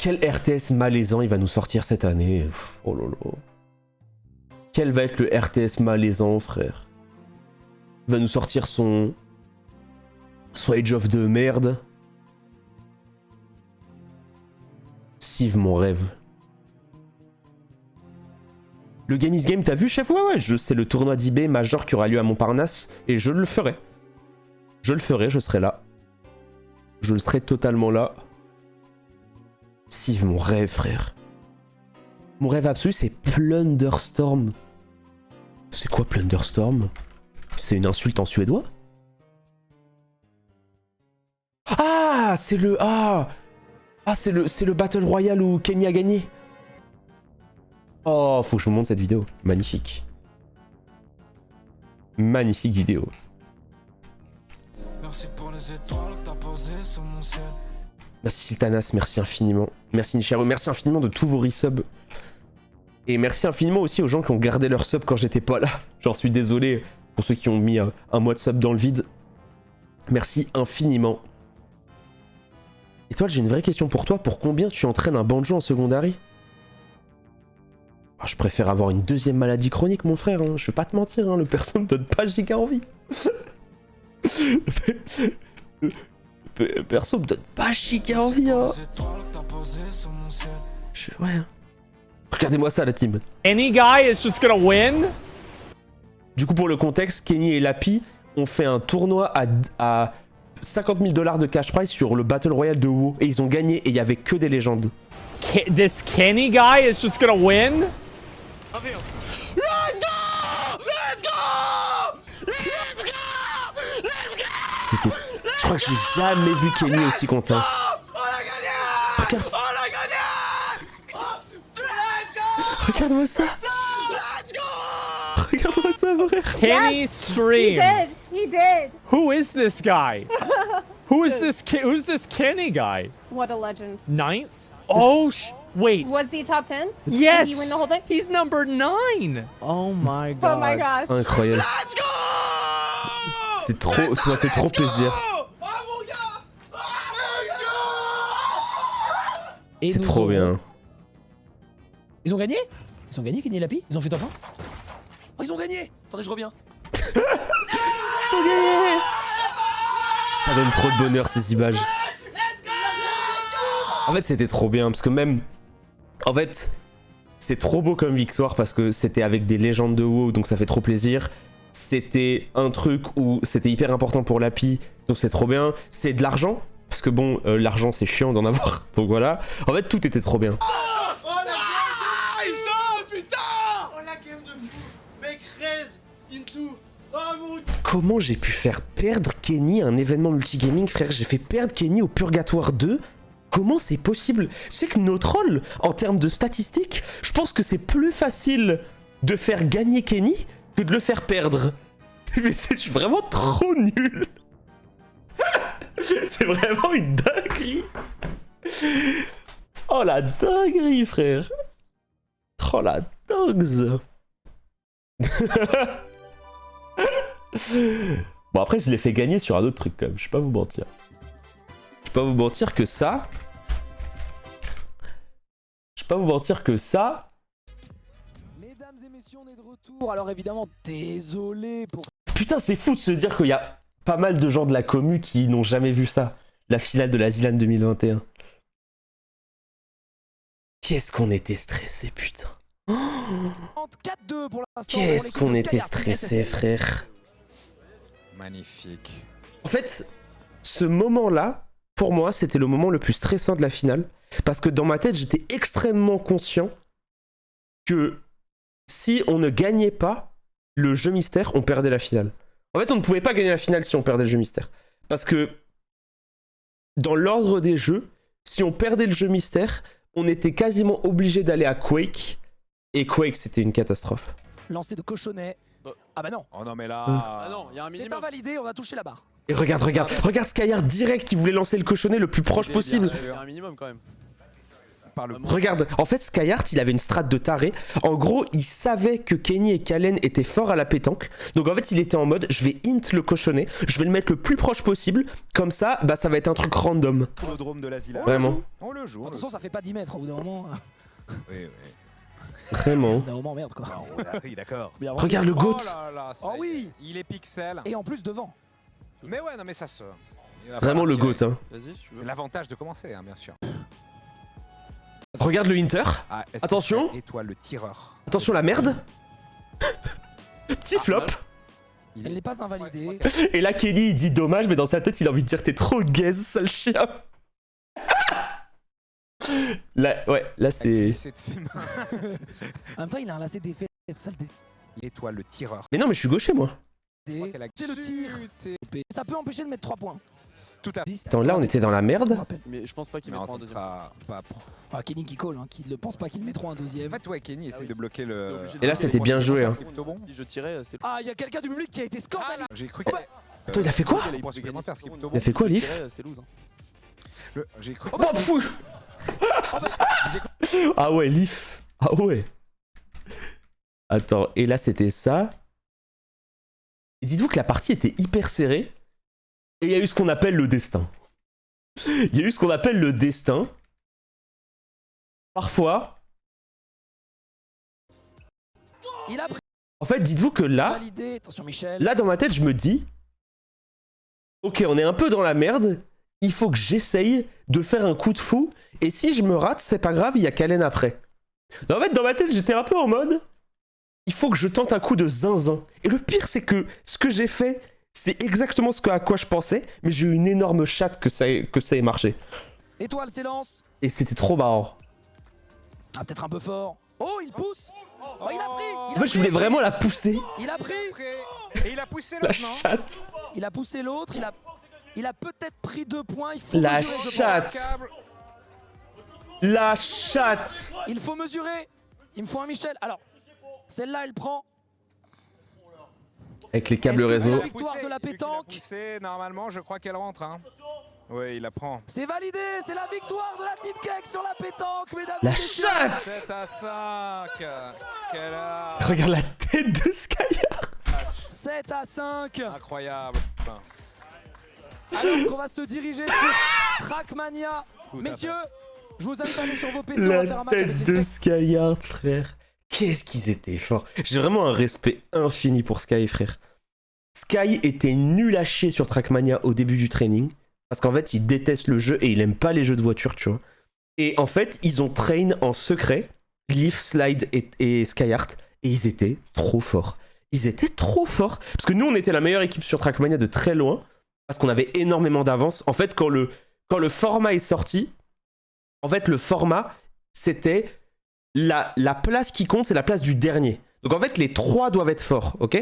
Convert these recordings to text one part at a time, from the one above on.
Quel RTS malaisant il va nous sortir cette année. Oh là là. Quel va être le RTS malaisant, frère? Il va nous sortir son Age of de merde. Civ, mon rêve. Le Game is Game, t'as vu, chef? Ouais, c'est le tournoi d'IB major qui aura lieu à Montparnasse. Et je le ferai. Je le ferai, je serai là. Je serai totalement là. Civ, mon rêve, frère. Mon rêve absolu, c'est Plunderstorm. C'est quoi Plunderstorm? C'est une insulte en suédois? Ah, c'est le... c'est le Battle Royale où Kenny a gagné. Oh, faut que je vous montre cette vidéo. Magnifique. Magnifique vidéo. Merci pour les étoiles que t'as posées sur mon ciel. Merci Siltanas, merci infiniment. Merci Nichero, merci infiniment de tous vos resubs. Et merci infiniment aussi aux gens qui ont gardé leur sub quand j'étais pas là. J'en suis désolé pour ceux qui ont mis un mois de sub dans le vide. Merci infiniment. Étoile, j'ai une vraie question pour toi. Pour combien tu entraînes un banjo en secondary? Je préfère avoir une deuxième maladie chronique, mon frère. Hein. Je vais pas te mentir, hein. Le perso me donne pas giga envie. Perso me donne pas giga envie. Hein. Ouais. Hein. Regardez-moi ça, la team. Any guy is just gonna win? Du coup, pour le contexte, Kenny et Lapi ont fait un tournoi à 50 000 $ de cash prize sur le Battle Royale de WoW. Et ils ont gagné et il y avait que des légendes. This Kenny guy is just gonna win? Let's go! Let's go! Let's go! Let's go! C'était... Je crois que j'ai jamais vu Kenny aussi content. On a gagné! Regarde. On a gagné! Let's go! Regarde-moi ça. Let's go! Regarde-moi ça, frère. Kenny He stream. did. He did. Who is this guy? Who's this Kenny guy? What a legend. Ninth? Oh, wait. Was he top 10? Yes. Did he win the whole thing? He's number 9. Oh my god. Oh my gosh. Incroyable. Let's go! C'est trop... Ça m'a fait trop plaisir. Ah mon gars! C'est trop bien. Ils ont gagné? Ils ont gagné, Kenny et Lapi? Ils ont fait top 1? Oh, ils ont gagné! Attendez, je reviens. Ils ont gagné. Ça donne trop de bonheur, ces images. En fait, c'était trop bien, parce que même... En fait, c'est trop beau comme victoire, parce que c'était avec des légendes de WoW, donc ça fait trop plaisir. C'était un truc où c'était hyper important pour Lapi, donc c'est trop bien. C'est de l'argent, parce que bon, l'argent c'est chiant d'en avoir, donc voilà. En fait, tout était trop bien. Oh la game! Ils sont, putain! Oh la game de fou! Mec, raise into... Oh mon... Comment j'ai pu faire perdre Kenny à un événement multigaming, frère? J'ai fait perdre Kenny au Purgatoire 2. Comment c'est possible? Tu sais que notre rôle, en termes de statistiques, je pense que c'est plus facile de faire gagner Kenny que de le faire perdre. Mais je suis vraiment trop nul. C'est vraiment une dinguerie. Oh la dinguerie, frère. Oh la dingue. Bon, après, je l'ai fait gagner sur un autre truc quand même, je vais pas vous mentir. Je vais pas vous mentir que ça... Mesdames et messieurs, on est de retour. Alors évidemment, désolé pour... Putain, c'est fou de se dire qu'il y a pas mal de gens de la commu qui n'ont jamais vu ça. La finale de la Zilan 2021. Qu'est-ce qu'on était stressé, putain. 4-2 pour l'instant. Qu'est-ce qu'on était stressé, frère. Magnifique. En fait, ce moment-là, pour moi, c'était le moment le plus stressant de la finale. Parce que dans ma tête, j'étais extrêmement conscient que si on ne gagnait pas le jeu mystère, on perdait la finale. En fait, on ne pouvait pas gagner la finale si on perdait le jeu mystère. Parce que dans l'ordre des jeux, si on perdait le jeu mystère, on était quasiment obligé d'aller à Quake. Et Quake, c'était une catastrophe. Lancé de cochonnet. Ah bah non. Oh non mais là... Ah non, il y a un C'est minimum. invalidé, on a touché la barre. Et regarde Skyard direct qui voulait lancer le cochonnet le plus proche possible. Il y a un minimum quand même. par le. Regarde, en fait, Skyheart, il avait une strat de taré. En gros, il savait que Kenny et Kalen étaient forts à la pétanque. Donc en fait, il était en mode, je vais int le cochonnet, je vais le mettre le plus proche possible. Comme ça, bah ça va être un truc random. L'Audrome de l'Asilan. Vraiment. On le joue. De toute façon, ça fait pas 10 mètres au bout d'un moment. Oui, oui. Vraiment. Au bout d'un moment, merde quoi. Ah, on a pris, d'accord. Faut bien avancer. Regarde le GOAT. Oh là là, ça Oh y est. oui. Il est pixel. Et en plus devant. Mais ouais, non mais ça se. il va Vraiment falloir le tirer. GOAT. Hein. Vas-y, si tu veux. L'avantage de commencer, hein, bien sûr. Regarde le Inter. Ah, est-ce que Attention. c'est Étoile le tireur. Attention la merde. Petit flop. Il Elle n'est pas invalidée. Et là, Kenny, il dit dommage, mais dans sa tête, il a envie de dire t'es trop gaze, sale chien. Là, ouais, là c'est. C'est de ses mains. En même temps, il a un lacet d'effet. Est-ce que ça le Étoile le tireur. Mais non, mais je suis gaucher moi. décidé Qu'elle a C'est le tir. chuté. Ça peut empêcher de mettre 3 points. Tout à fait. Attends, là, on était dans la Je me merde. rappelle. Mais je pense pas qu'il Non, mettra ça en deuxième. sera pas pro. Ah, Kenny qui call, hein, qui ne pense pas qu'ils mettront un En deuxième. fait, ouais, Kenny essaye oui. de bloquer le. obligé de Et là, c'était bien joué. Hein. C'est plutôt bon. Si je tirais, c'était Ah, il y a quelqu'un du public qui a été scandalisé. J'ai cru Oh que. bah. Attends, il a fait quoi? Point supplémentaire, ce qui est plutôt Il a bon. fait quoi, Si je Leaf? tirais, c'était lose. Hein. J'ai cru. Oh, fou. Ah ouais, Leaf. Ah ouais. Attends, et là, c'était ça. Et dites-vous que la partie était hyper serrée. Et il y a eu ce qu'on appelle le destin. Il y a eu ce qu'on appelle le destin. Parfois. Il a pris En fait, dites-vous que là, validé. Attention, Michel. là, dans ma tête, je me dis, ok, on est un peu dans la merde. Il faut que j'essaye de faire un coup de fou. Et si je me rate, c'est pas grave, il y a Kalen après. En fait, dans ma tête, j'étais un peu en mode, il faut que je tente un coup de zinzin. Et le pire, c'est que ce que j'ai fait, c'est exactement à quoi je pensais. Mais j'ai eu une énorme chatte que ça ait marché. Étoile s'élance. Et c'était trop marrant. Ah, peut-être un peu fort. Oh, il pousse. Oh, il a pris. En fait, je voulais vraiment la pousser. Il a pris. Et il a poussé La l'autre, non chatte. Il a poussé l'autre. Il a peut-être pris 2 points. Il faut La mesurer, je pense. chatte. La chatte. Il faut mesurer. Il me faut un Michel. Alors, celle-là, elle prend. Avec les câbles Est-ce que c'est réseau. la victoire de la pétanque? Poussé, normalement, je crois qu'elle rentre. Hein. Oui, il la prend. C'est validé. C'est la victoire de la Team Cake sur la pétanque, mesdames La et messieurs. chatte. 7 à 5. Quelle heure. Regarde la tête de Skyheart. 7 à 5. Incroyable. Alors qu'on va se diriger sur Trackmania. Tout à Messieurs, je vous invite à aller sur vos PC. On va faire La un match avec tête les de specs. Skyheart, frère. Qu'est-ce qu'ils étaient forts. J'ai vraiment un respect infini pour Sky, frère. Sky était nul à chier sur Trackmania au début du training. Parce qu'en fait, il déteste le jeu et il aime pas les jeux de voiture, tu vois. Et en fait, ils ont train en secret Leaf, Slide et Skyheart. Et ils étaient trop forts. Ils étaient trop forts. Parce que nous, on était la meilleure équipe sur Trackmania de très loin. Parce qu'on avait énormément d'avance. En fait, quand le format est sorti, en fait, le format, c'était la place qui compte, c'est la place du dernier. Donc en fait, les 3 doivent être forts, ok?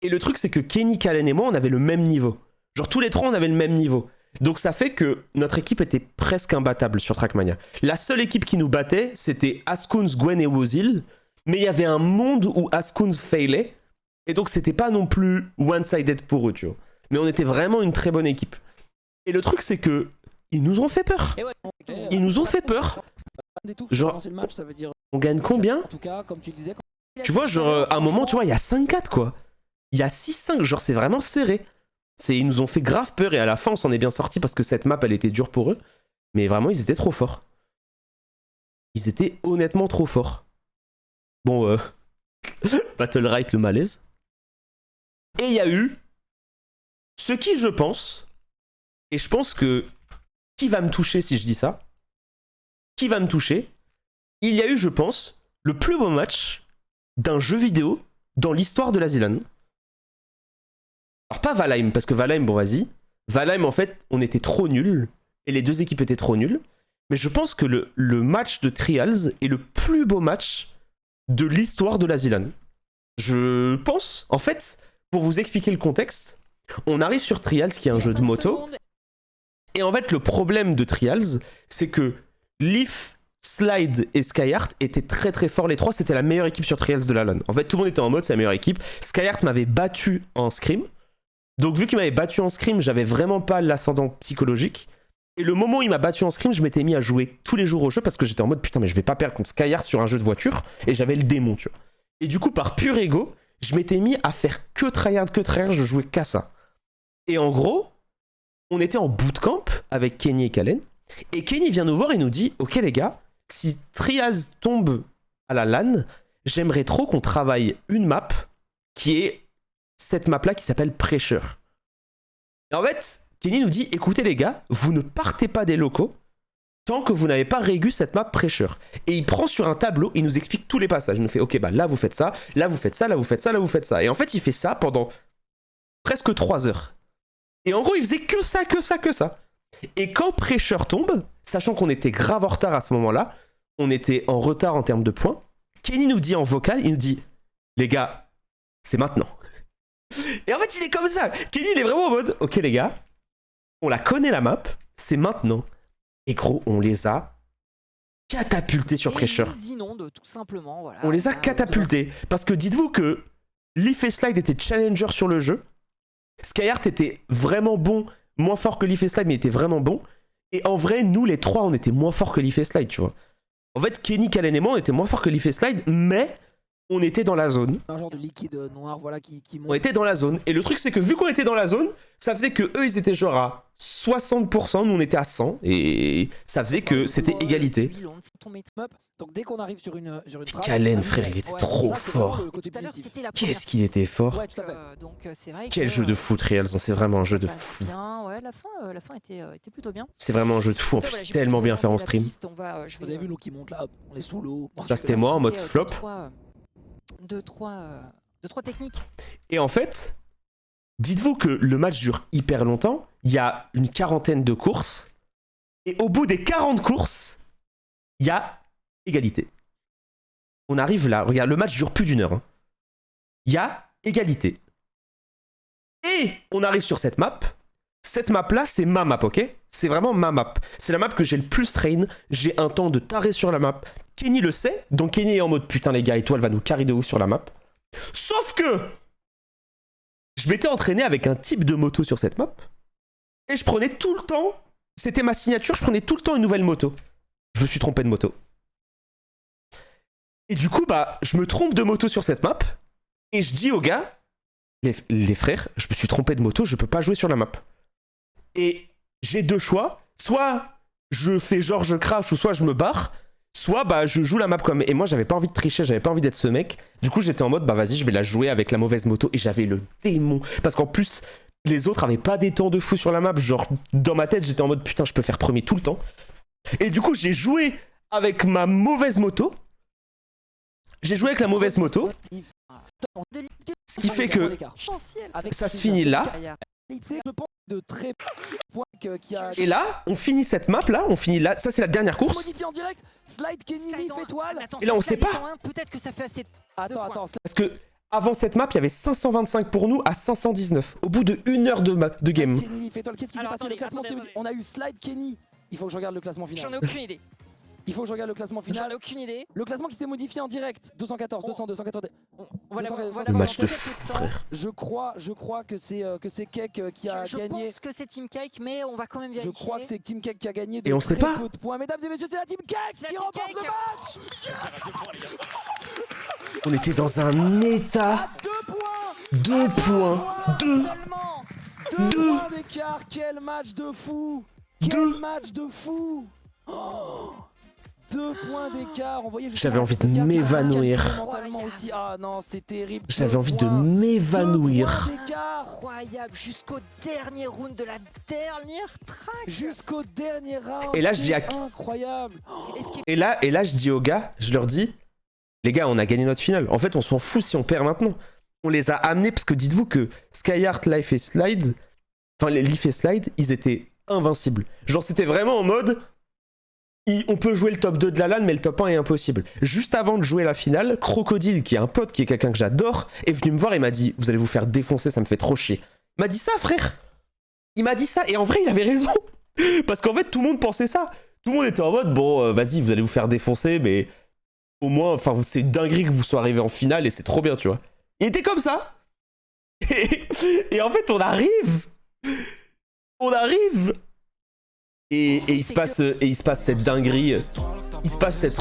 Et le truc, c'est que Kenny, Kalen et moi, on avait le même niveau. Genre, tous les 3, on avait le même niveau. Donc ça fait que notre équipe était presque imbattable sur Trackmania. La seule équipe qui nous battait, c'était Ascoons, Gwen et Wozil. Mais il y avait un monde où Ascoons failait. Et donc, c'était pas non plus one-sided pour eux, tu vois. Mais on était vraiment une très bonne équipe. Et le truc, c'est que ils nous ont fait peur. Ils nous ont fait peur. Genre, le match, ça veut dire on gagne combien? en tout cas, comme tu disais. Tu vois, genre, à un moment, tu vois, il y a 5-4, quoi. Il y a 6-5, genre, c'est vraiment serré. Ils nous ont fait grave peur et à la fin, on s'en est bien sorti parce que cette map, elle était dure pour eux. Mais vraiment, ils étaient trop forts. Ils étaient honnêtement trop forts. Bon, Battle Right, le malaise. Et il y a eu ce qui, je pense, et je pense que qui va me toucher si je dis ça? Qui va me toucher? Il y a eu, je pense, le plus beau match d'un jeu vidéo dans l'histoire de la Zilan. Alors pas Valheim, parce que Valheim, bon vas-y. Valheim, en fait, on était trop nuls, et les 2 équipes étaient trop nulles. Mais je pense que le match de Trials est le plus beau match de l'histoire de la Zilan. Je pense, en fait, pour vous expliquer le contexte, on arrive sur Trials, qui est un jeu de moto. Et en fait, le problème de Trials, c'est que Leaf, Slide et Skyheart étaient très très forts les 3. C'était la meilleure équipe sur Trials de la LAN. En fait, tout le monde était en mode, c'est la meilleure équipe. Skyheart m'avait battu en scrim. Donc, vu qu'il m'avait battu en scrim, j'avais vraiment pas l'ascendant psychologique. Et le moment où il m'a battu en scrim, je m'étais mis à jouer tous les jours au jeu parce que j'étais en mode putain, mais je vais pas perdre contre Skyheart sur un jeu de voiture. Et j'avais le démon, tu vois. Et du coup, par pur ego, je m'étais mis à faire que tryhard, je jouais qu'à ça. Et en gros, on était en bootcamp avec Kenny et Kalen. Et Kenny vient nous voir et nous dit ok les gars, si Triaz tombe à la LAN, j'aimerais trop qu'on travaille une map qui est cette map-là qui s'appelle Pressure. Et en fait, Kenny nous dit écoutez les gars, vous ne partez pas des locaux tant que vous n'avez pas régu cette map Pressure. Et il prend sur un tableau, il nous explique tous les passages. Il nous fait ok, bah là vous faites ça, là vous faites ça, là vous faites ça, là vous faites ça. Et en fait, il fait ça pendant presque 3 heures. Et en gros, il faisait que ça, que ça, que ça. Et quand Pressure tombe, sachant qu'on était grave en retard à ce moment-là, on était en retard en termes de points, Kenny nous dit en vocal, il nous dit les gars, c'est maintenant. Et en fait, il est comme ça. Kenny, il est vraiment en mode ok les gars, on la connaît la map, c'est maintenant. Et gros, on les a catapultés sur Pressure. On les inonde, tout simplement. Voilà. On les a catapultés. Parce que dites-vous que Leaf et Slide étaient challenger sur le jeu. Skyheart était vraiment bon, moins fort que Leaf et Slide, mais il était vraiment bon. Et en vrai, nous les trois, on était moins forts que Leaf et Slide, tu vois. En fait, Kenny, Kalen et moi, on était moins forts que Leaf et Slide, mais on était dans la zone. Un genre de liquide noir, voilà, qui monte. On était dans la zone. Et le truc, c'est que vu qu'on était dans la zone, ça faisait que eux, ils étaient genre à 60%, nous on était à 100%, et ça faisait que c'était égalité. Donc dès qu'on arrive sur une Kalen, frère, il était trop fort. Qu'est-ce qu'il était fort. Ouais, tout à fait. Donc c'est vrai Quel que, jeu de foot, Reals, c'est vraiment un jeu de passe fou. bien. Ouais, la fin était plutôt bien. C'est vraiment un jeu de fou, en Après, plus voilà, j'ai tellement pu bien fait en présenter la stream. piste, je Vous vais, avez vu l'eau qui monte là, on est sous l'eau. Ça, c'était moi en mode flop. Deux, trois techniques. Et en fait, dites-vous que le match dure hyper longtemps, il y a une 40aine de courses, et au bout des 40 courses, il y a égalité. On arrive là, regarde, le match dure plus d'1 heure. Il y a égalité. Et on arrive sur cette map. Cette map-là, c'est ma map, ok? C'est vraiment ma map. C'est la map que j'ai le plus train. J'ai un temps de taré sur la map. Kenny le sait, donc Kenny est en mode putain les gars, Étoile va nous carry de ouf sur la map. Sauf que je m'étais entraîné avec un type de moto sur cette map. Et je prenais tout le temps, c'était ma signature, je prenais tout le temps une nouvelle moto. Je me suis trompé de moto. Et du coup, bah, je me trompe de moto sur cette map. Et je dis aux gars, les frères, je me suis trompé de moto, je peux pas jouer sur la map. Et j'ai deux choix. Soit je fais genre je crash, ou soit je me barre. Soit bah je joue la map comme... Et moi j'avais pas envie de tricher, j'avais pas envie d'être ce mec. Du coup j'étais en mode bah vas-y je vais la jouer avec la mauvaise moto. Et j'avais le démon. Parce qu'en plus les autres avaient pas des temps de fou sur la map. Genre dans ma tête j'étais en mode putain je peux faire premier tout le temps. Et du coup j'ai joué avec ma mauvaise moto. J'ai joué avec la mauvaise moto. Ce qui fait que ça se finit là. Je pense de très points qui a. Et là, on finit cette map là, on finit là. Ça c'est la dernière course. Modifié en direct. Slide Kenny Leaf étoile. Et là on sait pas. Peut-être que ça fait assez. Attends. Parce que avant cette map, il y avait 525 pour nous à 519. Au bout de 1 heure de game. Kenny Leaf étoile. Qu'est-ce qui s'est passé? Le classement, on a eu Slide Kenny. Il faut que je regarde le classement final. J'en ai aucune idée. Il faut que je regarde le classement final. J'en ai aucune idée. Le classement qui s'est modifié en direct. 214, 200, 214. On va Le match de fou, frère. Je crois que c'est Cake qui a je gagné. pense que c'est Team Cake, mais on va quand même vérifier. Je crois que c'est Team Cake qui a gagné. Et on sait pas. Peu de points. Mesdames et messieurs, c'est la Team Cake qui remporte le match. On était dans un état. 2 points. 2 Seulement 2 points d'écart. Quel match de fou. Quel match de fou. 2 points d'écart. J'avais envie de m'évanouir. Mentalement aussi. Ah non, c'est terrible. J'avais envie de m'évanouir. Incroyable, jusqu'au dernier round de la dernière track. Jusqu'au dernier round. Et là, je dis incroyable. Et là, je dis aux gars, je leur dis, les gars, on a gagné notre finale. En fait, on s'en fout si on perd maintenant. On les a amenés parce que dites-vous que Skyheart, Life et Slide, enfin les Leaf et Slide, ils étaient invincibles. Genre, c'était vraiment en mode. On peut jouer le top 2 de la LAN, mais le top 1 est impossible. Juste avant de jouer la finale, Crocodile, qui est un pote, qui est quelqu'un que j'adore, est venu me voir et m'a dit « Vous allez vous faire défoncer, ça me fait trop chier. » Il m'a dit ça, frère. Il m'a dit ça, et en vrai, il avait raison. Parce qu'en fait, tout le monde pensait ça. Tout le monde était en mode « Bon, vas-y, vous allez vous faire défoncer, mais au moins, enfin, c'est une dinguerie que vous soyez arrivé en finale, et c'est trop bien, tu vois. » Il était comme ça. Et en fait, on arrive. Et il se passe cette dinguerie. Il se passe cette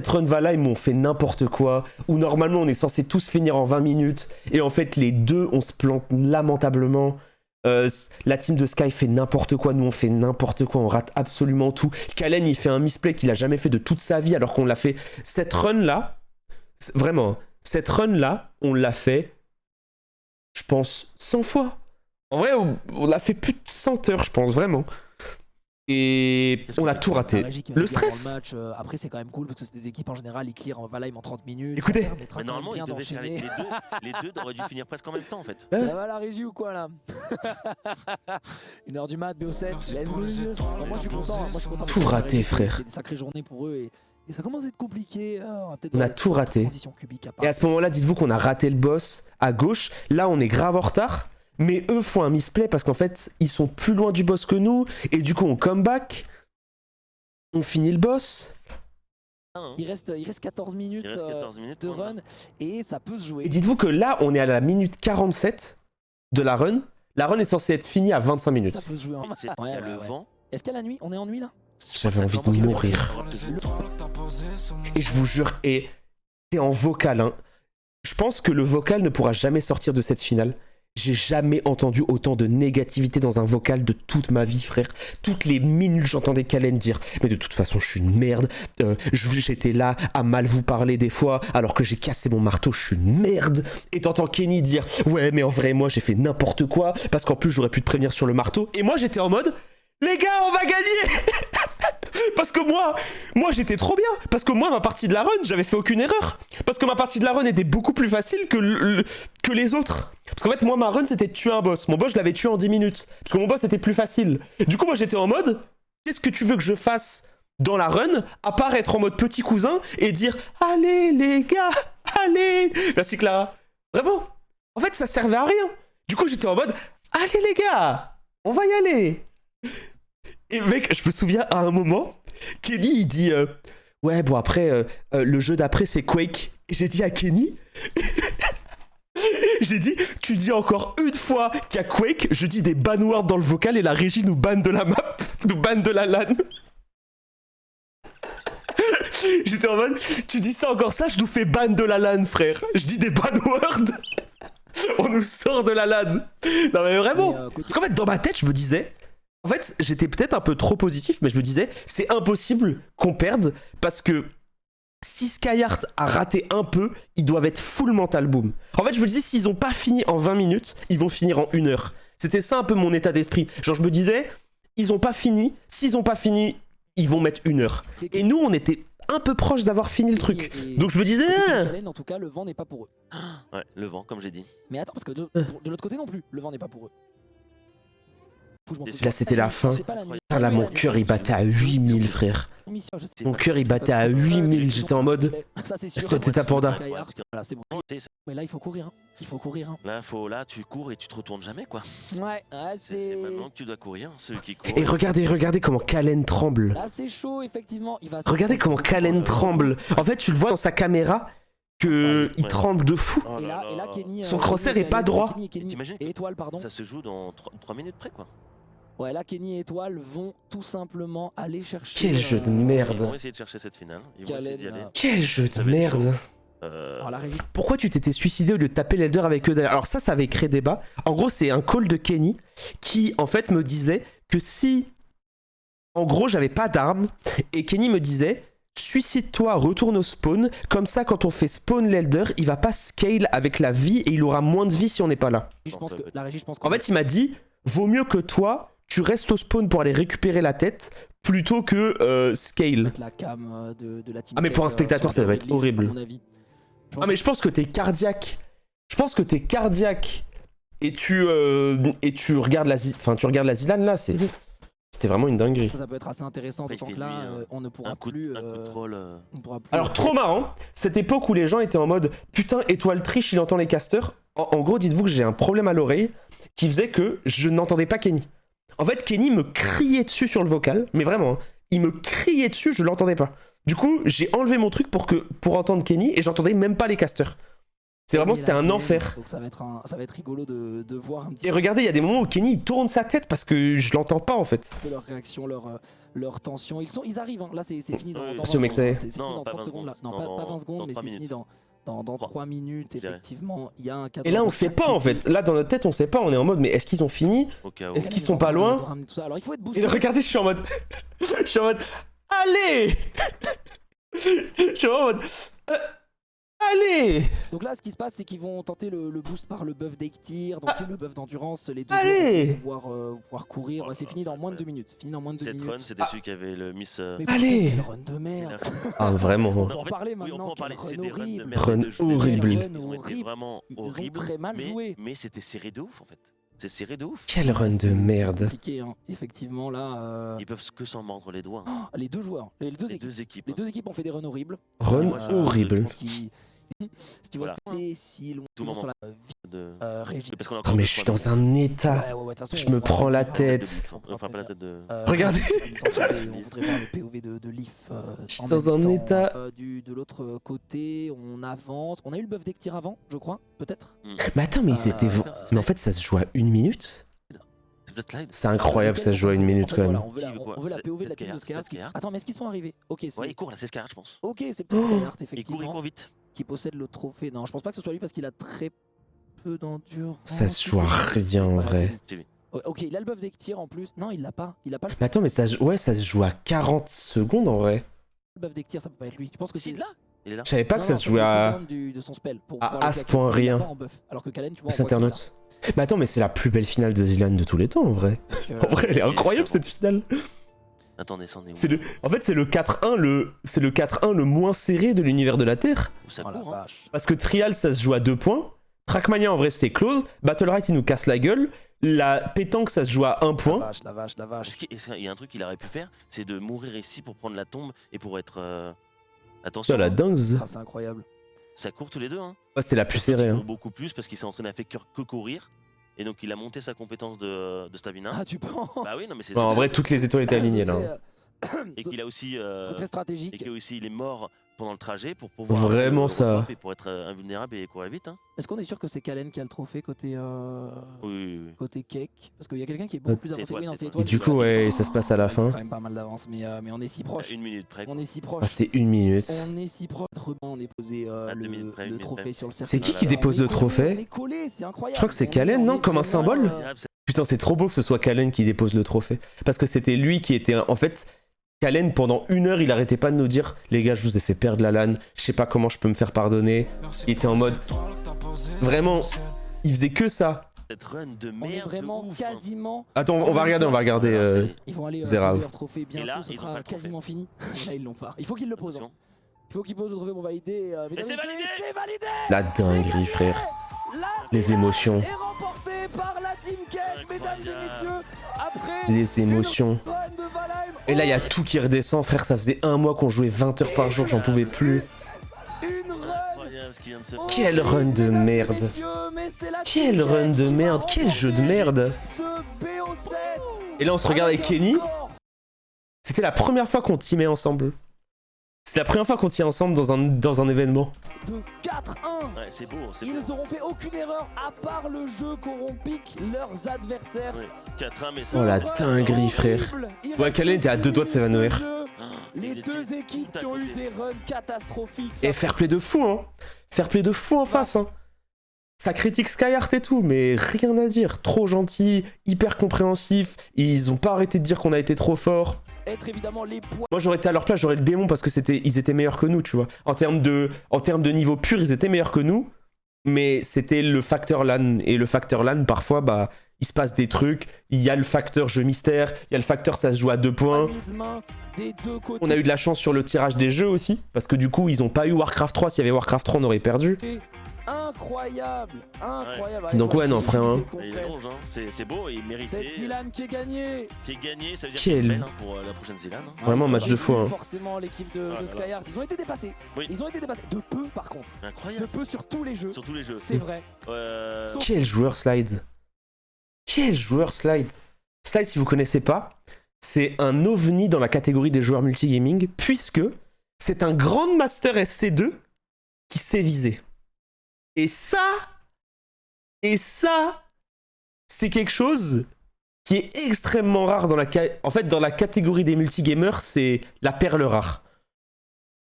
run Vala, ils m'ont fait n'importe quoi. Où normalement on est censé tous finir en 20 minutes. Et en fait les deux on se plante lamentablement. La team de Sky fait n'importe quoi, nous on fait n'importe quoi, on rate absolument tout. Kalen il fait un misplay qu'il a jamais fait de toute sa vie alors qu'on l'a fait. Cette run là, vraiment, cette run là, on l'a fait, je pense, 100 fois. En vrai, on l'a fait plus de 100 heures, je pense, vraiment. Et on a tout raté. Le stress. Le match, après, c'est quand même cool parce que c'est des équipes en général, ils clear en Valheim en 30 minutes. Écoutez, mais normalement, ils devaient faire les deux auraient dû finir presque en même temps en fait. Ça va la régie ou quoi là? 1h du mat, BO7, let's go. Moi je suis content. Tout raté, frère. C'est des sacrées journées pour eux et ça commence à être compliqué. On a tout raté. Et à ce moment-là, dites-vous qu'on a raté le boss à gauche. Là, on est grave en retard. Mais eux font un misplay parce qu'en fait, ils sont plus loin du boss que nous. Et du coup, on come back. On finit le boss. Il reste 14 minutes, de run. Et ça peut se jouer. Et dites-vous que là, on est à la minute 47 de la run. La run est censée être finie à 25 minutes. Ça peut se jouer. Le vent. Est-ce qu'il y a la nuit? On est en nuit là? J'avais envie de mourir. Et je vous jure, et t'es en vocal. Hein. Je pense que le vocal ne pourra jamais sortir de cette finale. J'ai jamais entendu autant de négativité dans un vocal de toute ma vie, frère. Toutes les minutes, j'entendais Kalen dire « Mais de toute façon, je suis une merde. J'étais là à mal vous parler des fois, alors que j'ai cassé mon marteau, je suis une merde. » Et t'entends Kenny dire « Ouais, mais en vrai, moi, j'ai fait n'importe quoi, parce qu'en plus, j'aurais pu te prévenir sur le marteau. » Et moi, j'étais en mode « Les gars, on va gagner !» Parce que moi j'étais trop bien. Parce que moi, ma partie de la run, j'avais fait aucune erreur. Parce que ma partie de la run était beaucoup plus facile que les autres. Parce qu'en fait, moi, ma run, c'était de tuer un boss. Mon boss, je l'avais tué en 10 minutes. Parce que mon boss était plus facile. Du coup, moi, j'étais en mode, qu'est-ce que tu veux que je fasse dans la run, à part être en mode petit cousin et dire, allez, les gars, allez. Merci, Clara. Vraiment. En fait, ça servait à rien. Du coup, j'étais en mode, allez, les gars, on va y aller. Et mec, je me souviens à un moment, Kenny il dit ouais bon après le jeu d'après c'est Quake. Et j'ai dit à Kenny j'ai dit tu dis encore une fois qu'il y a Quake, je dis des ban words dans le vocal et la régie nous banne de la map, nous banne de la LAN. J'étais en mode tu dis ça encore ça, je nous fais ban de la LAN frère. Je dis des ban words. On nous sort de la LAN. Non mais vraiment. Parce qu'en fait dans ma tête je me disais, en fait, j'étais peut-être un peu trop positif, mais je me disais, c'est impossible qu'on perde, parce que si Skyheart a raté un peu, ils doivent être full mental boom. En fait, je me disais, s'ils ont pas fini en 20 minutes, ils vont finir en 1 heure. C'était ça un peu mon état d'esprit. Genre, je me disais, ils ont pas fini, s'ils ont pas fini, ils vont mettre 1 heure. Et nous, on était un peu proche d'avoir fini le truc. Donc je me disais... En tout cas, le vent n'est pas pour eux. Ouais, le vent, comme j'ai dit. Mais attends, parce que de l'autre côté non plus, le vent n'est pas pour eux. Là c'était la fin. Ah, là mon cœur il battait à 8000 frère. Mon cœur il battait à 8000. J'étais en mode est-ce que t'es ta panda? Mais là il faut courir. Il faut courir. Là tu cours et tu te retournes jamais quoi. Ouais, c'est maintenant que tu dois courir, celui qui court. Et regardez comment Kalen tremble. Là c'est chaud effectivement. Regardez comment Kalen tremble. En fait tu le vois dans sa caméra que il tremble de fou. Et là Kenny, son crosshair est pas droit. T'imagines et Étoile pardon. Ça se joue dans 3 minutes près quoi. Ouais, là, Kenny et Étoile vont tout simplement aller chercher... Quel jeu de merde. Ils vont essayer de chercher cette finale. Ils vont essayer d'y aller. Quel jeu de merde. Pourquoi tu t'étais suicidé au lieu de taper l'Elder avec eux derrière? Alors ça avait créé débat. En gros, c'est un call de Kenny qui, en fait, me disait que si... En gros, j'avais pas d'armes. Et Kenny me disait... Suicide-toi, retourne au spawn. Comme ça, quand on fait spawn l'Elder, il va pas scale avec la vie et il aura moins de vie si on n'est pas là. En fait, il m'a dit, vaut mieux que toi... Tu restes au spawn pour aller récupérer la tête plutôt que scale. Ah mais pour un spectateur ça va être horrible. Ah mais je pense que t'es cardiaque. Je pense que t'es cardiaque et tu regardes la Zilan là, c'était vraiment une dinguerie. Ça peut être assez intéressant d'autant que là on ne pourra plus. Alors trop marrant, cette époque où les gens étaient en mode putain Étoile triche, il entend les casters. En gros dites-vous que j'ai un problème à l'oreille qui faisait que je n'entendais pas Kenny. En fait, Kenny me criait dessus sur le vocal, mais vraiment, hein, il me criait dessus, je l'entendais pas. Du coup, j'ai enlevé mon truc pour entendre Kenny et j'entendais même pas les casters. C'est vraiment, gagner c'était la un game, enfer. Donc ça va être rigolo de voir un petit Et regardez, il y a des moments où Kenny il tourne sa tête parce que je l'entends pas en fait. peu leur réaction, leur tension. Ils arrivent, hein. Là c'est fini dans, Oui. dans Merci au 20 mec, ça y est. C'est fini Non, dans pas 30 20 secondes là. Non, secondes, pas 20 secondes, dans mais 3 c'est fini minutes. dans 3 minutes, Je dirais. effectivement. Il y a un cadre. Et là, on sait pas en fait. Là, dans notre tête, on sait pas. On est en mode, mais est-ce qu'ils ont fini? Au cas où. Est-ce qu'ils sont pas loin? Alors il faut être boosté. Et regardez, je suis en mode. Je suis en mode. Allez. Je suis en mode. Allez. Donc là, ce qui se passe, c'est qu'ils vont tenter le boost par le buff d'Ektir, donc le buff d'endurance. Les deux Allez. joueurs vont pouvoir courir. Ouais, c'est fini dans moins de 2 minutes. Fini dans moins de 2 Cette minutes. run, c'était celui qui avait le Miss. Mais Allez. quel run de merde. Ah, vraiment. On va En en fait, parler oui, on peut maintenant. en parler. Quel C'est run des runs de horrible. merde. Run des jeux horrible. Ils Run ont été horrible. vraiment Ils ont horribles. très mal joué. Mais c'était serré de ouf en fait. C'est serré de ouf. Quel run de C'est merde. compliqué, hein. Effectivement, là. Ils peuvent que s'en mordre les doigts. Les deux joueurs, les deux Les équipes. deux équipes. Les deux équipes ont fait des runs horribles. Run Moi, je- horrible. Je pense ce qui va Voilà. se passer si l'on Tout sur moment. la vie De... Régis. Parce qu'on a Oh, encore mais deux je suis points dans de- un état. Ouais, de toute façon, Je on me va- prends la de tête. Leaf, hein. Enfin, pas la tête de. Regardez. On voudrait voir le POV de Leaf. Je suis en dans même un temps. état. De l'autre côté, on avance. On a eu le buff d'Ektir avant, je crois, peut-être. Mais attends, mais ils étaient. Mais en fait, ça se joue à 1 minute. C'est peut-être slide. C'est incroyable, ça se joue à 1 minute En fait, quand même. voilà, on veut la POV de la team de Peut-être Skyheart. Skyheart. Attends, mais est-ce qu'ils sont arrivés? Ok, c'est Ouais, il court là, c'est Skyheart, je pense. ok, c'est peut-être Skyheart, Il effectivement, court vite. qui possède le trophée. Non, je pense pas que ce soit lui parce qu'il a très peu d'endurance. Ça se joue à rien en vrai. C'est lui. Ok, il a le buff d'Ektir en plus. Non, il l'a pas. Il a pas le Mais attends, mais ça, ouais, ça se joue à 40 secondes en vrai. buff d'Ektir, ça peut pas être lui. Je pense que Si, c'est là. Il est là. Je savais pas que ça se jouait à. de son spell pour à pouvoir le ce claquer. point Il l'a rien. pas en buff. Alors que Kalen, tu vois, on C'est voit qu'il internaute. Mais attends, mais c'est la plus belle finale de Zilan de tous les temps en vrai. l'a. En vrai, elle est incroyable cette finale. Attendez, c'en est où? C'est le... En fait, c'est le 4-1 c'est le 4-1 le moins serré de l'univers de la Terre. Ça Oh la court, hein. vache. Parce que Trial, ça se joue à 2 points. Trackmania, en vrai, c'était close. Battle Right, il nous casse la gueule. La pétanque, ça se joue à 1 point. La vache. Est-ce qu'il y a un truc qu'il aurait pu faire, c'est de mourir ici pour prendre la tombe et pour être. Ça, Attention, la hein. dingue. Ah, c'est incroyable. Ça court tous les deux. Hein. Ouais, c'était la plus Il serrée. court Hein. beaucoup plus parce qu'il s'est entraîné à faire que courir. Et donc il a monté sa compétence de stamina. Ah, tu penses? Bah oui, non mais c'est Bon, en vrai, toutes les étoiles étaient alignées là. Et qu'il a aussi. C'est très Et stratégique. qu'il aussi il est mort pendant le trajet pour pouvoir. Vraiment, ça. repop et pour être invulnérable et courir vite. Hein. Est-ce qu'on est sûr que c'est Kalen qui a le trophée côté Oui. côté cake? Parce qu'il y a quelqu'un qui est beaucoup plus C'est avancé. étoile, Oui, non, c'est c'est Et étoile. du coup, ouais, ça se passe à la C'est fin. quand même pas mal d'avance, mais on est si proche. 1 minute près. On est si proche. Ah, c'est 1 minute. On est si proche. On est posé À 2 minutes près, une le minute trophée près. sur le cercle. C'est qui qui dépose le trophée? On est collé, c'est incroyable. Je crois que c'est On est- Kalen, on non, est comme un vraiment, symbole? Putain, c'est trop beau que ce soit Kalen qui dépose le trophée. Parce que c'était lui qui était. En fait, Kalen, pendant 1 heure, il arrêtait pas de nous dire: les gars, je vous ai fait perdre la LAN, je sais pas comment je peux me faire pardonner. Il était en mode. Vraiment, il faisait que ça. Cette run de On est merde. vraiment de ouf, hein. quasiment. Attends, on va regarder. Alors, c'est- Ils vont aller Zerav. poser leur trophée bientôt, là, ce ils ont sera pas le trophée. quasiment fini. Là, ils l'ont pas. Il faut qu'ils le posent. hein. Attention. Il faut qu'ils posent le trophée pour valider. Et c'est validé. C'est validé. La dinguerie, frère. La Les finale émotions. est remportée par la Team Cake, mesdames et Incroyable. messieurs. Après Les émotions. une run de Valheim, Et là, il y a tout qui redescend, frère. Ça faisait 1 mois qu'on jouait 20 heures par jour, j'en pouvais plus. une run. Incroyable ce qui vient de se faire. Quel run de Mesdames et merde. messieurs, mais c'est la Quel Team run Cake de qui merde. va Quel jeu de remporter merde. Ce BO7. Et là, on se regarde avec un Kenny. score C'était la première fois qu'on teamait ensemble. C'était la première fois qu'on teamait ensemble dans un événement. de 4-1. Ouais, c'est beau, c'est Ils beau. auront fait aucune erreur à part le jeu qu'auront pique leurs adversaires. Ouais. 4-1, mais ça. Oh la Run dinguerie, frère. horrible. Il Ouais, reste Kalen était à 2 doigts de 6 s'évanouir. minutes de jeu. Ah, Les il était deux équipes tout à qui ont eu côté. des runs catastrophiques. Et fair play de fou, hein. Fair play de fou en face, hein. Ça critique Skyheart et tout, mais rien à dire. Trop gentil, hyper compréhensif. Ils ont pas arrêté de dire qu'on a été trop fort. Être évidemment les points. Moi, j'aurais été à leur place, j'aurais le démon parce que ils étaient meilleurs que nous, tu vois. En termes de niveau pur, ils étaient meilleurs que nous. Mais c'était le facteur LAN. Et le facteur LAN, parfois, bah, il se passe des trucs. Il y a le facteur jeu mystère. Il y a le facteur ça se joue à 2 points. Mi-de-main des deux côtés. On a eu de la chance sur le tirage des jeux aussi. Parce que du coup, ils ont pas eu Warcraft 3. S'il y avait Warcraft 3, on aurait perdu. Incroyable, incroyable. Donc ouais, non, frère, hein. Il est rouge, hein. C'est beau et mérité. Cette Zilan qui est gagnée. Qui est gagné, ça veut dire Quel- qu'il est belle, hein, pour la prochaine Zilan. Hein. Vraiment, Ils match sont de fou, hein. Forcément, l'équipe de Ah là là. Skyheart, ils ont été dépassés. Oui. Ils ont été dépassés. De peu, par contre. De Incroyable. peu sur tous les jeux. Sur tous les jeux. C'est vrai. Sauf- Quel joueur Slide. Quel joueur Slide. Slide, si vous connaissez pas, c'est un ovni dans la catégorie des joueurs multigaming, puisque c'est un Grandmaster SC2 qui sait viser. Et ça, c'est quelque chose qui est extrêmement rare dans en fait, dans la catégorie des multigamers, c'est la perle rare.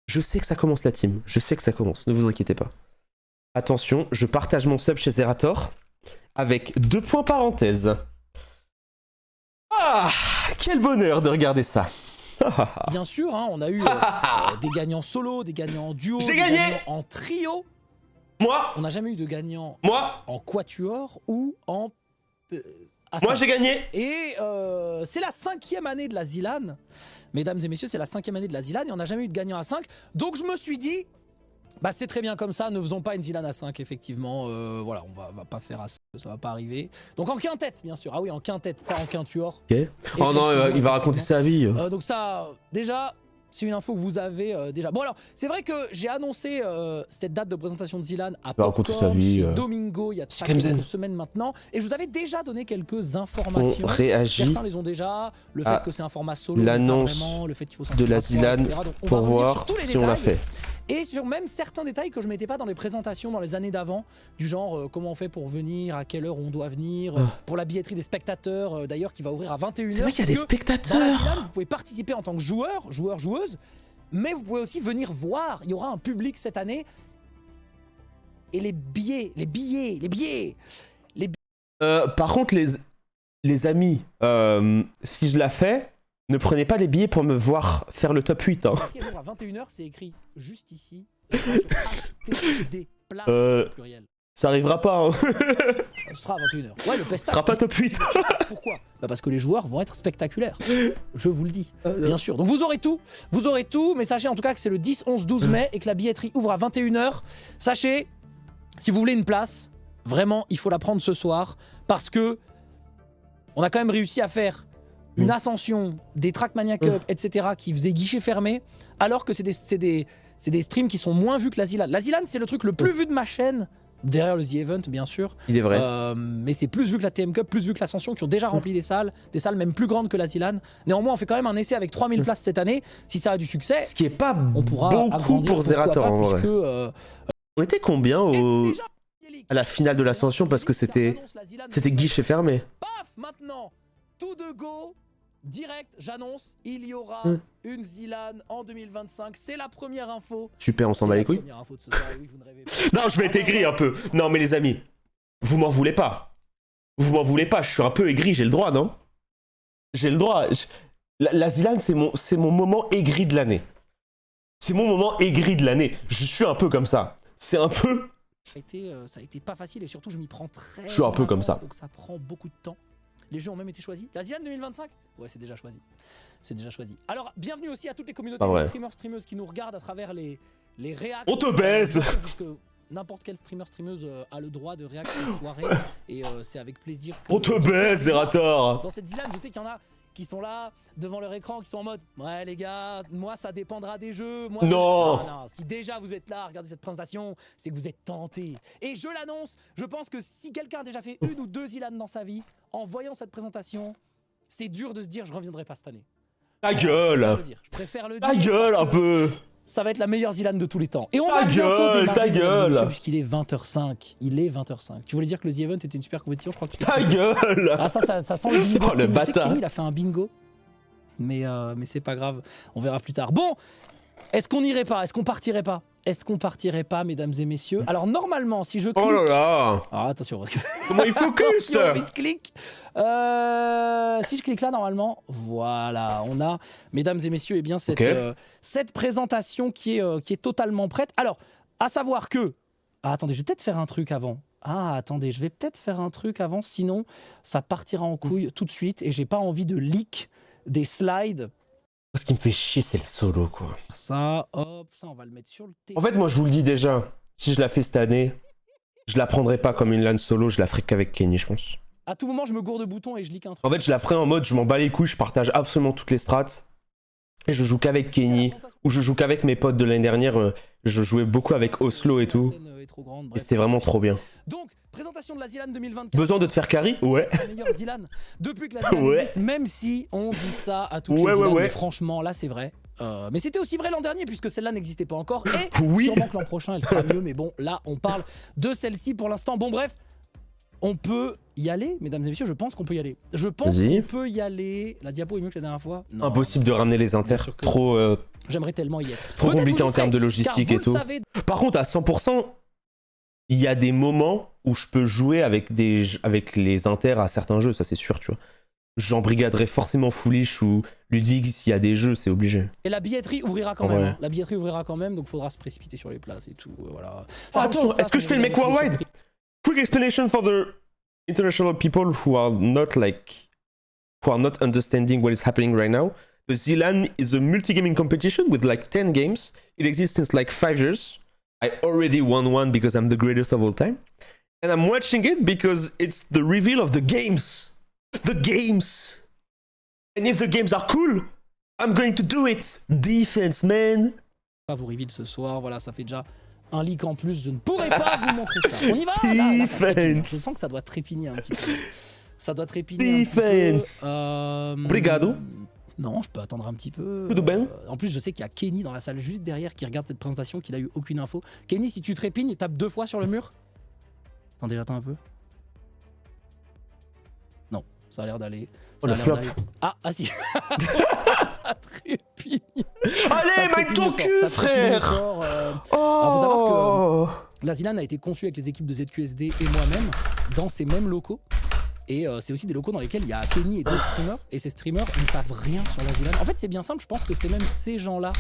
Je sais que ça commence la team, je sais que ça commence, ne vous inquiétez pas. Attention, je partage mon sub chez Zerator avec 2 points parenthèses. Ah, quel bonheur de regarder ça. Bien sûr, hein, on a eu des gagnants solo, des gagnants en duo, J'ai des gagné gagnants en trio. Moi, On n'a jamais eu de gagnant moi, en quatuor ou en à moi cinq. j'ai gagné. Et c'est la 5e année de la Zilan. Mesdames et messieurs, c'est la 5e année de la Zilan et on n'a jamais eu de gagnant à 5. Donc je me suis dit, bah c'est très bien comme ça, ne faisons pas une Zilan à 5, effectivement. Voilà, on va pas faire à 5, ça va pas arriver. Donc en quintette, bien sûr. Ah oui, en quintette, pas en quintuor. Ok. Oh non, il va raconter sa vie. Donc ça, déjà, c'est une info que vous avez déjà. Bon alors, c'est vrai que j'ai annoncé cette date de présentation de Zilan à va raconter sa Popcorn, vie, chez Domingo, il y a c'est quelques Clemson. semaines maintenant. Et je vous avais déjà donné quelques On informations. réagit Certains les ont déjà, le fait à que c'est un format solo, l'annonce pas vraiment, le fait qu'il faut de la s'inscrire à Zilan 3, etc. Donc, on pour va revenir voir sur tous les si on l'a détails. fait. Et sur même certains détails que je mettais pas dans les présentations dans les années d'avant, du genre comment on fait pour venir, à quelle heure on doit venir, pour la billetterie des spectateurs d'ailleurs qui va ouvrir à 21h. C'est vrai qu'il y a des Dans la spectateurs. Zilan, vous pouvez participer en tant que joueur, joueuse, mais vous pouvez aussi venir voir. Il y aura un public cette année. Et les billets. Par contre, les amis, si je la fais, ne prenez pas les billets pour me voir faire le top 8. Hein. À 21h, c'est écrit juste ici. Acheter des places pluriel. Ça arrivera pas. Hein. Ce sera à 21h. Ouais, le Ce PES sera pas top 8. Pourquoi? Bah parce que les joueurs vont être spectaculaires. Je vous le dis. Bien sûr. Donc vous aurez tout. Mais sachez en tout cas que c'est le 10, 11, 12 mai et que la billetterie ouvre à 21h. Sachez, si vous voulez une place, vraiment, il faut la prendre ce soir parce que on a quand même réussi à faire une ascension des Trackmania Cup, etc. qui faisaient guichet fermé, alors que c'est des streams qui sont moins vus que la Zilan. La Zilan, c'est le truc le plus vu de ma chaîne, derrière le The Event, bien sûr. Il est vrai. Mais c'est plus vu que la TM Cup, plus vu que l'Ascension, qui ont déjà rempli des salles même plus grandes que la Zilan. Néanmoins, on fait quand même un essai avec 3000 places cette année. Si ça a du succès, Ce qui est pas on pourra beaucoup agrandir, pour Zerator pourquoi en pas, vrai. puisque, On était combien à la finale de l'Ascension parce que c'était guichet fermé. Paf, maintenant, tout de go, direct, j'annonce, il y aura une Zilan en 2025. C'est la première info. Super, on s'en bat les couilles. Première info de ce soir, oui, vous ne rêvez pas. Non, je vais être aigri un peu. Non, mais les amis, vous m'en voulez pas. Vous m'en voulez pas, je suis un peu aigri, j'ai le droit, non? J'ai le droit. La Zilan, c'est mon moment aigri de l'année. C'est mon moment aigri de l'année. Je suis un peu comme ça. C'est un peu... Ça a été pas facile et surtout je m'y prends très Je suis un peu en comme avance, ça. donc ça prend beaucoup de temps. Les jeux ont même été choisis. La Zilan 2025 ? Ouais, c'est déjà choisi. C'est déjà choisi. Alors, bienvenue aussi à toutes les communautés Ah ouais. de streamers, streameuses qui nous regardent à travers les réacts. On te baise. Parce que n'importe quel streamer, streameuse a le droit de réacter cette soirée et c'est avec plaisir que... On te baise, Zerator. Dans cette Zilan, je sais qu'il y en a qui sont là devant leur écran, qui sont en mode ouais les gars, moi ça dépendra des jeux. Moi, Non. non, si déjà vous êtes là, regardez cette présentation, c'est que vous êtes tentés. Et je l'annonce, je pense que si quelqu'un a déjà fait une ou deux Zilan dans sa vie, en voyant cette présentation, c'est dur de se dire je reviendrai pas cette année. Ta gueule. Je préfère le dire. Ta gueule parce un que peu. ça va être la meilleure Zilan de tous les temps. Et on Ta va bientôt gueule, démarrer, ta mesdames et gueule. messieurs, puisqu'il est 20h05. Il est 20h05. Tu voulais dire que le The Event était une super compétition, je crois que tu t'es Ta trompé. gueule. Ah ça sent le bingo. Oh, le Je sais que bâtard. Kenny, il a fait un bingo. Mais c'est pas grave, on verra plus tard. Bon, est-ce qu'on irait pas? Est-ce qu'on partirait pas? Est-ce qu'on partirait pas, mesdames et messieurs? Alors normalement, si je clique... Oh là là. Ah, attention, parce que... Comment il focus? Attention, il se clique. Si je clique là, normalement, voilà, on a, mesdames et messieurs, eh bien, cette présentation qui est totalement prête. Alors, à savoir que... Ah, attendez, je vais peut-être faire un truc avant. Sinon ça partira en couille tout de suite et j'ai pas envie de leak des slides. Ce qui me fait chier, c'est le solo, quoi. Ça, hop, ça on va le mettre sur le En fait, moi, je vous le dis déjà, si je la fais cette année, je la prendrai pas comme une LAN solo, je la ferai qu'avec Kenny, je pense. À tout moment, je me gourde de boutons et je leak un truc. En fait, je la ferai en mode, je m'en bats les couilles, je partage absolument toutes les strats. Et je joue qu'avec Kenny, ou je joue qu'avec mes potes de l'année dernière. Je jouais beaucoup avec Oslo et tout. Et c'était vraiment trop bien. Donc, présentation de la Zilan 2024. Besoin de te faire carry? Ouais. La meilleure Zilan depuis que la Zilan Ouais. existe, même si on dit ça à toutes Ouais, les ouais, Zilan, ouais. mais franchement, là c'est vrai. Mais c'était aussi vrai l'an dernier puisque celle-là n'existait pas encore. Et Oui. sûrement que l'an prochain elle sera mieux. Mais bon, là on parle de celle-ci pour l'instant. Bon bref, on peut y aller, mesdames et messieurs. Je pense qu'on peut y aller. Je pense Vas-y. qu'on peut y aller. La diapo est mieux que la dernière fois. Non, Impossible de ramener les inters. Bien sûr que Trop, j'aimerais tellement y être. trop Peut-être compliqué vous y en termes de serez, logistique car et vous tout. le savez, Par contre, à 100%, il y a des moments où je peux jouer avec les inters à certains jeux, ça c'est sûr, tu vois. J'embrigaderai forcément Foolish ou Ludwig s'il y a des jeux, c'est obligé. Et la billetterie ouvrira quand Ouais. même. Hein. La billetterie ouvrira quand même, donc faudra se précipiter sur les places et tout. Voilà. Oh, Sachant attends, sur est-ce place, que je fais le vous mec avez aussi des worldwide? surprises. Quick explanation for the international people who are not understanding what is happening right now. The Zilan is a multi-gaming competition with like 10 games. It exists since like 5 years. I already won one because I'm the greatest of all time. And I'm watching it because it's the reveal of the games. The games. And if the games are cool, I'm going to do it. Defense, man. Pas vous reveal ce soir, voilà, ça fait déjà un leak en plus, je ne pourrais pas vous montrer ça. On y va là, ça trépine. Je sens que ça doit trépigner un petit peu. Ça doit trépigner Defense. un petit peu. Obrigado. Non, je peux attendre un petit peu. Tudo bem. En plus, je sais qu'il y a Kenny dans la salle juste derrière qui regarde cette présentation, qu'il a eu aucune info. Kenny, si tu trépignes, tape 2 fois sur le mur. Attendez, j'attends un peu. Non, ça a l'air d'aller. Oh, Ça a le l'air flop. d'aller. Ah si. Ça trépigne. Allez, Ça mec, trépigne ton fort, cul, ça trépigne frère. fort, Oh. Alors, faut savoir La Zilan a été conçue avec les équipes de ZQSD et moi-même dans ces mêmes locaux. Et c'est aussi des locaux dans lesquels il y a Kenny et d'autres streamers. Et ces streamers ne savent rien sur la Zilan. En fait, c'est bien simple. Je pense que c'est même ces gens-là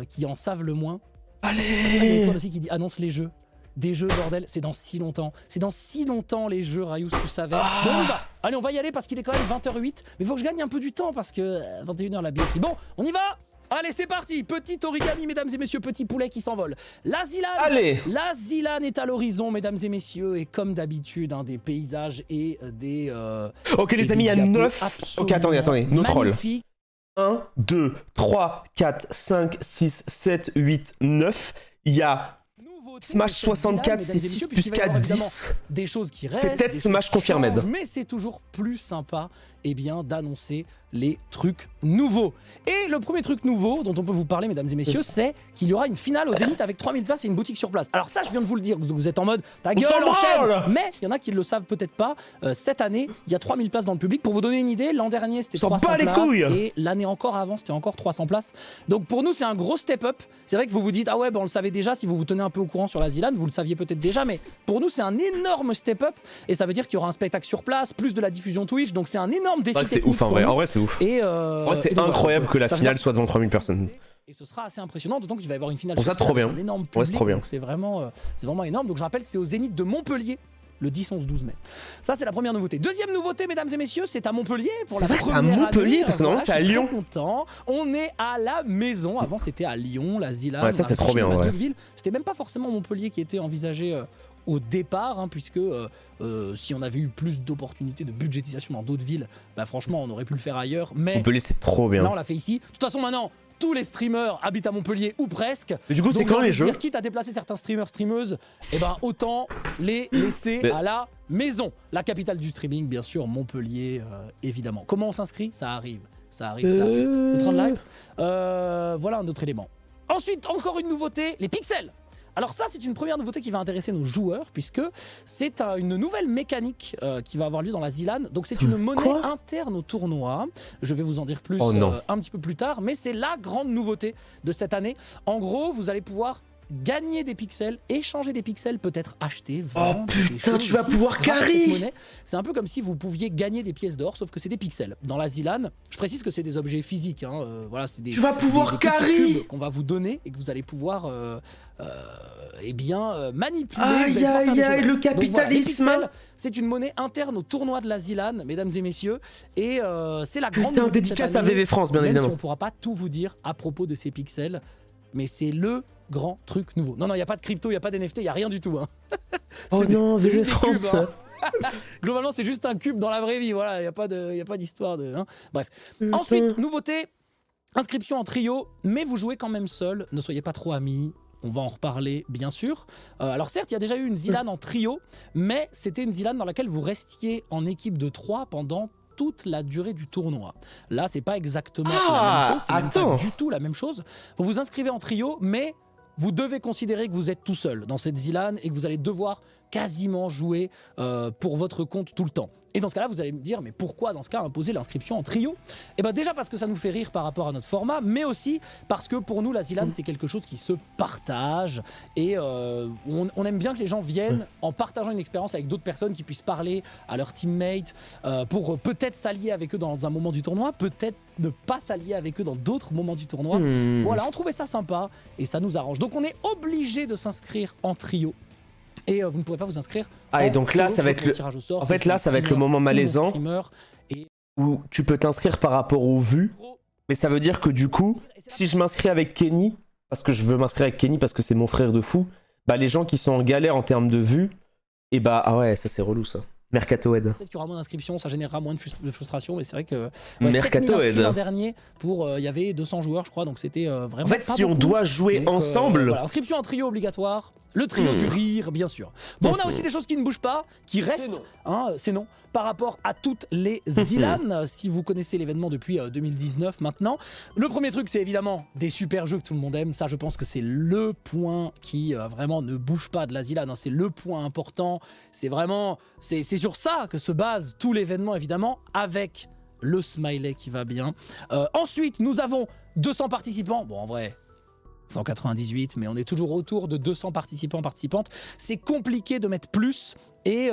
qui en savent le moins. Ah, il y a Allez. Étoile aussi qui dit annonce les jeux. Des jeux, bordel, c'est dans si longtemps. C'est dans si longtemps les jeux, Rayous, tu savais. Bon, on y va. Allez, on va y aller parce qu'il est quand même 20h08. Mais il faut que je gagne un peu du temps parce que 21h la billetterie. Bon, on y va. Allez, c'est parti. Petit origami, mesdames et messieurs, petit poulet qui s'envole. La Zilan. Allez. La Zilan est à l'horizon, mesdames et messieurs, et comme d'habitude, des paysages et des. Ok, les et amis, il y a des diapos 9. Ok, attendez, nos trolls. magnifiques. 1, 2, 3, 4, 5, 6, 7, 8, 9. Il y a Nouveauté Smash de cette 64, Zilan, c'est mesdames et 6 messieurs, plus puisqu'il va y 4, avoir évidemment 10. des choses qui restent. C'est peut-être des Smash choses qui Confirmed. changent, mais c'est toujours plus sympa d'annoncer les trucs nouveaux. Et le premier truc nouveau dont on peut vous parler, mesdames et messieurs, c'est qu'il y aura une finale au Zénith avec 3000 places et une boutique sur place. Alors ça, je viens de vous le dire, vous êtes en mode ta gueule, s'en branle. enchaîne. Mais il y en a qui le savent peut-être pas. Cette année, il y a 3000 places dans le public. Pour vous donner une idée, l'an dernier, c'était S'en 300 bat les places. couilles. Et l'année encore avant, c'était encore 300 places. Donc pour nous, c'est un gros step-up. C'est vrai que vous vous dites, ah ouais, on le savait déjà. Si vous vous tenez un peu au courant sur la Zilan, vous le saviez peut-être déjà. Mais pour nous, c'est un énorme step-up. Et ça veut dire qu'il y aura un spectacle sur place, plus de la diffusion Twitch. Donc c'est un énorme défi C'est technique ouf, en pour vrai. nous. En vrai, c'est ouf. Et En vrai, et c'est donc, voilà, incroyable donc, que la ça finale sera- soit devant 3000 personnes. Et ce sera assez impressionnant, d'autant qu'il va y avoir une finale Bon, ça, sur trop scène avec bien. un énorme Ouais, public. c'est trop bien. Donc c'est vraiment énorme. Donc je rappelle, c'est au Zénith de Montpellier. Le 10, 11, 12 mai. Ça, c'est la première nouveauté. Deuxième nouveauté, mesdames et messieurs, c'est à Montpellier. Pour C'est la vrai, c'est à première Montpellier, année. parce que normalement, c'est à je suis Lyon. très content. On est à la maison. Avant, c'était à Lyon, la Zilan. Ouais, ça, c'est trop bien, en vrai. C'était même pas forcément Montpellier qui était envisagé au départ, hein, puisque si on avait eu plus d'opportunités de budgétisation dans d'autres villes, bah, franchement, on aurait pu le faire ailleurs. Mais Montpellier, c'est trop là, bien. on l'a fait ici. De toute façon, maintenant, tous les streamers habitent à Montpellier ou presque. Mais du coup, c'est Donc, quand j'ai envie les de jeux dire, quitte à déplacer certains streamers, streameuses, et ben autant les laisser Mais- à la maison. La capitale du streaming, bien sûr, Montpellier, évidemment. Comment on s'inscrit? Ça arrive. Ça arrive, ça arrive. Le train de live. Voilà un autre élément. Ensuite, encore une nouveauté, les pixels. Alors ça, c'est une première nouveauté qui va intéresser nos joueurs, puisque c'est une nouvelle mécanique qui va avoir lieu dans la Zilan. Donc c'est une monnaie Quoi interne au tournoi. Je vais vous en dire plus Oh non. un petit peu plus tard, mais c'est la grande nouveauté de cette année. En gros, vous allez pouvoir gagner des pixels, échanger des pixels, peut-être acheter, vendre des putain, choses tu vas aussi pouvoir grâce à carry. cette monnaie. C'est un peu comme si vous pouviez gagner des pièces d'or, sauf que c'est des pixels. Dans la Zilan, je précise que c'est des objets physiques. Hein, voilà, c'est des, Tu vas pouvoir des petits carry. cubes qu'on va vous donner et que vous allez pouvoir manipuler. Aïe, Vous allez pouvoir faire aïe, des aïe, choses. le Donc voilà, les capitalisme. pixels, c'est une monnaie interne au tournoi de la Zilan, mesdames et messieurs. Et c'est la grande Putain, nouveauté de cette dédicace à année, VV France, bien même évidemment. si on pourra pas tout vous dire à propos de ces pixels, mais c'est le grand truc nouveau. Non, il n'y a pas de crypto, il n'y a pas d'NFT, il n'y a rien du tout. Hein. Oh C'est non, c'est VV juste des cubes, France. hein. Globalement, c'est juste un cube dans la vraie vie. Voilà, il n'y a pas d'histoire de. Hein. Bref. Putain. Ensuite, nouveauté, inscription en trio, mais vous jouez quand même seul. Ne soyez pas trop amis. On va en reparler, bien sûr. Alors certes, il y a déjà eu une Zilan en trio, mais c'était une Zilan dans laquelle vous restiez en équipe de 3 pendant toute la durée du tournoi. Là, c'est pas exactement Ah, la même chose, c'est même attends. pas du tout la même chose. Vous vous inscrivez en trio, mais vous devez considérer que vous êtes tout seul dans cette ZLAN et que vous allez devoir quasiment jouer pour votre compte tout le temps. Et dans ce cas-là, vous allez me dire, mais pourquoi dans ce cas imposer l'inscription en trio? Eh bien déjà parce que ça nous fait rire par rapport à notre format, mais aussi parce que pour nous, la ZLAN, c'est quelque chose qui se partage. Et on aime bien que les gens viennent en partageant une expérience avec d'autres personnes qui puissent parler à leurs teammates pour peut-être s'allier avec eux dans un moment du tournoi, peut-être ne pas s'allier avec eux dans d'autres moments du tournoi. Voilà, on trouvait ça sympa et ça nous arrange. Donc on est obligé de s'inscrire en trio. Et vous ne pourrez pas vous inscrire. Ah, et en donc là, solo, ça va sauf être le le. tirage au sort, En fait, sauf là, les ça va être le streamers moment ou malaisant streamers. Et où tu peux t'inscrire par rapport aux vues. Mais ça veut dire que du coup, si je m'inscris avec Kenny, parce que je veux m'inscrire avec Kenny parce que c'est mon frère de fou, bah les gens qui sont en galère en termes de vues, et bah ah ouais, ça c'est relou ça. Mercato aide. peut-être qu'il y aura moins d'inscriptions, ça générera moins de frustration, mais c'est vrai que Mercato 7000 inscrits aide. l'an dernier pour il y avait 200 joueurs je crois, donc c'était vraiment En fait, pas si on beaucoup. doit jouer Donc, ensemble, voilà, inscription en trio obligatoire, le trio du rire bien sûr. Bon, on a aussi des choses qui ne bougent pas, qui restent, hein, c'est non, par rapport à toutes les ZLAN, si vous connaissez l'événement depuis 2019 maintenant. Le premier truc, c'est évidemment des super jeux que tout le monde aime, ça je pense que c'est le point qui vraiment ne bouge pas de la ZLAN, hein. C'est le point important, c'est vraiment, c'est sur ça que se base tout l'événement évidemment, avec le smiley qui va bien. Ensuite, nous avons 200 participants, bon en vrai 198, mais on est toujours autour de 200 participants, participantes. C'est compliqué de mettre plus et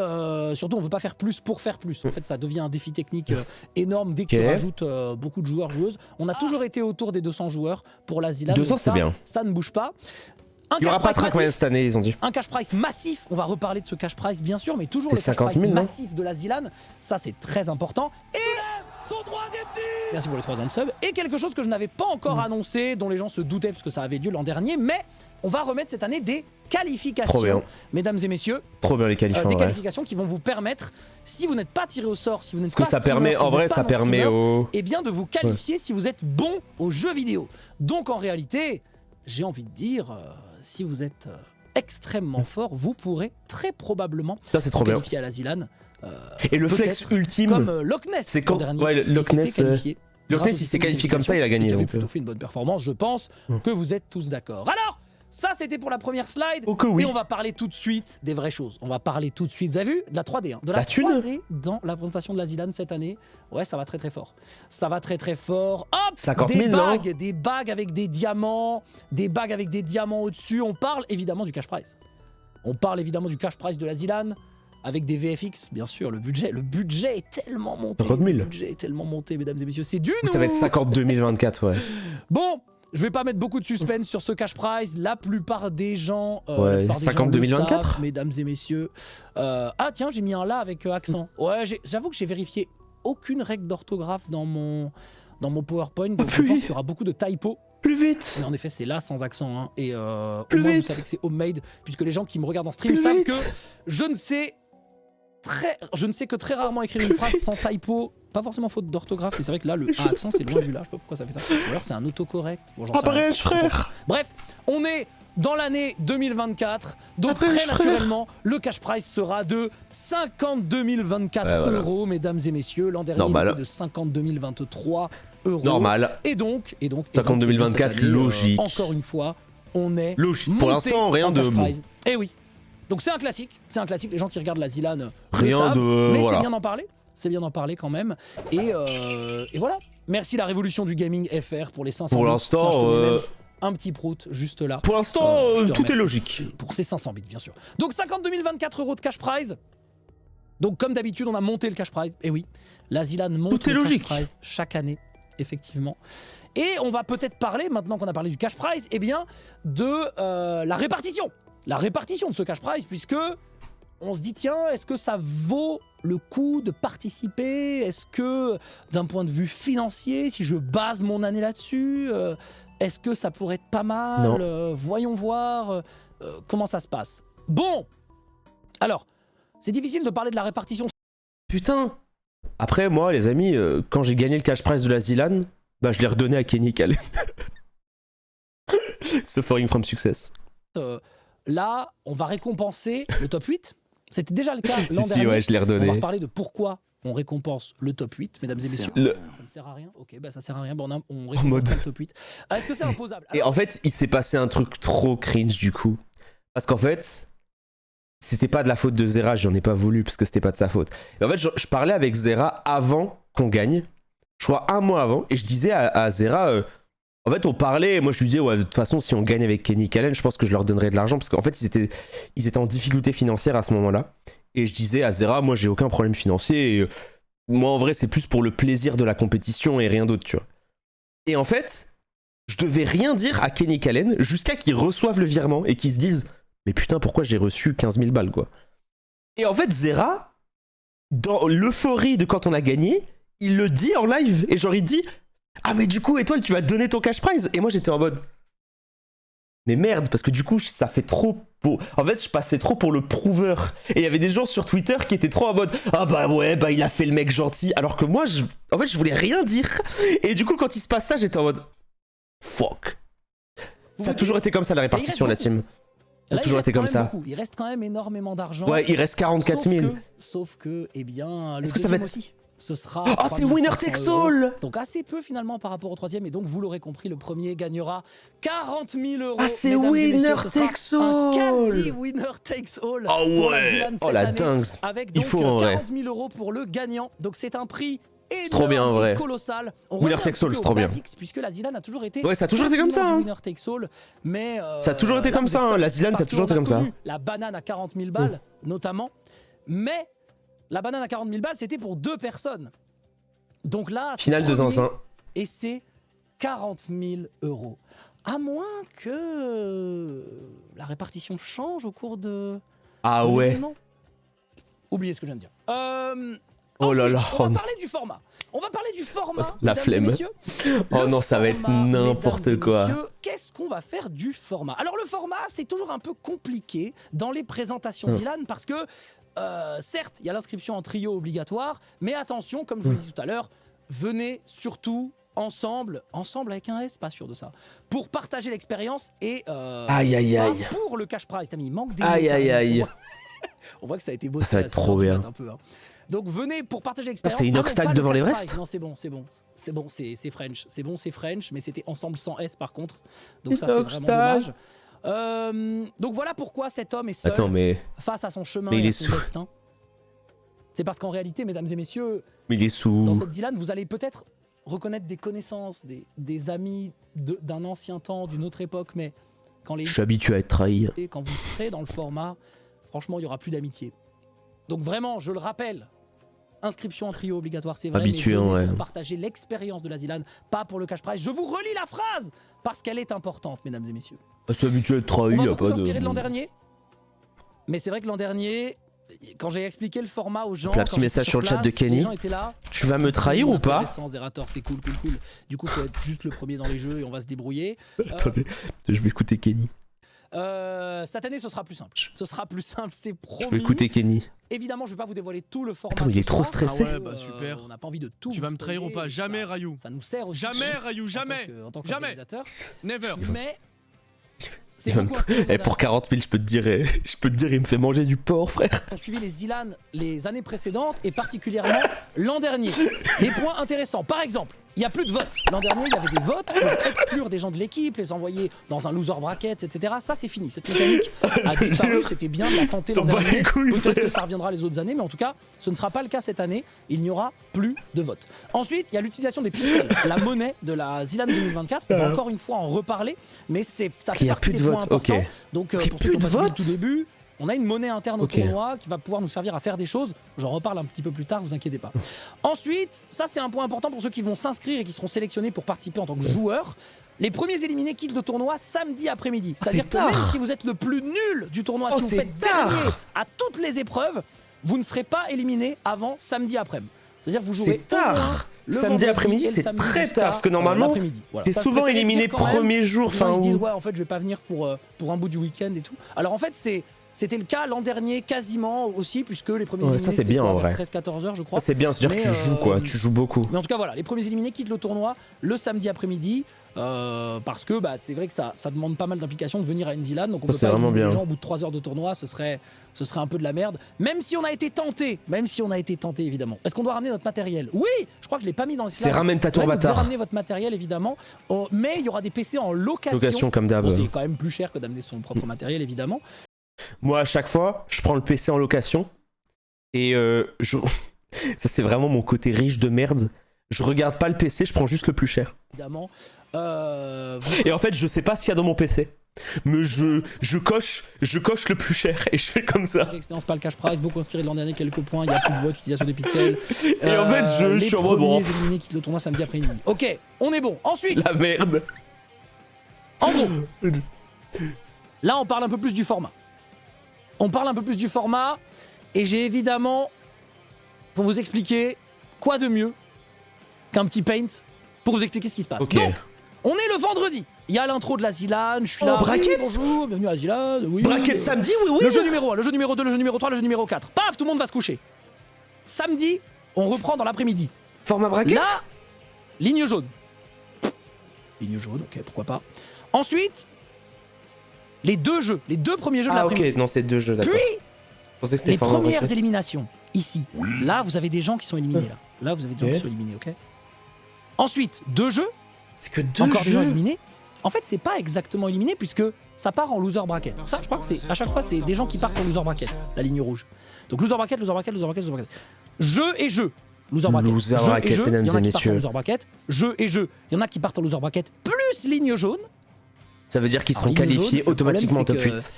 surtout on veut pas faire plus pour faire plus. En fait, ça devient un défi technique énorme dès que tu rajoutes beaucoup de joueurs, joueuses. On a toujours été autour des 200 joueurs pour la ZLAN. 200 c'est bien. Ça ne bouge pas. Il n'y aura pas de trackman cette année, ils ont dit. Un cash prize massif, on va reparler de ce cash prize bien sûr, mais toujours C'est le cash 50 000, prize non massif de la ZLAN, ça c'est très important. Et son troisième tir. Merci pour les 3 ans de sub. Et quelque chose que je n'avais pas encore annoncé, dont les gens se doutaient parce que ça avait lieu l'an dernier, mais on va remettre cette année des qualifications, mesdames et messieurs. Trop bien les qualifications. Des qualifications qui vont vous permettre, si vous n'êtes pas tiré au sort, si vous n'êtes Parce pas que ça permet, en vrai, ça permet au. et bien de vous qualifier si vous êtes bon aux jeux vidéo. Donc en réalité, j'ai envie de dire, si vous êtes extrêmement fort, vous pourrez très probablement Ça c'est trop vous bien. qualifier à la ZLAN. Et le flex ultime, comme Loch Ness c'est quand l'an dernier, ouais, qui Loch s'était Ness, qualifié. Loch grâce Ness, au il s'est système de qualifié comme ça, il a gagné. qui avait donc, plutôt fait une bonne performance, je pense que vous êtes tous d'accord. Alors, ça c'était pour la première slide. Oh que oui. Et on va parler tout de suite des vraies choses. On va parler tout de suite, vous avez vu, de la 3D, hein, de la La thune. 3D dans la présentation de la ZLAN cette année. Ouais, ça va très très fort. Ça va très très fort. Hop, 50 000, des bagues avec des diamants, au-dessus. On parle évidemment du cash prize. On parle évidemment du cash prize de la ZLAN. Avec des VFX, bien sûr, le budget est tellement monté. 50 000. Le budget est tellement monté, mesdames et messieurs. C'est du ça va être 50 2024, ouais. Bon, je vais pas mettre beaucoup de suspense sur ce cash prize. La plupart des gens, Ouais, 50 2024. le savent, mesdames et messieurs. Ah tiens, j'ai mis un là avec accent. Ouais, j'avoue que j'ai vérifié aucune règle d'orthographe dans mon PowerPoint. Donc je pense qu'il y aura beaucoup de typos. Plus vite. Mais en effet, c'est là sans accent. Hein. Et au Plus moins, vite. vous savez que c'est homemade, puisque les gens qui me regardent en stream Plus savent vite. que je ne sais que très rarement écrire une phrase sans typo. Pas forcément faute d'orthographe, mais c'est vrai que là, le A accent, c'est loin vu là. Je sais pas pourquoi ça fait ça. Ou alors c'est un autocorrect. Bon, j'en sais rien. Abrège, frère. Bref, on est dans l'année 2024. Donc Abrège, très frère. naturellement, le cash prize sera de 52 024 voilà. euros, mesdames et messieurs. L'an dernier, Normal. il était de 52 023 euros. Normal. Et donc 50 2024, cette année, logique. Encore une fois, on est Logique. Pour monté l'instant, rien en de cash bon. prize. Eh oui. Donc c'est un classique. Les gens qui regardent la ZLAN le Rien savent, de. mais Voilà. c'est bien d'en parler. C'est bien d'en parler quand même. Et voilà. Merci la révolution du gaming FR pour les 500 Pour bits. l'instant, Tiens, je te mets même un petit prout juste là. Pour l'instant, Je te tout est remercie. logique. Pour ces 500 bits, bien sûr. Donc 52 024 euros de cash prize. Donc comme d'habitude, on a monté le cash prize. Et oui, la ZLAN monte Tout est le cash logique. prize chaque année, effectivement. Et on va peut-être parler, maintenant qu'on a parlé du cash prize, eh bien, de la répartition. La répartition de ce cash prize, puisque on se dit, tiens, est-ce que ça vaut le coup de participer? Est-ce que, d'un point de vue financier, si je base mon année là-dessus, est-ce que ça pourrait être pas mal? Non. Voyons voir comment ça se passe. Bon, alors, c'est difficile de parler de la répartition. Putain. Après, moi, les amis, quand j'ai gagné le cash prize de la ZLAN, bah, je l'ai redonné à Kenny Cal. Suffering from success. Là, on va récompenser le top 8. C'était déjà le cas l'an Si, dernier. ouais, je l'ai On va redonné. reparler de pourquoi on récompense le top 8, mesdames et messieurs. Le- Ça ne sert à rien. Ok, bah ça sert à rien. Bon, on En mode- récompense le top 8. Est-ce que c'est imposable? Et en fait, il s'est passé un truc trop cringe du coup. Parce qu'en fait, c'était pas de la faute de Zera, j'en ai pas voulu parce que c'était pas de sa faute. Et en fait, je parlais avec Zera avant qu'on gagne, je crois un mois avant, et je disais à Zera, en fait, on parlait, moi je lui disais, ouais, de toute façon, si on gagne avec Kenny Callen, je pense que je leur donnerais de l'argent parce qu'en fait, ils étaient en difficulté financière à ce moment-là. Et je disais à Zera, moi j'ai aucun problème financier, et moi en vrai, c'est plus pour le plaisir de la compétition et rien d'autre, tu vois. Et en fait, je devais rien dire à Kenny Callen jusqu'à qu'ils reçoivent le virement et qu'ils se disent mais putain pourquoi j'ai reçu 15 000 balles quoi. Et en fait Zera, dans l'euphorie de quand on a gagné, il le dit en live et genre il dit ah mais du coup Étoile tu vas donner ton cash prize. Et moi j'étais en mode mais merde parce que du coup ça fait trop pour... En fait je passais trop pour le prouveur. Et il y avait des gens sur Twitter qui étaient trop en mode ah bah ouais bah il a fait le mec gentil. Alors que moi en fait je voulais rien dire. Et du coup quand il se passe ça j'étais en mode fuck. Ça a toujours été comme ça la répartition de la team. Ça a toujours été comme ça. Il reste quand même énormément d'argent. Ouais, il reste 44 000. Sauf que, eh bien, le Est-ce que ça va deuxième aussi. Ce sera. Oh, c'est winner takes all! Donc assez peu finalement par rapport au troisième. Et donc vous l'aurez compris, le premier gagnera 40 000 euros. Ah, c'est mesdames et winner messieurs, ce sera takes un all! quasi winner takes all. Oh pour la ouais! Zilan Oh cette la année, dingue! avec Il donc faut en vrai. 40 000 euros pour le gagnant. Donc c'est un prix énorme trop bien, en vrai. et colossal. On Winner revient un takes petit all, peu c'est aux trop bien. basics, puisque la Zilan a toujours été. Ouais, ça a toujours été comme ça, quasiment hein. du winner takes all, mais Ça a toujours été là, comme vous ça, êtes hein. seuls. La Zilan, ça a Parce toujours qu'on été comme ça. connu la banane à 40 000 balles, notamment. Mais la banane à 40 000 balles, c'était pour 2 personnes. Donc là, c'est Finale de premier, zinzin. et c'est 40 000 euros. À moins que la répartition change au cours de. Ah de ouais. l'événement. Oubliez ce que je viens de dire. Oh là Ensuite, là, on oh va non. parler du format. On va parler du format. La mesdames et flemme. messieurs. Oh Le non, ça va être format, n'importe mesdames et quoi. messieurs, qu'est-ce qu'on va faire du format? Alors le format, c'est toujours un peu compliqué dans les présentations Zilan parce que certes, il y a l'inscription en trio obligatoire, mais attention, comme je vous l'ai dit tout à l'heure, venez surtout ensemble avec un S, pas sûr de ça, pour partager l'expérience et Aïe, aïe, pas aïe. pour le cash prize. Il manque des Aïe, mots, aïe, quand même. aïe. On voit que ça a été bossé. Ça va à être trop 6 bien. centimètres un peu, hein. Donc venez pour partager l'expérience. c'est Inox non, Tag pas le devant cash l'Everest prize. Non, c'est bon, c'est French. C'est bon, c'est French, mais c'était ensemble sans S par contre. Donc ça, c'est Inox vraiment Tag. dommage. Donc voilà pourquoi cet homme est seul Attends, mais face à son chemin Mais il et à est son sous. destin. C'est parce qu'en réalité, mesdames et messieurs, il est sous. dans cette Zilan, vous allez peut-être reconnaître des connaissances, des amis d'un ancien temps, d'une autre époque, mais quand Je suis habitué à être trahi. quand vous serez dans le format, franchement, il n'y aura plus d'amitié. Donc vraiment, je le rappelle, inscription en trio obligatoire, c'est vrai, Habitué, mais venez ouais. pour partager l'expérience de la Zilan, pas pour le cash prize. Je vous relis la phrase parce qu'elle est importante, mesdames et messieurs. Je suis habitué à être trahi, On va y a beaucoup pas s'inspirer de de. l'an dernier, mais c'est vrai que l'an dernier, quand j'ai expliqué le format aux gens, Donc là, petit quand j'étais message sur le chat de place, Kenny. les gens étaient là. Tu vas me trahir ou pas? Intéressant, Zerator, c'est cool. Du coup, faut être juste le premier dans les jeux et on va se débrouiller. Attendez, je vais écouter Kenny. Cette année, ce sera plus simple. Ce sera plus simple, c'est promis. Je vais écouter Kenny. Évidemment, je vais pas vous dévoiler tout le format. Attends, il est ce trop soir. stressé. Ah ouais, bah super. On n'a pas envie de tout. Tu vas vous me trahir ou spoiler, pas? et Jamais, ça- Rayou. Ça nous sert aussi. Jamais, Rayou, jamais. En tant Jamais. qu'organisateur. Never. Mais. Il C'est va me beaucoup tra- inspiré Eh, pour 40 000, je peux te dire, il me fait manger du porc, frère. ont suivi les Zilan les années précédentes et particulièrement l'an dernier. Les points intéressants. Par exemple, il n'y a plus de votes. L'an dernier, il y avait des votes pour exclure des gens de l'équipe, les envoyer dans un loser bracket, etc. Ça, c'est fini. Cette mécanique a disparu. C'était bien de la tenter l'an S'en bat dernier. les couilles, Peut-être que frère. ça reviendra les autres années, mais en tout cas, ce ne sera pas le cas cette année. Il n'y aura plus de votes. Ensuite, il y a l'utilisation des pixels, la monnaie de la Zilan 2024. On va encore une fois en reparler, mais ça Il fait y a partie plus des de points votes, importants. ok. Donc, Il y a pour plus ceux qui de ont pas suivi votes le tout début, on a une monnaie interne au Ok. tournoi qui va pouvoir nous servir à faire des choses. J'en reparle un petit peu plus tard, vous inquiétez pas. Ensuite, ça c'est un point important pour ceux qui vont s'inscrire et qui seront sélectionnés pour participer en tant que joueurs. Les premiers éliminés quittent le tournoi samedi après-midi. C'est-à-dire c'est que même tard. si vous êtes le plus nul du tournoi, Oh, si vous c'est faites tard. dernier à toutes les épreuves, vous ne serez pas éliminé avant samedi après-midi. C'est-à-dire que vous jouerez C'est tard. au moins le Samedi vendredi après-midi, et le c'est samedi très jusqu'à, tard, parce que normalement, l'après-midi. Voilà. T'es Ça, je souvent préférais éliminé dire quand même. premier jour, Les gens, enfin. ils se disent ouais en fait je vais pas venir pour un bout du week-end et tout. Alors en fait c'était le cas l'an dernier quasiment aussi puisque les premiers Ouais, éliminés ça, c'est c'était bien, quoi, en vers vrai. 13-14 heures je crois. C'est bien, c'est-à-dire que Mais, tu joues quoi, tu joues beaucoup. Mais en tout cas voilà, les premiers éliminés quittent le tournoi le samedi après-midi. parce que c'est vrai que ça demande pas mal d'implication de venir à une ZLAN, donc on Ça, peut c'est pas vraiment éliminer les bien. gens au bout de 3 heures de tournoi, ce serait un peu de la merde. Même si on a été tenté évidemment. Est-ce qu'on doit ramener notre matériel? Oui, je crois que je l'ai pas mis dans le C'est ramène ta C'est vrai tour que vous devez bâtard. ramener votre matériel évidemment, mais il y aura des PC en location. Location comme d'hab. Bon, c'est quand même plus cher que d'amener son propre matériel évidemment. Moi, à chaque fois, je prends le PC en location et ça, c'est vraiment mon côté riche de merde. Je regarde pas le PC, je prends juste le plus cher. Évidemment. Et en fait, je sais pas ce qu'il y a dans mon PC. Mais je coche le plus cher et je fais comme ça. L'expérience pas le cash prize, beaucoup inspiré de l'an dernier, quelques points, il y a plus de votes, utilisation des pixels. Et en fait, je les suis en mode premiers bon. éliminés quittent le tournoi samedi après-midi. Ok, on est bon. Ensuite, La merde. en gros, là on parle un peu plus du format. Et j'ai évidemment, pour vous expliquer quoi de mieux qu'un petit paint pour vous expliquer ce qui se passe. Ok. Donc, on est le vendredi. Il y a l'intro de la ZLAN, je suis là. bracket. Oui, bonjour, bienvenue à la ZLAN. Oui, Bracket samedi, oui. Le jeu numéro 1, le jeu numéro 2, le jeu numéro 3, le jeu numéro 4. Paf, tout le monde va se coucher. Samedi, on reprend dans l'après-midi. Format bracket. Là, ligne jaune. Ligne jaune, ok, pourquoi pas. Ensuite, les deux premiers jeux de Ah, l'après-midi. ok, non, c'est 2 jeux, d'accord. Puis, Je pensais que c'était les format premières bracket. éliminations, ici. Là, vous avez des gens qui sont éliminés, là. Là, vous avez des gens Ok. qui sont éliminés, ok. Ensuite, 2 jeux, C'est que 2 encore des gens jeux. éliminés. En fait, c'est pas exactement éliminé puisque ça part en loser bracket. Ça, je crois que c'est à chaque fois, c'est des gens qui partent en loser bracket, la ligne rouge. Donc loser bracket, loser bracket, loser bracket, loser bracket. Jeu et jeu. Loser bracket. Loser Jeu bracket, et jeu. mesdames Il y en a et qui partent en messieurs. loser bracket. Jeu et jeu. Il y en a qui partent en loser bracket plus ligne jaune. Ça veut dire qu'ils Alors, seront ligne jaune, qualifiés le problème, automatiquement c'est top que 8.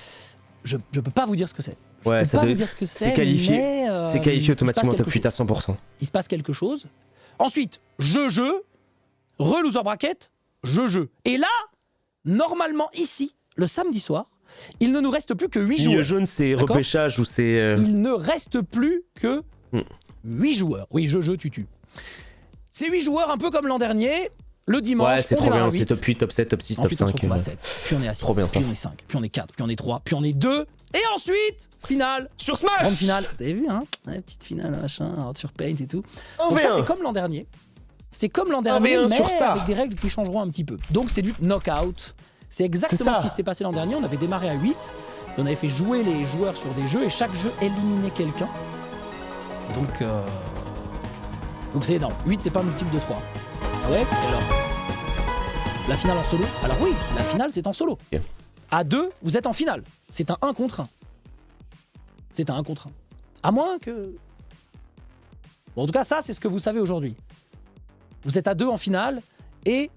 Je peux pas vous dire ce que c'est. Ouais, Je peux ça pas doit- vous dire ce que c'est. c'est qualifié. Mais, C'est qualifié il se passe automatiquement top quelque 8 à 100%. il se passe quelque chose. Ensuite, jeu, re-loser bracket, jeu. Et là, normalement, ici, le samedi soir, il ne nous reste plus que 8 Ligne joueurs. jaune, c'est D'accord. repêchage ou c'est. Il ne reste plus que Hmm. 8 joueurs. Oui, jeu, tutu. Ces 8 joueurs, un peu comme l'an dernier, le dimanche, Ouais, c'est on trop démarre à bien. 8. C'est top 8, top 7, top 6, top Ensuite, on se 5. retrouve à 7. Puis on est à 6. Trop bien, ça. Puis on est 5. Puis on est 4. Puis on est 3. Puis on est 2. Et ensuite, finale. Sur Smash. Grande finale. Vous avez vu, hein? Ouais, petite finale, machin, sur Paint et tout. En Donc ça, V1. c'est comme l'an dernier. C'est comme l'an dernier, V1 mais sur ça. avec des règles qui changeront un petit peu. Donc c'est du knockout. C'est exactement C'est ça. ce qui s'était passé l'an dernier. On avait démarré à 8. On avait fait jouer les joueurs sur des jeux et chaque jeu éliminait quelqu'un. Donc c'est énorme. 8, c'est pas un multiple de 3. Ah ouais? Et alors? La finale en solo? Alors oui, la finale, c'est en solo. Ok. À 2, vous êtes en finale. C'est un 1 contre 1. C'est un 1 contre 1. À moins que... Bon, en tout cas, ça, c'est ce que vous savez aujourd'hui. Vous êtes à 2 en finale et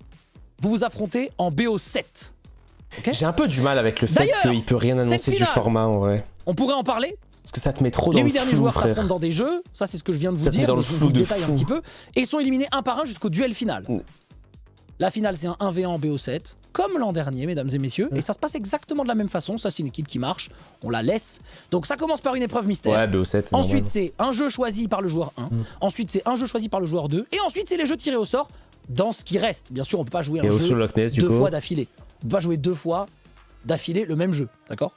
vous vous affrontez en BO7. Ok? J'ai un peu du mal avec le fait D'ailleurs, qu'il peut rien annoncer cette du finale- format en vrai. On pourrait en parler. Parce que ça te met trop dans Les le 8 derniers flou, joueurs frère. s'affrontent dans des jeux. Ça, c'est ce que je viens de vous Ça te met dire. dans Mais le je flou vous de détaille un fou. petit peu. Et ils sont éliminés un par un jusqu'au duel final. Mm. La finale, c'est un 1v1 en BO7, comme l'an dernier, mesdames et messieurs. Et ça se passe exactement de la même façon. Ça, c'est une équipe qui marche. On la laisse. Donc, ça commence par une épreuve mystère. Ouais, BO7. Ensuite, c'est un jeu choisi par le joueur 1. Ensuite, c'est un jeu choisi par le joueur 2. Et ensuite, c'est les jeux tirés au sort dans ce qui reste. Bien sûr, on peut pas jouer Et un aussi jeu Loch Ness, du 2 coup. fois d'affilée. On peut pas jouer 2 fois d'affilée le même jeu. D'accord?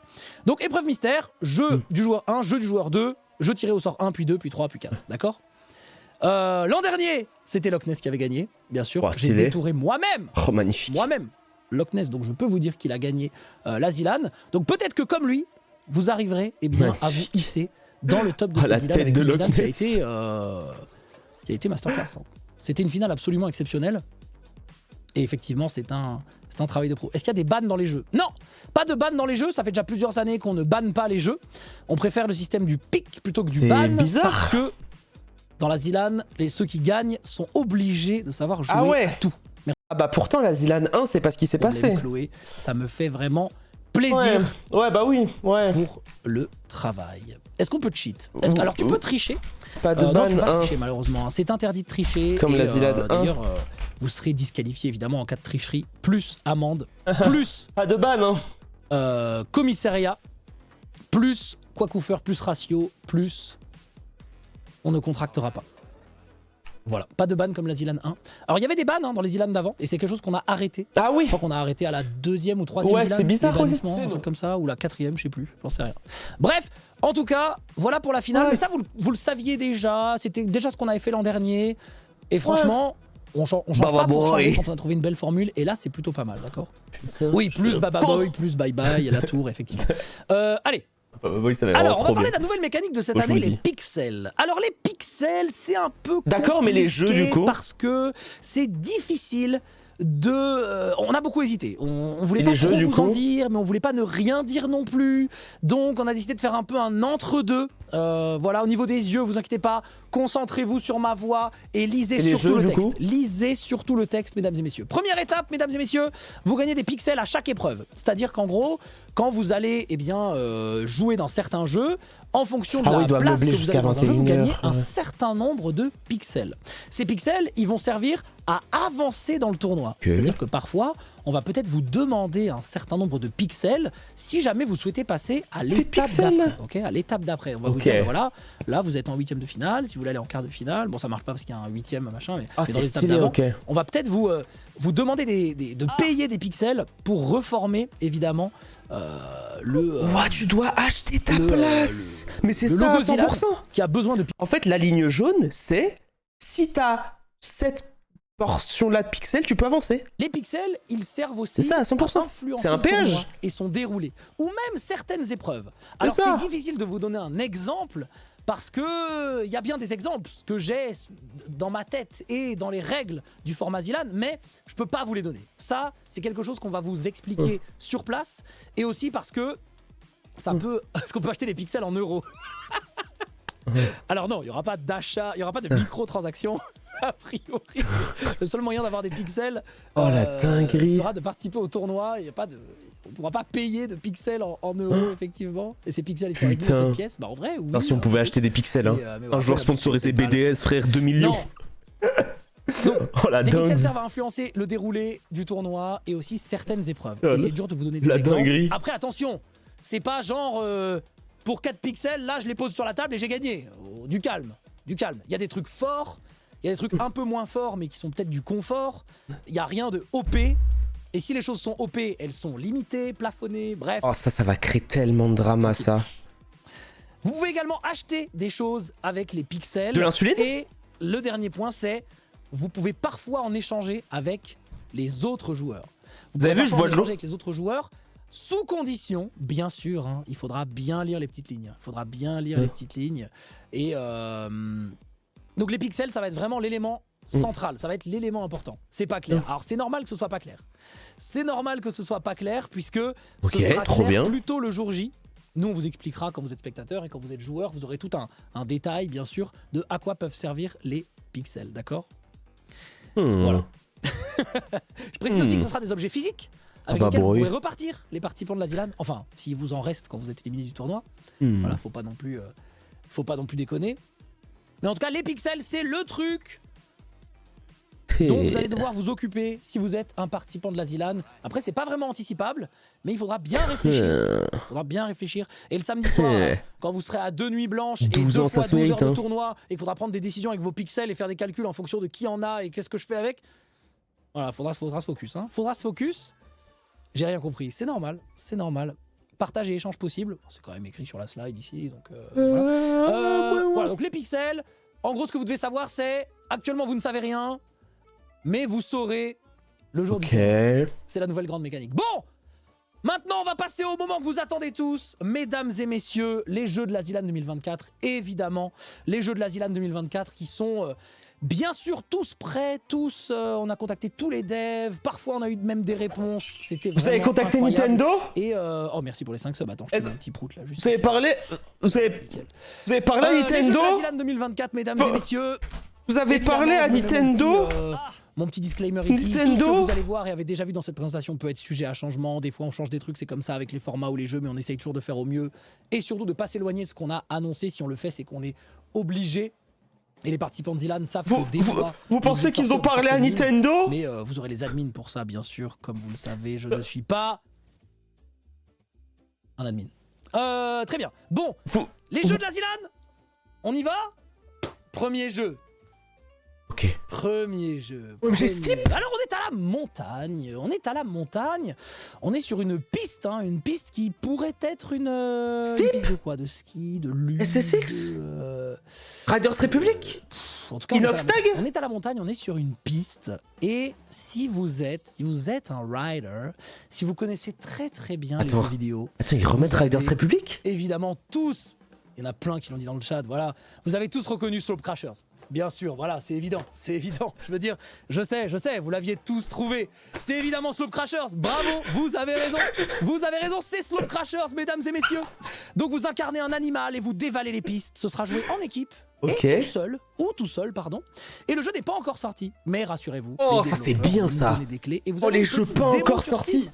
Donc, épreuve mystère, jeu du joueur 1, jeu du joueur 2, jeu tiré au sort 1, puis 2, puis 3, puis 4. D'accord? L'an dernier, c'était Loch Ness qui avait gagné, bien sûr. Oh, J'ai stylé. détouré moi-même Oh, magnifique. Loch Ness, donc je peux vous dire qu'il a gagné la ZLAN. Donc peut-être que comme lui, vous arriverez à vous hisser dans le top de Oh, cette la ZLAN tête avec de une Loch ZLAN Ness. qui a été masterclass. Hein. C'était une finale absolument exceptionnelle. Et effectivement, c'est un travail de pro. Est-ce qu'il y a des bans dans les jeux? Non, pas de ban dans les jeux. Ça fait déjà plusieurs années qu'on ne banne pas les jeux. On préfère le système du pic plutôt que du C'est ban. bizarre. Parce que dans la ZLAN, ceux qui gagnent sont obligés de savoir jouer Ah ouais. à tout. Ah bah pourtant, la ZLAN 1, c'est pas ce qui s'est Problème, passé. Chloé, ça me fait vraiment plaisir Ouais, bah oui, ouais. pour le travail. Est-ce qu'on peut cheat? Alors tu peux tricher. Pas de Non, ban tu peux pas 1. tricher malheureusement. Hein. C'est interdit de tricher. Comme et, la ZLAN 1. D'ailleurs, vous serez disqualifié évidemment en cas de tricherie. Plus amende, plus Pas de ban, hein. commissariat, plus Quackouffer, plus ratio, plus on ne contractera pas. Voilà, pas de ban comme la ZLAN 1. Alors il y avait des bans hein, dans les ZLAN d'avant et c'est quelque chose qu'on a arrêté. Ah oui. Je crois qu'on a arrêté à la 2e ou 3e Ouais, ZLAN, c'est bizarre, les ouais. bannissements, C'est un bon. truc comme ça, ou la 4e, je sais plus, j'en sais rien. Bref, en tout cas, voilà pour la finale. Ouais. Mais ça, vous le saviez déjà, c'était déjà ce qu'on avait fait l'an dernier. Et franchement, On change Baba pas pour changer Boy. quand on a trouvé une belle formule, et là c'est plutôt pas mal, d'accord? Putain. Oui, plus Baba Boy, plus Bye Bye, la tour, effectivement. Allez, Oui, ça alors on va parler de la nouvelle mécanique de cette Moi, je année, vous le les dis. pixels. Alors les pixels, c'est un peu D'accord, mais les jeux, compliqué du coup parce que c'est difficile de... on a beaucoup hésité, on voulait Et pas les jeux, trop du vous en coup dire, mais on voulait pas ne rien dire non plus. Donc on a décidé de faire un peu un entre-deux. Voilà, au niveau des yeux, vous inquiétez pas, concentrez-vous sur ma voix et lisez Et les surtout jeux, le du texte. coup Lisez surtout le texte, mesdames et messieurs. Première étape, mesdames et messieurs, vous gagnez des pixels à chaque épreuve. C'est-à-dire qu'en gros, quand vous allez jouer dans certains jeux, en fonction de Ah oui, la il doit place que meubler vous avez jusqu'à dans un jeu, vous 21 gagnez heures, un ouais. certain nombre de pixels. Ces pixels, ils vont servir à avancer dans le tournoi. Ok. C'est-à-dire que parfois, on va peut-être vous demander un certain nombre de pixels si jamais vous souhaitez passer à l'étape pixels d'après. Ok, à l'étape d'après. On va vous Ok. dire, ben voilà, là vous êtes en 8e de finale, si vous voulez aller en quart de finale, bon ça marche pas parce qu'il y a un 8e machin, mais, Ah, mais dans c'est les étapes stylé, d'avant, ok. on va peut-être vous demander de payer des pixels pour reformer évidemment Ouah, tu dois acheter ta le- place. Mais c'est le ça, à logo Zilan 100%. qui a besoin de En fait, la ligne jaune, c'est si t'as cette portion-là de pixels, tu peux avancer. Les pixels, ils servent aussi C'est ça, à 100%. influencer C'est un le tournoi péage. et son déroulé, ou même certaines épreuves. Alors ça. c'est difficile de vous donner un exemple parce que il y a bien des exemples que j'ai dans ma tête et dans les règles du format Zilan, mais je peux pas vous les donner. Ça, c'est quelque chose qu'on va vous expliquer sur place, et aussi parce que ça peut, parce qu'on peut acheter les pixels en euros. Alors non, il y aura pas d'achat, il y aura pas de microtransactions. A priori, le seul moyen d'avoir des pixels Oh, la dinguerie. sera de participer au tournoi. Il y a pas de, on ne pourra pas payer de pixels en euros, effectivement. Et ces pixels, ils sont réglés dans Putain. cette pièce. Bah en vrai, oui. Non, si on pouvait acheter des pixels, hein. Mais Un voilà, joueur la sponsorisé petite BDS, frère, 2 millions. Non. Donc, Oh la les pixels dingue. servent à influencer le déroulé du tournoi et aussi certaines épreuves. Ah, Et c'est dur de vous donner des la exemples. dinguerie. Après, attention, c'est pas genre pour 4 pixels, là je les pose sur la table et j'ai gagné. Oh, du calme, du calme. Il y a des trucs forts, il y a des trucs un peu moins forts mais qui sont peut-être du confort. Il y a rien de OP. Et si les choses sont OP, elles sont limitées, plafonnées, bref. Oh, ça va créer tellement de drama, ça. Vous pouvez également acheter des choses avec les pixels. De l'insuline? Et le dernier point, c'est vous pouvez parfois en échanger avec les autres joueurs. Vous avez pouvez vu, je parfois vois en de l'eau. échanger avec les autres joueurs, sous condition, bien sûr, hein, il faudra bien lire les petites lignes. Il faudra bien lire les petites lignes. Et donc les pixels, ça va être vraiment l'élément central, ça va être l'élément important. C'est pas clair. Alors c'est normal que ce soit pas clair. C'est normal que ce soit pas clair puisque Ok, ce sera trop clair bien. plutôt le jour J. Nous, on vous expliquera quand vous êtes spectateur et quand vous êtes joueur, vous aurez tout un détail, bien sûr, de à quoi peuvent servir les pixels, d'accord? Voilà. Je précise aussi que ce sera des objets physiques avec bah lesquels bon, vous oui. pourrez repartir les participants de la Zilan. Enfin, s'il vous en reste quand vous êtes éliminé du tournoi. Voilà, faut pas non plus déconner. Mais en tout cas, les pixels, c'est le truc dont vous allez devoir vous occuper si vous êtes un participant de la Zilan. Après, c'est pas vraiment anticipable, mais il faudra bien réfléchir. Il faudra bien réfléchir. Et le samedi soir, quand vous serez à 2 nuits blanches et 12 2 ans, fois ça se 12 heures mérite, de hein. tournoi, et qu'il faudra prendre des décisions avec vos pixels et faire des calculs en fonction de qui en a et qu'est-ce que je fais avec. Voilà, faudra se focus. Hein. Faudra se focus. J'ai rien compris. C'est normal. C'est normal. Partage et échange possible. C'est quand même écrit sur la slide ici. Donc, voilà, donc les pixels. En gros, ce que vous devez savoir, c'est actuellement, vous ne savez rien, mais vous saurez le jour du Ok. tournoi. C'est la nouvelle grande mécanique. Bon, maintenant, on va passer au moment que vous attendez tous. Mesdames et messieurs, les jeux de la Zilan 2024, évidemment. Les jeux de la Zilan 2024 qui sont bien sûr tous prêts, tous. On a contacté tous les devs. Parfois, on a eu même des réponses. C'était Vous avez vraiment contacté incroyable. Nintendo? Et oh, merci pour les 5 subs. Attends, je te mets un petit prout là. Juste Vous avez parlé... Vous avez parlé à les jeux de Nintendo? la Zilan 2024, mesdames et messieurs. Vous avez Évidemment, parlé à je mets Nintendo? mon petit disclaimer ici, Nintendo tout ce que vous allez voir et avez déjà vu dans cette présentation peut être sujet à changement. Des fois on change des trucs, c'est comme ça avec les formats ou les jeux, mais on essaye toujours de faire au mieux et surtout de pas s'éloigner de ce qu'on a annoncé. Si on le fait, c'est qu'on est obligé. Et les participants de Zilan savent que des fois... Vous on est pensez obligé de qu'ils ont sortir de parlé à certaines lignes, Nintendo? mais vous aurez les admins pour ça, bien sûr. Comme vous le savez, je ne suis pas un admin. Très bien. Bon, les jeux de la Zilan, on y va? Premier jeu. Ok. Premier jeu. Ouais, mais j'ai Premier- Steep. Alors on est à la montagne. On est à la montagne. On est sur une piste, hein, une piste qui pourrait être une Steep. piste de quoi? De ski, de luge. SSX. Riders Republic. En tout cas, Inoxtag. on est à la montagne, on est sur une piste. Et si vous êtes un rider, si vous connaissez très très bien les jeux vidéo, Attends, ils remettent vous avez Riders Republic. évidemment tous, il y en a plein qui l'ont dit dans le chat, voilà, vous avez tous reconnu Slope Crashers. Bien sûr, voilà, c'est évident. Je veux dire, je sais, vous l'aviez tous trouvé. C'est évidemment Slope Crashers. Bravo, vous avez raison, c'est Slope Crashers, mesdames et messieurs. Donc vous incarnez un animal et vous dévalez les pistes. Ce sera joué en équipe. Ok. Et tout seul, pardon. Et le jeu n'est pas encore sorti, mais rassurez-vous. Oh, les ça, c'est développeurs bien, vont ça. nous donner des clés et vous Oh, avez les une jeux petite pas démo encore sur sortis. Steam.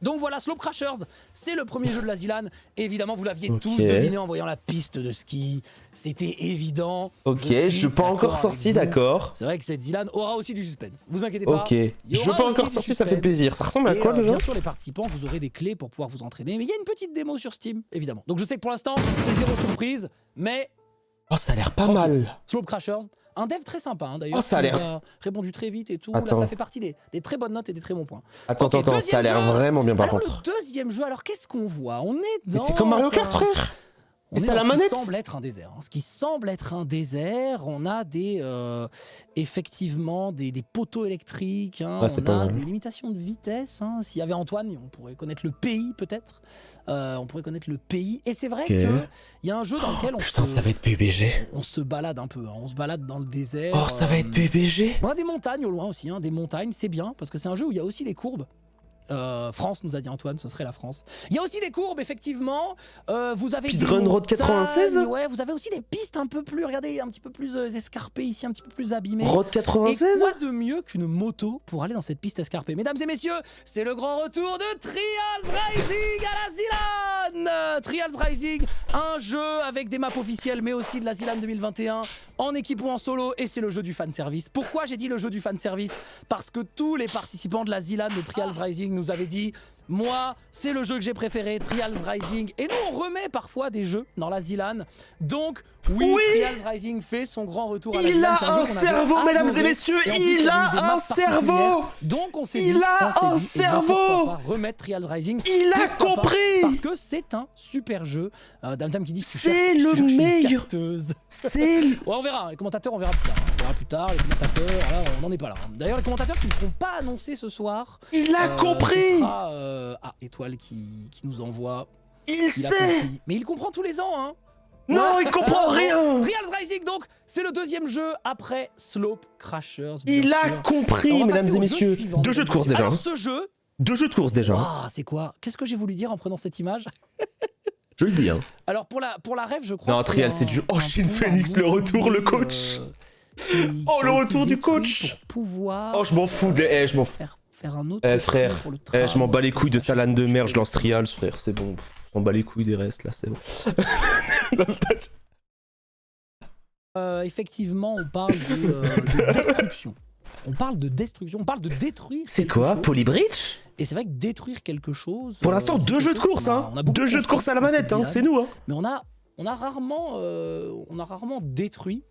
Donc voilà, Slope Crashers, c'est le premier jeu de la Zilan. Évidemment, vous l'aviez Ok. tous deviné en voyant la piste de ski. C'était évident. Ok, suis je suis pas d'accord encore avec sorti, vous. d'accord. C'est vrai que cette Zilan aura aussi du suspense. Vous inquiétez pas. Ok. Il y Je suis aura pas aussi encore du sorti, ça fait suspense. plaisir. Ça ressemble à Et, quoi déjà? bien sûr, les participants, vous aurez des clés pour pouvoir vous entraîner. Mais il y a une petite démo sur Steam, évidemment. Donc je sais que pour l'instant, c'est zéro surprise. Mais Oh, ça a l'air pas tranquille. mal. Slope Crashers, un dev très sympa hein, d'ailleurs. Oh, ça a qui l'air- nous a répondu très vite et tout. Attends. Là, ça fait partie des très bonnes notes et des très bons points. Attends, Ok, attends, ça a deuxième l'air jeu. vraiment bien par Alors contre. le deuxième jeu, alors qu'est-ce qu'on voit? On est Mais dans c'est comme Mario Kart, frère. On Et est c'est à dans la ce manette. qui semble être un désert. Ce qui semble être un désert, on a effectivement des poteaux électriques, hein, Ah, c'est on pas a mal. des limitations de vitesse. Hein. S'il y avait Antoine, on pourrait connaître le pays peut-être. On pourrait connaître le pays. Et c'est vrai Ok. qu'il y a un jeu dans lequel Putain, ça va être PUBG. on se balade un peu. Hein. On se balade dans le désert. Oh, ça va être PUBG. On a des montagnes au loin aussi, hein, des montagnes, c'est bien, parce que c'est un jeu où il y a aussi des courbes. France nous a dit Antoine, ce serait la France. Il y a aussi des courbes, effectivement. Vous avez Speedrun des Road 96. montagnes, ouais, vous avez aussi des pistes un peu plus, regardez, un petit peu plus escarpées ici, un petit peu plus abîmées. Road Et 96. quoi de mieux qu'une moto pour aller dans cette piste escarpée? Mesdames et messieurs, c'est le grand retour de Trials Rising à la Zilan. Trials Rising, un jeu avec des maps officielles, mais aussi de la Zilan 2021, en équipe ou en solo, et c'est le jeu du fanservice. Pourquoi j'ai dit le jeu du fanservice? Parce que tous les participants de la Zilan de Trials Rising nous avaient dit: moi, c'est le jeu que j'ai préféré, Trials Rising. Et nous, on remet parfois des jeux dans la Zilan. Donc, oui, Trials Rising fait son grand retour à la Il Zilan. a C'est jeu un qu'on avait cerveau, mesdames et adoré. messieurs, Et en plus, il y avait eu des a maps un cerveau. particulières. Donc, on s'est dit, Il a un eh bien, cerveau. pourquoi pas remettre Trials Rising. Il a Pourquoi pas? compris. Parce que c'est un super jeu. Dame qui dit tu C'est cherches- tu le cherches une meilleur. casteuse. C'est. Ouais, on verra. Les commentateurs, on verra plus tard. On verra plus tard. Les commentateurs, là, on n'en est pas là. D'ailleurs, les commentateurs qui ne seront pas annoncés ce soir. Il a ce compris. sera, Étoile qui nous envoie. Il Il a sait. compris. Mais il comprend tous les ans, hein. Non, Ouais. il comprend rien. Trials Rising, donc, c'est le deuxième jeu après Slope Crashers. bien Il a sûr. compris, On va mesdames passer et au jeu messieurs. suivant, 2 jeux de mesdames et course messieurs. déjà. Alors, hein. ce jeu, 2 jeux de course déjà. hein. ah, c'est quoi? Qu'est-ce que j'ai voulu dire en prenant cette image? Je le dis. Hein. Alors pour la rêve, je crois. Non, que Trials, un- c'est du- Oh, un Shin peu Phoenix, un le retour, le mobile, coach. qui Oh, a le été retour du détruit coach. Pour pouvoir Oh, je m'en fous. Je m'en fous. faire un autre. Eh, tour frère, pour le je m'en bats les couilles de ça. sa LAN de merde. Je lance Trials, frère. C'est bon. Je m'en bats les couilles des restes là. C'est bon. Effectivement, on parle de destruction. On parle de destruction. On parle de détruire. C'est quelque quoi, chose. Polybridge? Et c'est vrai que détruire quelque chose. Pour l'instant, c'est 2 quelque jeux de chose course, qu'on a- hein. on a beaucoup 2 jeux de course à la construit manette, dans hein. cette C'est Zilan. nous, hein. Mais on a rarement détruit.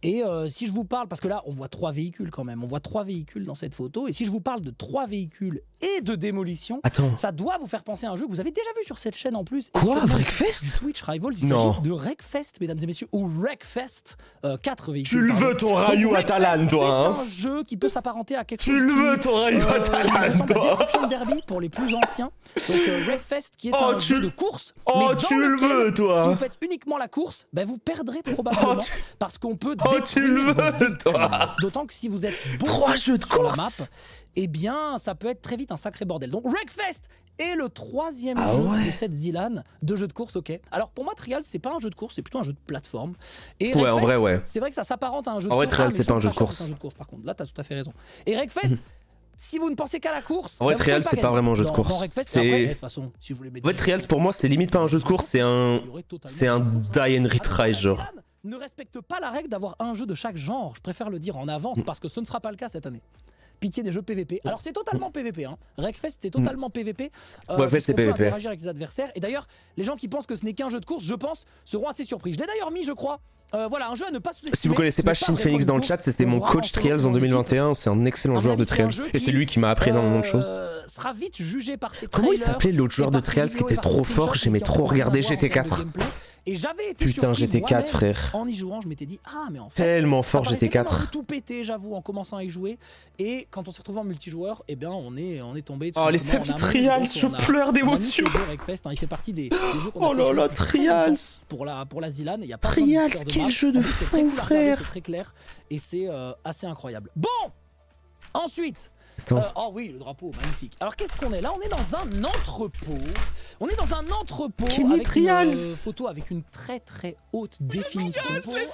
Et si je vous parle, parce que là on voit 3 véhicules quand même, on voit 3 véhicules dans cette photo, et si je vous parle de 3 véhicules et de démolition, Attends. ça doit vous faire penser à un jeu que vous avez déjà vu sur cette chaîne en plus. Et Quoi, sur Wreckfest? Twitch Rivals, il Non. s'agit de Wreckfest, mesdames et messieurs, ou Wreckfest, 4 véhicules. Tu le pardon. veux ton Donc, Ryu à ta Wreckfest, LAN, toi, c'est hein. un jeu qui peut s'apparenter à quelque Tu chose le qui, veux ton Ryu à ta LAN, ressemble à toi. Destruction Derby pour les plus anciens. Donc Wreckfest qui est Oh, un jeu de course. Oh, mais dans tu le lequel, veux, toi. Si vous faites uniquement la course, ben vous perdrez probablement Oh, tu- parce qu'on peut Oh, détruire tu le vos veux, véhicules. toi. D'autant que si vous êtes 3 jeux de sur la map, course. eh bien ça peut être très vite un sacré bordel. Donc Wreckfest est le 3e Ah jeu ouais. de cette Zilan de jeu de course, ok. Alors pour moi Trials c'est pas un jeu de course, c'est plutôt un jeu de plateforme. Et Ouais, en Wreckfest, vrai, ouais. c'est vrai que ça s'apparente à un jeu En de vrai, course. Trials, mais c'est pas un jeu de Crashers, course. c'est un jeu de course par contre, là t'as tout à fait raison. Et Wreckfest, si vous ne pensez qu'à la course, En vrai, ben, vous Trials, pouvez c'est pas gagner. vraiment un jeu de Dans- course. Dans Wreckfest, C'est- après, de toute façon, si vous voulez mettre En vrai, Trials, pour moi, c'est limite pas un jeu de course, c'est un. il y aurait totalement C'est un jeu de course, hein. die and retry, Alors, genre. Zilan ne respecte pas la règle d'avoir un jeu de chaque genre. Je préfère le dire en avance parce que ce ne sera pas le cas cette année. Pitié des jeux PVP. Alors c'est totalement PVP. Hein. Wreckfest c'est totalement PVP. Ouais, fait, c'est puisqu'on peut PVP. interagir avec les adversaires. Et d'ailleurs, les gens qui pensent que ce n'est qu'un jeu de course, je pense, seront assez surpris. Je l'ai d'ailleurs mis, je crois, Voilà, un jeu à ne pas sous-estimer. Si vous connaissez Ce pas n'est Shin vraiment Phoenix une dans le course, chat, c'était on mon jouera coach solo Trials en dans l'équipe. 2021. C'est un excellent À mon joueur de avis, c'est un Trials. jeu Et c'est qui, lui qui m'a appris énormément de choses. Sera vite jugé par ses Comment il trailers s'appelait l'autre joueur et de par ses Trials qui vidéos et était par ses trop screenshots, fort? mais J'aimais qui a trop rien à regarder voir en termes de GT4. gameplay. Et j'avais été Putain, surpris GT4, moi-même, frère. En y jouant, je m'étais dit ah mais en fait Tellement ça fort paraissait même un GT4. peu tout pété, j'avoue, en commençant à y jouer. Et quand on s'est retrouvé en multijoueur, eh bien on est tombé. Oh, les simplement, on a Sapi amené Trials, les je autres, pleure on a d'émotion. mis ce jeu Wreckfest, hein, il fait partie des jeux qu'on a Oh là sélectionnés là, depuis très longtemps Trials. pour la Zilan. Il y a pas Trials, vraiment de cœur de quel map. jeu de En plus, c'est très fou, cool à regarder, frère. c'est très clair et c'est assez incroyable. Bon, ensuite. Attends. Oh oui, le drapeau, magnifique. Alors qu'est-ce qu'on est là? On est dans un entrepôt. On est dans un entrepôt Kenny avec Trials. une photo avec une très très haute définition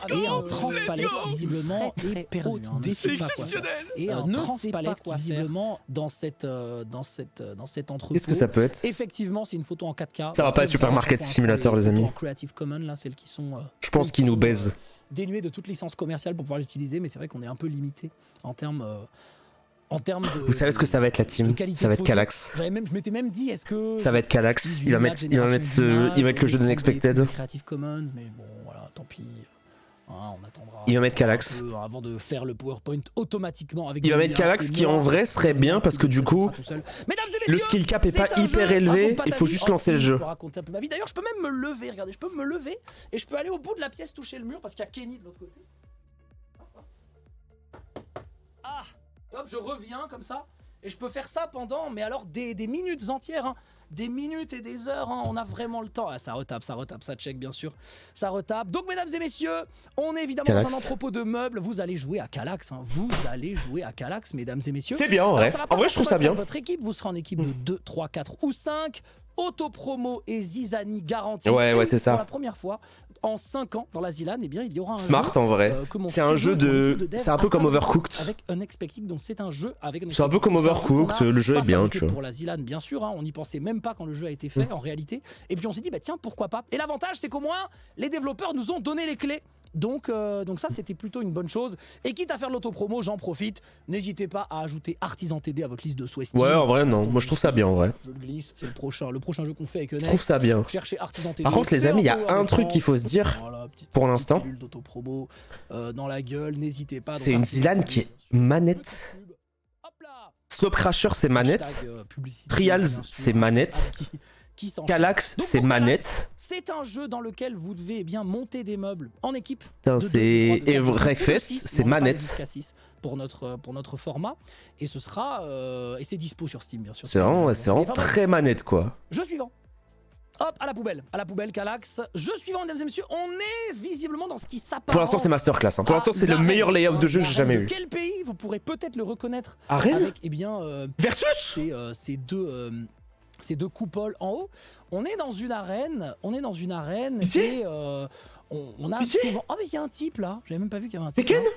et un transpalette qui visiblement est perdu. C'est pas quoi faire. exceptionnel. Et un ne sait transpalette pas qui quoi visiblement dans cet entrepôt. Qu'est-ce que ça peut être? Effectivement, c'est une photo en 4K. Ça va pas être Supermarket Simulator, les amis. En Creative Commons, là, celles qui sont. Je pense qu'il nous baise. Dénuées de toute licence commerciale pour pouvoir l'utiliser, mais c'est vrai qu'on est un peu limité en termes de. Vous savez ce que ça va être la team? de qualité Ça va de être photo. Calax. Je m'étais même dit, est-ce que. Ça va être Calax. Il va mettre le jeu d'Unexpected. Creative Commons, mais bon, voilà, tant pis. Hein, on attendra. Il va mettre un Calax. peu avant de faire le PowerPoint automatiquement avec. Il va des mettre liens Calax et qui moi, en vrai serait bien parce que du coup, tout seul. Mesdames et le messieurs, skill cap est pas c'est un hyper jeu, élevé, raconte pas il ta faut vie. juste Oh, lancer si, le jeu. Je peux raconter un peu ma vie. D'ailleurs, je peux même me lever. Regardez, je peux me lever et je peux aller au bout de la pièce toucher le mur parce qu'il y a Kenny de l'autre côté. Ah, hop, je reviens comme ça et je peux faire ça pendant, mais alors des minutes entières, hein. Des minutes et des heures, hein. On a vraiment le temps. Ah, ça retape, ça check bien sûr, ça retape. Donc mesdames et messieurs, on est évidemment Calax. dans un entrepôt de meubles. Vous allez jouer à Calax, hein. Vous allez jouer à Calax, mesdames et messieurs. C'est bien en vrai. Alors, ça va pas En vrai, je trouve ça forcément bien. être votre équipe, vous serez en équipe de 2, 3, 4 ou 5. Autopromo et Zizani garantis. Ouais, ouais, c'est ça. Pour la première fois en 5 ans dans la Zilan, eh bien, il y aura un Smart jeu. en vrai. Que mon C'est un jeu studio et mon de. équipe dev C'est un peu comme a fabriqué Overcooked. Avec Unexpected, donc c'est un jeu avec C'est un peu comme Unexpected. C'est un jeu Overcooked, qu'on a le jeu est pas bien, fabriqué tu vois. pour la Zilan, bien sûr, hein, on n'y pensait même pas quand le jeu a été fait en réalité. Et puis on s'est dit, bah tiens, pourquoi pas. Et l'avantage, c'est qu'au moins, les développeurs nous ont donné les clés. Donc ça, c'était plutôt une bonne chose. Et quitte à faire de l'autopromo, j'en profite. N'hésitez pas à ajouter Artisan TD à votre liste de souhaits Steam. Ouais, en vrai, non. Moi, je trouve ça bien en vrai. Je le glisse, c'est le prochain jeu qu'on fait avec Je Unex. trouve ça bien. Cherchez Artisan TD. Par contre, les c'est amis, il y a en un truc France. qu'il faut se dire Voilà, pour l'instant. pilule d'autopromo dans la gueule, n'hésitez pas. C'est une Zilan qui est manette. Hop là. Slope Crasher, c'est manette. Hashtag, publicité, Trials, bien sûr. c'est manette. Qui s'enchaîne. Calax, Donc, c'est pour Calax, manette. C'est un jeu dans lequel vous devez bien monter des meubles en équipe. Putain, de c'est. deux, de trois, de Et quatre, de cinq, Wreckfest, de six, c'est mais on va pas aller manette. jusqu'à 6 pour notre format. Et ce sera. Et c'est dispo sur Steam, bien sûr. C'est vraiment Enfin, bref. très manette quoi. Jeu suivant. Hop, à la poubelle, Calax. Jeu suivant, mesdames et messieurs, on est visiblement dans ce qui s'apparente. Pour l'instant, c'est masterclass. Hein. Pour l'instant, c'est le meilleur layout de jeu que j'ai jamais de eu. quel pays vous pourrez peut-être le reconnaître Arène avec, eh bien, Versus ces deux coupoles en haut. On est dans une arène. Pitié et on a Pitié souvent. Oh mais il y a un type là. J'avais même pas vu qu'il y avait un type. Tekken là.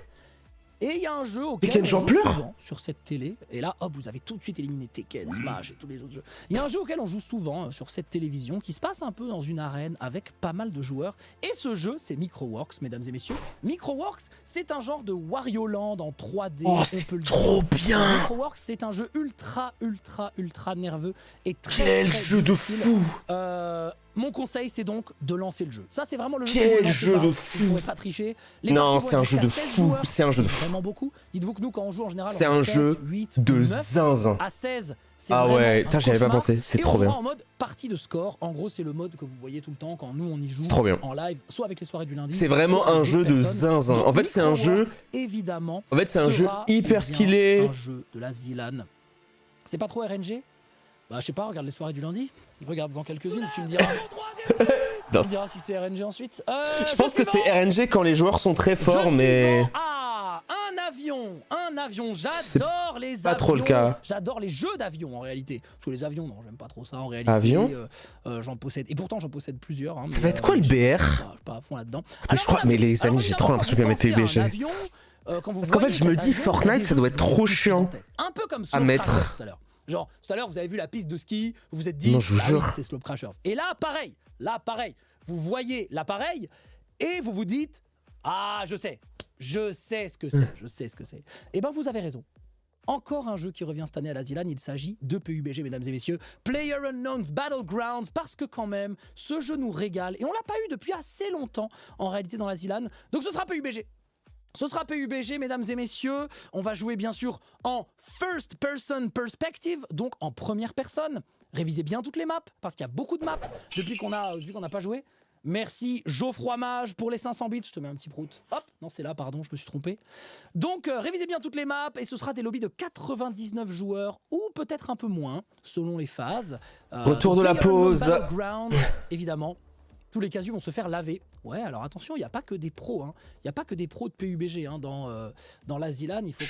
Et il y a un jeu auquel Tekken, on j'en joue pleure souvent sur cette télé. Et là, hop, vous avez tout de suite éliminé Tekken, Smash et tous les autres jeux. Il y a un jeu auquel on joue souvent sur cette télévision qui se passe un peu dans une arène avec pas mal de joueurs. Et ce jeu, c'est Microworks, mesdames et messieurs. Microworks, c'est un genre de Wario Land en 3D. Oh, on c'est peut le dire. trop bien. Microworks, c'est un jeu ultra nerveux et très Quel très jeu de difficile. fou. Mon conseil, c'est donc de lancer le jeu. Ça, c'est vraiment le jeu. Quel que vous lancez jeu pas. de Vous fou. pourrez pas tricher. Les Non, parties vont c'est être un jeu jusqu'à de 16 fou. joueurs. C'est un jeu de fou. Vraiment beaucoup. Dites-vous que nous, quand on joue en général, C'est on un est 7, jeu 8, de 9. zinzin. À 16, c'est Ah vraiment ouais, un putain, j'y avais pas cauchemar. pensé. C'est Et trop on jouera bien. en mode partie de score. En gros, c'est le mode que vous voyez tout le temps quand nous on y joue C'est trop bien. en live, soit avec les soirées du lundi. C'est vraiment soit avec un jeu d'autres de personnes. zinzin. Donc, En fait, c'est un jeu. Microworks, évidemment. En fait, c'est un jeu sera, hyper eh bien, skillé. Un jeu de la Zilan. C'est pas trop RNG? Bah, je sais pas, regarde les soirées du lundi. Regarde-en quelques-unes, tu me diras. Non, Tu me diras si c'est RNG ensuite. Je pense que c'est RNG quand les joueurs sont très forts, mais. Ah, un avion. C'est J'adore les avions. pas trop le cas. J'adore les jeux d'avions en réalité. Parce que les avions, non, j'aime pas trop ça en réalité. Avion j'en possède. Et pourtant, j'en possède plusieurs. Hein, Ça mais, va être quoi le je suis BR? pas à fond là-dedans. Mais je crois, mais les amis, j'ai trop l'impression qu'il va mettre PUBG. Parce Parce qu'en fait, je me dis, Fortnite, ça doit être trop chiant Un peu comme à Slope mettre. Crashers tout à l'heure. Genre, tout à l'heure, vous avez vu la piste de ski, vous vous êtes dit, Non, je vous bah jure. oui, c'est Slope Crashers. Et là, pareil. Vous voyez l'appareil et vous vous dites, ah, je sais ce que c'est. Et ben, vous avez raison. Encore un jeu qui revient cette année à la ZLAN, il s'agit de PUBG, mesdames et messieurs. PlayerUnknown's Battlegrounds, parce que quand même, ce jeu nous régale. Et on l'a pas eu depuis assez longtemps, en réalité, dans la ZLAN. Donc ce sera PUBG. Ce sera PUBG, mesdames et messieurs. On va jouer, bien sûr, en First Person Perspective, donc en première personne. Révisez bien toutes les maps, parce qu'il y a beaucoup de maps depuis qu'on n'a pas joué. Merci Geoffroy Mage pour les 500 bits. Je te mets un petit prout. Hop, non c'est là, pardon, je me suis trompé. Donc révisez bien toutes les maps et ce sera des lobbies de 99 joueurs ou peut-être un peu moins selon les phases. Retour de la pause. Battleground, évidemment. Tous les casus vont se faire laver. Ouais, alors attention, il n'y a pas que des pros. Hein. Il n'y a pas que des pros de PUBG hein, dans la ZLAN. Il faut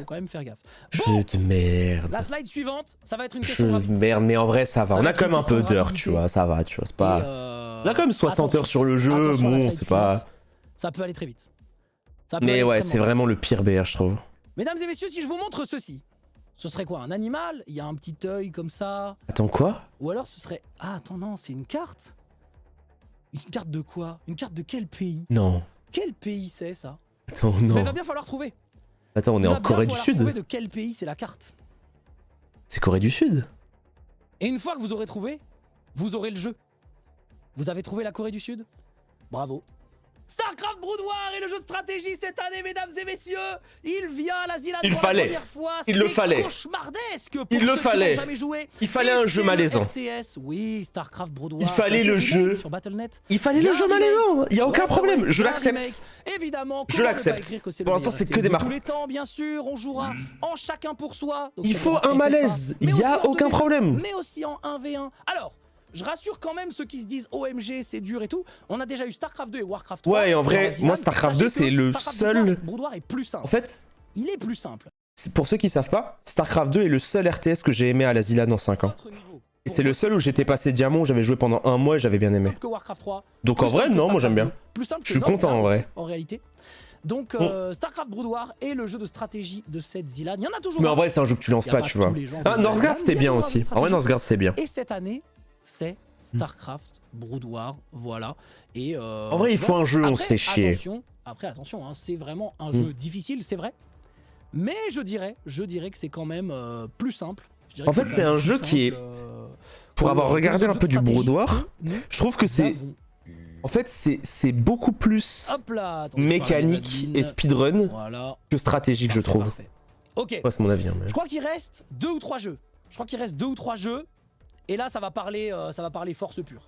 quand même faire gaffe. Jeu de merde. La slide suivante, ça va être une question Jeu de rapide. merde, mais en vrai, ça va. Ça On va a être quand même une un peu question d'heures, rapidité. tu vois. Ça va, tu vois. C'est pas. On a quand même 60 heures sur le jeu. Attention à la Bon, slide c'est pas. suivante. Ça peut aller très vite. Ça peut Mais aller ouais, extrêmement c'est vite. vraiment le pire BR, je trouve. Mesdames et messieurs, si je vous montre ceci, ce serait quoi? Un animal? Il y a un petit œil comme ça? Attends, quoi? Ou alors ce serait... Ah, attends, non, c'est une carte? Une carte de quoi? Une carte de quel pays? Non. Quel pays c'est ça? Attends, Mais il non. va bien falloir trouver. Attends, on est Il en va bien Corée du falloir trouver Sud. de quel pays c'est la carte. C'est Corée du Sud. Et une fois que vous aurez trouvé, vous aurez le jeu. Vous avez trouvé la Corée du Sud? Bravo. StarCraft Brood War est le jeu de stratégie cette année, mesdames et messieurs. Il vient à la ZLAN Il pour fallait. la première fois. Il le fallait. C'est cauchemardesque pour Il le ceux qui fallait. n'ont jamais joué. Il fallait Et un jeu c'est malaisant. le RTS, oui, StarCraft Brood War. Il fallait le jeu. Sur Battle.net. Il fallait Il y a le jeu un remake. malaisant. Il y a aucun Ouais, problème. ouais, Je il y a un remake. l'accepte. Évidemment, Je comment ne l'accepte. pas écrire que c'est Pour le l'instant, meilleur c'est que RTS des de marques. tous les temps, bien sûr. On jouera en chacun pour soi. Donc Il ça faut va un en malaise. FFA, mais Il y a aussi en aucun 2v2, problème. Mais aussi en 1v1. Alors, je rassure quand même ceux qui se disent OMG, c'est dur et tout. On a déjà eu StarCraft 2 et Warcraft 3. Ouais, et en vrai, dans la ZLAN. moi, StarCraft 2, Sachez que c'est le StarCraft seul. Brood War est plus simple. En fait, Il est plus simple. pour ceux qui savent pas, StarCraft 2 est le seul RTS que j'ai aimé à la ZLAN en 5 ans. Autre niveau. Et c'est le seul où j'étais passé diamant, où j'avais joué pendant un mois et j'avais bien aimé. Plus simple que Warcraft 3. Donc Plus en vrai, simple que non, moi j'aime StarCraft bien. 2, Plus simple que Je suis North content, Star en vrai. aussi, en réalité. Donc StarCraft Brood War est le jeu de stratégie de cette ZLAN. Il y en a toujours Mais un. en vrai, c'est un jeu que tu lances Il y a pas, pas tu vois. tous les gens Ah, qui Northgard jouent. c'était Il y a bien toujours un jeu aussi. de En vrai, stratégie. Northgard c'était bien. Et cette année, c'est StarCraft Brood War, voilà. Et En vrai, il faut un jeu, on se fait chier. Attention, hein, c'est vraiment un jeu difficile, c'est vrai. Mais je dirais que c'est quand même plus simple. Je dirais En que fait, quand c'est même un plus jeu qui est- simple, Pour avoir regardé un peu du Brood War, que nous je trouve que c'est. avons. En fait, c'est beaucoup plus Hop là, attendez, je parle mécanique des et admins. speedrun Voilà. que stratégique, je Parfait, trouve. parfait. Ok. Ouais, c'est mon avis. Hein, mais... Je crois qu'il reste 2 ou 3 jeux. Et là, ça va parler force pure.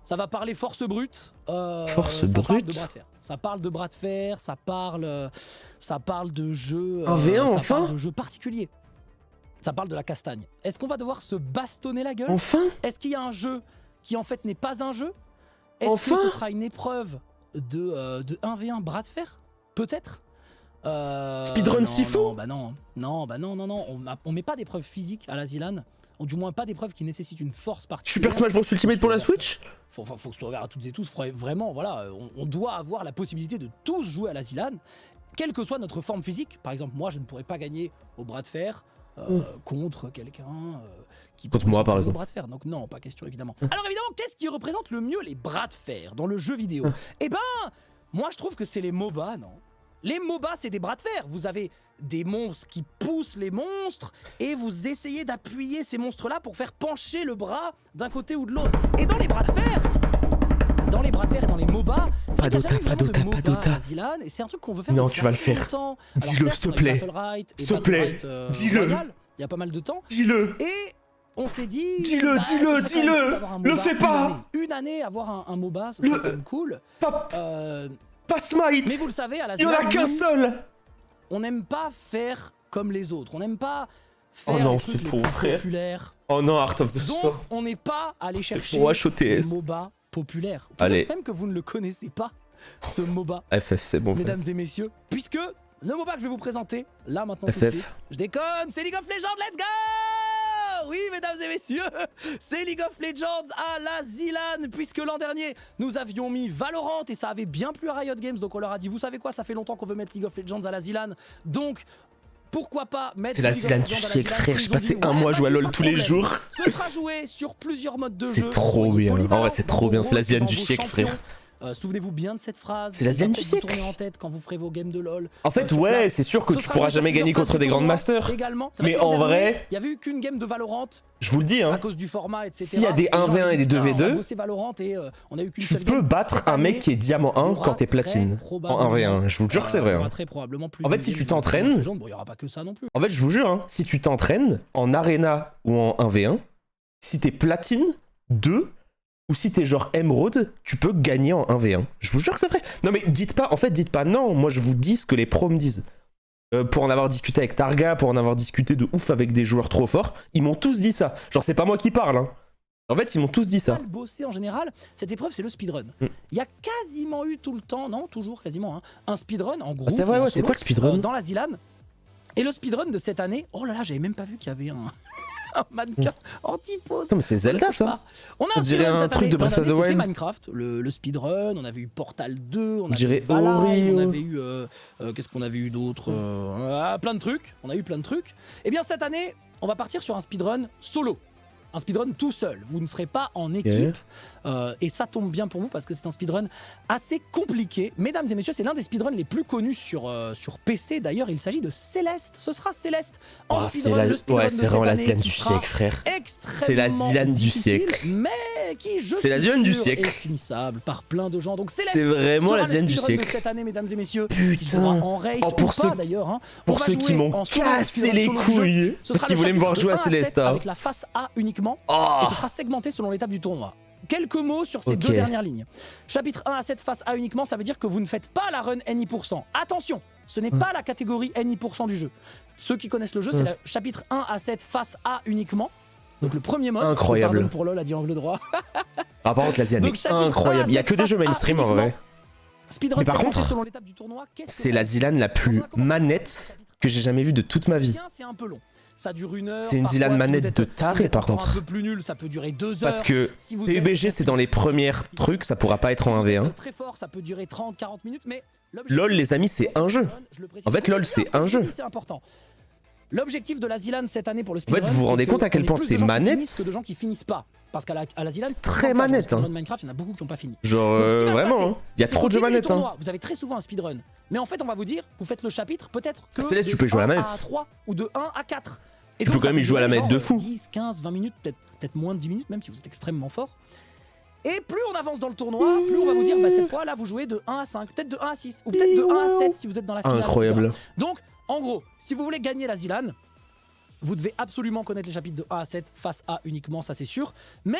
Ça va parler force brute. Force ça parle brute de bras de fer. Ça parle de bras de fer. Ça parle de jeux. Un V1 ça enfin parle de jeux particuliers. Ça parle de la castagne. Est-ce qu'on va devoir se bastonner la gueule? Enfin Est-ce qu'il y a un jeu qui en fait n'est pas un jeu? Est-ce Enfin que ce sera une épreuve de 1v1 bras de fer? Peut-être. Speedrun non, Sifu? non. On met pas d'épreuve physique à la ZLAN. Ou du moins pas d'épreuve qui nécessite une force particulière. Super Smash Bros Ultimate pour la Switch? Faut que ce soit ouvert à toutes et tous. Vraiment, voilà, on doit avoir la possibilité de tous jouer à la ZLAN, quelle que soit notre forme physique. Par exemple, moi, je ne pourrais pas gagner au bras de fer contre quelqu'un qui Contre pourrait moi, s'en par tirer au exemple. bras de fer. Donc non, pas question évidemment. Alors évidemment, qu'est-ce qui représente le mieux les bras de fer dans le jeu vidéo? Eh ben, moi je trouve que c'est les MOBA, non? Les MOBA, c'est des bras de fer. Vous avez des monstres qui poussent les monstres et vous essayez d'appuyer ces monstres-là pour faire pencher le bras d'un côté ou de l'autre. Et dans les bras de fer, et dans les MOBA, c'est vrai qu'il y a jamais eu vraiment de MOBA à la ZLAN, et c'est un truc qu'on veut faire Non, depuis tu vas le assez faire. longtemps. Dis-le, Alors, certes, s'il te on a eu plaît. Battle.right et S'il te plaît. Battle.right, Dis-le. Royale, il y a pas mal de temps. Dis-le. Et on s'est dit... Dis-le, bah, dis-le, ce serait quand même dis-le. cool d'avoir un Le MOBA fais pas. Une année avoir un MOBA, ce serait quand même cool. Pas, Euh, pas Smite. mais vous le savez, à la Il y en a ZLAN, qu'un nous, seul. on n'aime pas faire comme les autres. On n'aime pas faire Oh non, les trucs c'est les pour plus frère. populaires. Oh non, Art of the Donc, Storm. on n'est pas allé chercher pour les HOTS. MOBA populaires. Allez. Peut-être même que vous ne le connaissez pas, ce MOBA, FF, c'est bon. frère. mesdames et messieurs, puisque le MOBA que je vais vous présenter, là maintenant tout FF. de suite, je déconne, c'est League of Legends, let's go! Oui, mesdames et messieurs, c'est League of Legends à la ZLAN, puisque l'an dernier, nous avions mis Valorant et ça avait bien plu à Riot Games, donc on leur a dit, vous savez quoi, ça fait longtemps qu'on veut mettre League of Legends à la ZLAN, donc pourquoi pas mettre C'est la League of ZLAN Legends du à la siècle, ZLAN. frère. Ils Je ont passais dit, un ouais, mois à jouer à vas-y, LoL pas de tous les problème. jours. Ce sera joué sur plusieurs modes de jeu. C'est trop Soyez bien. En vrai, polyvalents c'est dans trop vos bien. C'est la rôles, ZLAN dans du vos siècle, champions. frère. Souvenez-vous bien de cette phrase. C'est la Zilan du Peut-être siècle. vous tournez en tête quand vous ferez vos games de LoL. En fait, sur ouais, place. c'est sûr que Ce tu sera pourras déjà jamais plusieurs gagner phases contre de des tournoi Grandmasters. Également. C'est vrai Mais que le en dernier, vrai, il y avait eu qu'une game de Valorant je vous le dis, à hein, cause du format, etc. s'il y a des Les gens 1v1 avaient et des dit, putain, 2v2, on va bosser Valorant et on a eu qu'une tu seule peux game. battre Cette un année, mec qui est diamant il y 1 aura quand t'es très platine. En probablement, 1v1, je vous jure que c'est vrai. il y aura hein. très probablement plus En de fait, si games tu de t'entraînes- ce genre. Bon, il y aura pas que ça non plus. En fait, je vous jure, hein, si tu t'entraînes en arena ou en 1v1, si t'es platine 2 ou si t'es genre émeraude, tu peux gagner en 1v1. Je vous jure que c'est vrai. Non mais dites pas non, moi je vous dis ce que les pros me disent. Pour en avoir discuté avec Targa, pour en avoir discuté de ouf avec des joueurs trop forts, ils m'ont tous dit ça. Genre c'est pas moi qui parle, hein. En fait, ils m'ont tous dit ça. Mal bossé en général, cette épreuve c'est le speedrun. Il y a quasiment eu tout le temps, non toujours quasiment, hein, un speedrun en groupe. C'est vrai, ou en ouais, c'est solo, quoi le speedrun dans la Zilan. Et le speedrun de cette année, oh là là, j'avais même pas vu qu'il y avait un, un mannequin anti-pose. Putain, mais c'est Zelda ça. On a On un dirait speedrun un cette truc année. de Breath of the C'était Wild. Minecraft, le speedrun, on avait eu Portal 2, on avait dirait eu Valheim, Ori, on avait eu qu'est-ce qu'on avait eu d'autre plein de trucs, on a eu plein de trucs. Et bien cette année, on va partir sur un speedrun solo. Un speedrun tout seul, vous ne serez pas en équipe et ça tombe bien pour vous parce que c'est un speedrun assez compliqué. Mesdames et messieurs, c'est l'un des speedruns les plus connus sur PC. D'ailleurs, il s'agit de Céleste. Ce sera Céleste en Oh, c'est speedrun. la... Le speedrun Ouais, de c'est cette vraiment la année Zilan qui du sera siècle, frère. extrêmement C'est la Zilan du difficile, siècle. mais qui, je C'est la suis Zilan du sûr, siècle. est finissable par plein de gens. Donc Céleste C'est vraiment sera la le Zilan du speedrun de siècle. cette année, mesdames et messieurs. Putain. Qui sera en race Oh, pour ou ceux- pas d'ailleurs. Hein. On Pour va ceux jouer qui m'ont en solo, cassé speedrun les solo du jeu. couilles Ce parce sera qu'ils le voulaient me voir chapitre jouer à de 1 7 Céleste. hein. avec la face A uniquement. Oh. Et ce sera segmenté selon l'étape du tournoi. Quelques mots sur ces Ok. deux dernières lignes. Chapitre 1 à 7 face A uniquement, ça veut dire que vous ne faites pas la run NI%. Attention, ce n'est pas la catégorie NI% du jeu. Ceux qui connaissent le jeu, c'est le chapitre 1 à 7 face A uniquement. Donc le premier mode. Incroyable. Pardon pour LoL à dire angle droit. Ah, par contre, la Zilan Donc, est chapitre 1 à incroyable. Il y a 7 que des jeux face A mainstream en vrai. Speedrun Mais par segmenté contre, selon l'étape du tournoi. Qu'est-ce que C'est ça la veut dire Zilan la plus Quand on a commencé manette que j'ai jamais vue de toute ma vie. Bien, c'est un peu long. Ça dure 1 heure. C'est une parfois, Zilan si manette vous êtes- de si vous taré, êtes par encore contre. un peu plus nul, ça peut durer 2 heures. Parce que Si vous PUBG, êtes- c'est dans les premiers trucs, ça pourra pas être en Si vous êtes 1v1. très fort, ça peut durer 30-40 minutes, mais l'objectif- LOL, les amis, c'est un jeu. Je le précise. En fait, LOL, Écoutez bien c'est ce que un je jeu. dis, c'est important. L'objectif de la Zilan cette année pour le En speedrun, fait, vous vous rendez c'est compte à quel qu'on ait point plus de c'est gens qui manette finissent que de gens qui finissent pas. Parce qu'à la Zilan, C'est c'est très le cas, manette, dans le hein. speedrun de Minecraft, il y en a beaucoup qui n'ont pas fini. Genre, Donc, ce qui va se vraiment, passer, hein. Il y a c'est trop qu'au de jeux début du manettes. hein. tournoi, vous avez très souvent un speedrun. Mais en fait, on va vous dire, vous faites le chapitre peut-être que Céleste, tu de peux jouer à la 1 manette. à 3 ou de 1 à 4. Et Tu peux donc, quand ça même y peut jouer à la durer manette de genre fou. 10, 15, 20 minutes, peut-être moins de 10 minutes, même si vous êtes extrêmement fort. Et plus on avance dans le tournoi, plus on va vous dire, bah, cette fois là vous jouez de 1 à 5, peut-être de 1 à 6, ou peut-être de 1 à 7 si vous êtes dans la finale. Incroyable. etc. Donc, en gros, si vous voulez gagner la Zilan, vous devez absolument connaître les chapitres de 1 à 7, face A uniquement, ça c'est sûr. Mais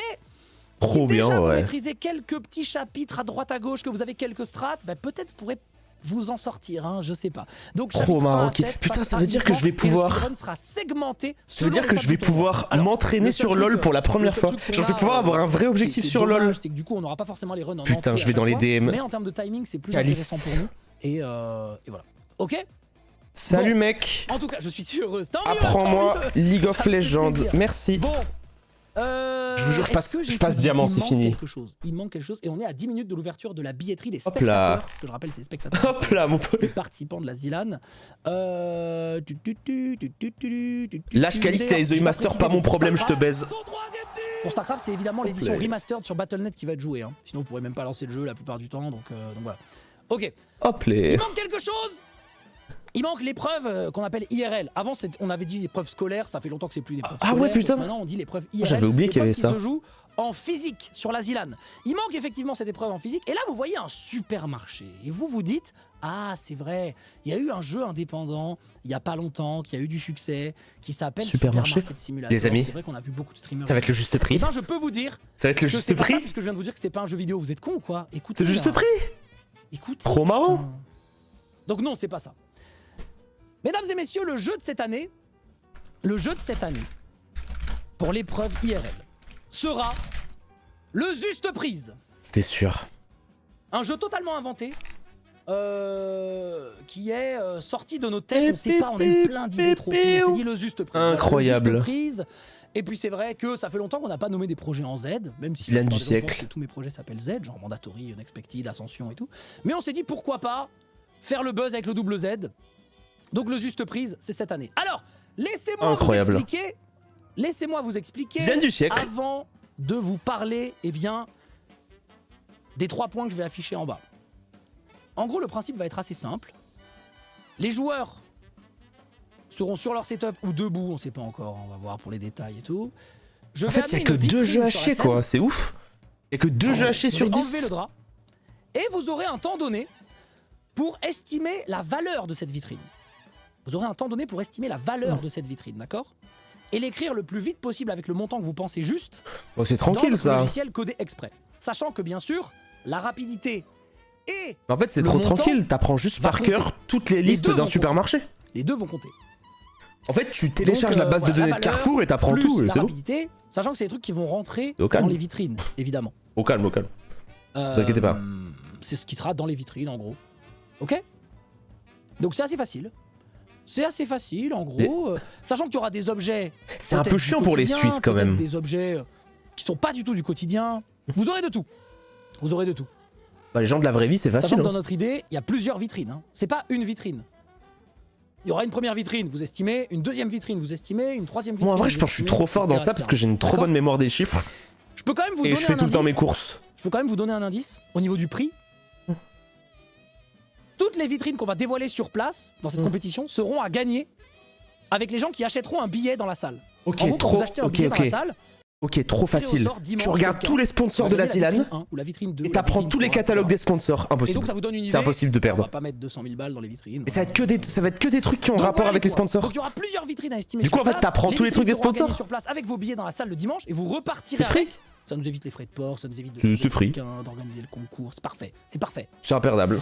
Trop si déjà bien, vous ouais. maîtrisez quelques petits chapitres à droite à gauche, que vous avez quelques strates, bah, peut-être vous pourrez vous en sortir, hein, je sais pas. Donc, Trop chapitre 1 marrant, à ok. 7, Putain, face ça A veut dire que je vais uniquement, et le pouvoir- speedrun sera segmenté. Ça veut dire selon que je vais l'étape du tournoi. pouvoir Alors, m'entraîner le seul sur truc, LoL pour la première le seul fois. truc qu'on Genre, je vais a, pouvoir avoir un vrai objectif qui est sur LoL. dommage, c'est que du coup, on n'aura pas forcément les runs en Putain, entier à je vais chaque dans les fois, DM. Mais en termes de timing, c'est plus Calice. intéressant pour nous. Et voilà. Ok. Salut Bon. mec. En tout cas, je suis si heureuse. Tant mieux, Apprends-moi tant mieux. League of Ça me fait Legends. plaisir. Merci. Bon. Je vous jure, je passe- est-ce que j'ai je passe tout dit diamant, Il c'est manque fini. quelque chose. Il manque quelque chose. Et on est à 10 minutes de l'ouverture de la billetterie des Hop spectateurs. là. Que je rappelle, c'est les spectateurs. Hop là, mon pote. Les participants de la Zilan. Lâche Calice, c'est les The Master, pas mon problème, je te baise. Pour StarCraft, c'est évidemment l'édition là. remastered sur Battle.net qui va être jouée. Hein. Sinon, vous pourrez même pas lancer le jeu la plupart du temps. Donc voilà. Ok. Hop Il les. manque quelque chose. Il manque l'épreuve qu'on appelle IRL. Avant, on avait dit épreuve scolaire, ça fait longtemps que c'est plus l'épreuve Ah scolaire. ouais, putain. Maintenant, on dit l'épreuve IRL. J'avais oublié qu'il y avait l'épreuve ça. qui se joue en physique sur la Zilan. Il manque effectivement cette épreuve en physique. Et là, vous voyez un supermarché. Et vous vous dites, ah, c'est vrai, il y a eu un jeu indépendant il y a pas longtemps qui a eu du succès, qui s'appelle Supermarché. Supermarket Simulator. Les amis, C'est vrai qu'on a vu beaucoup de streamers. Ça va être le juste Et prix. ben, je peux vous dire Ça va être le que juste c'est pas ça, prix. puisque je viens de vous dire que c'était pas un jeu vidéo. Vous êtes con ou quoi? Écoutez, C'est le juste là. prix. Écoute. Trop marrant. Putain. Donc non, c'est pas ça. Mesdames et messieurs, le jeu de cette année, pour l'épreuve IRL, sera le Juste Prise. C'était sûr. Un jeu totalement inventé, qui est sorti de nos têtes. On sait pas, on a eu plein d'idées trop cool. On s'est dit le Juste Prise. Incroyable. Le Juste Prise. Et puis c'est vrai que ça fait longtemps qu'on n'a pas nommé des projets en Z, même si Zilan la du plupart des gens siècle. pensent que tous mes projets s'appellent Z, genre Mandatory, Unexpected, Ascension et tout. Mais on s'est dit pourquoi pas faire le buzz avec le double Z. Donc le Juste Prise, c'est cette année. Alors, Incroyable. laissez-moi vous expliquer Zilan du siècle. avant de vous parler, eh bien, des 3 points que je vais afficher en bas. En gros, le principe va être assez simple. Les joueurs seront sur leur setup ou debout, on sait pas encore, on va voir pour les détails et tout. En fait, il n'y a que 2 jeux hachés, quoi. C'est ouf. Il n'y a que 2 jeux hachés sur 10. Enlevez le drap. Et vous aurez un temps donné pour estimer la valeur de cette vitrine. Vous aurez un temps donné pour estimer la valeur de cette vitrine, d'accord? Et l'écrire le plus vite possible avec le montant que vous pensez juste. Oh, c'est tranquille, dans ça. le logiciel codé exprès. Sachant que, bien sûr, la rapidité et En fait, c'est le trop montant tranquille. T'apprends juste va par compter. cœur toutes les Les listes deux d'un vont supermarché. les deux vont compter. En fait, tu télécharges la base voilà, de données la de valeur Carrefour et t'apprends plus tout. Et la c'est bon. rapidité, sachant que c'est des trucs qui vont rentrer Au calme. dans les vitrines, évidemment. Au calme, au calme. Vous inquiétez pas. C'est ce qui sera dans les vitrines, en gros. Ok? Donc c'est assez facile. C'est assez facile, en gros. Sachant qu'il y aura des objets. C'est un peut-être peu du chiant pour les quotidien, Suisses, quand peut-être même. Des objets qui sont pas du tout du quotidien. Vous aurez de tout. Vous aurez de tout. Bah, les gens de la vraie vie, c'est Sachant facile. que dans Hein. notre idée, il y a plusieurs vitrines. Hein. C'est pas une vitrine. Il y aura une première vitrine, vous estimez, une deuxième vitrine, vous estimez, une troisième vitrine. Moi, en vrai, vous je pense que je suis estimez, trop fort dans etc., ça parce que j'ai une trop D'accord. bonne mémoire des chiffres. Je peux quand même vous Et donner je fais un tout le temps mes indice. courses. Je peux quand même vous donner un indice au niveau du prix. Toutes les vitrines qu'on va dévoiler sur place dans cette compétition seront à gagner avec les gens qui achèteront un billet dans la salle. Ok, En gros, quand trop. vous achetez un Ok, billet dans la ok. salle, Ok, trop tirez au facile. sort dimanche Tu regardes quelqu'un tous les sponsors va de la gagner la Zilane vitrine 1 ou la vitrine 2. et la t'apprends vitrine tous les 3, catalogues etc. des sponsors. Et Impossible. donc ça vous donne une idée. C'est impossible de On va perdre. pas mettre 200 000 balles dans les vitrines. Mais ça va être que des trucs qui ont Donc rapport voilà avec les les points. sponsors. Donc il y aura plusieurs vitrines à estimer. Du coup, sur en fait, place. t'apprends tous les vitrines trucs des seront à gagner sponsors. sur place avec vos billets dans la salle le dimanche et vous repartirez C'est free. avec. Ça nous évite les frais de port, ça nous évite de C'est trouver free. quelqu'un, d'organiser le concours. C'est parfait. C'est parfait. C'est imperdable.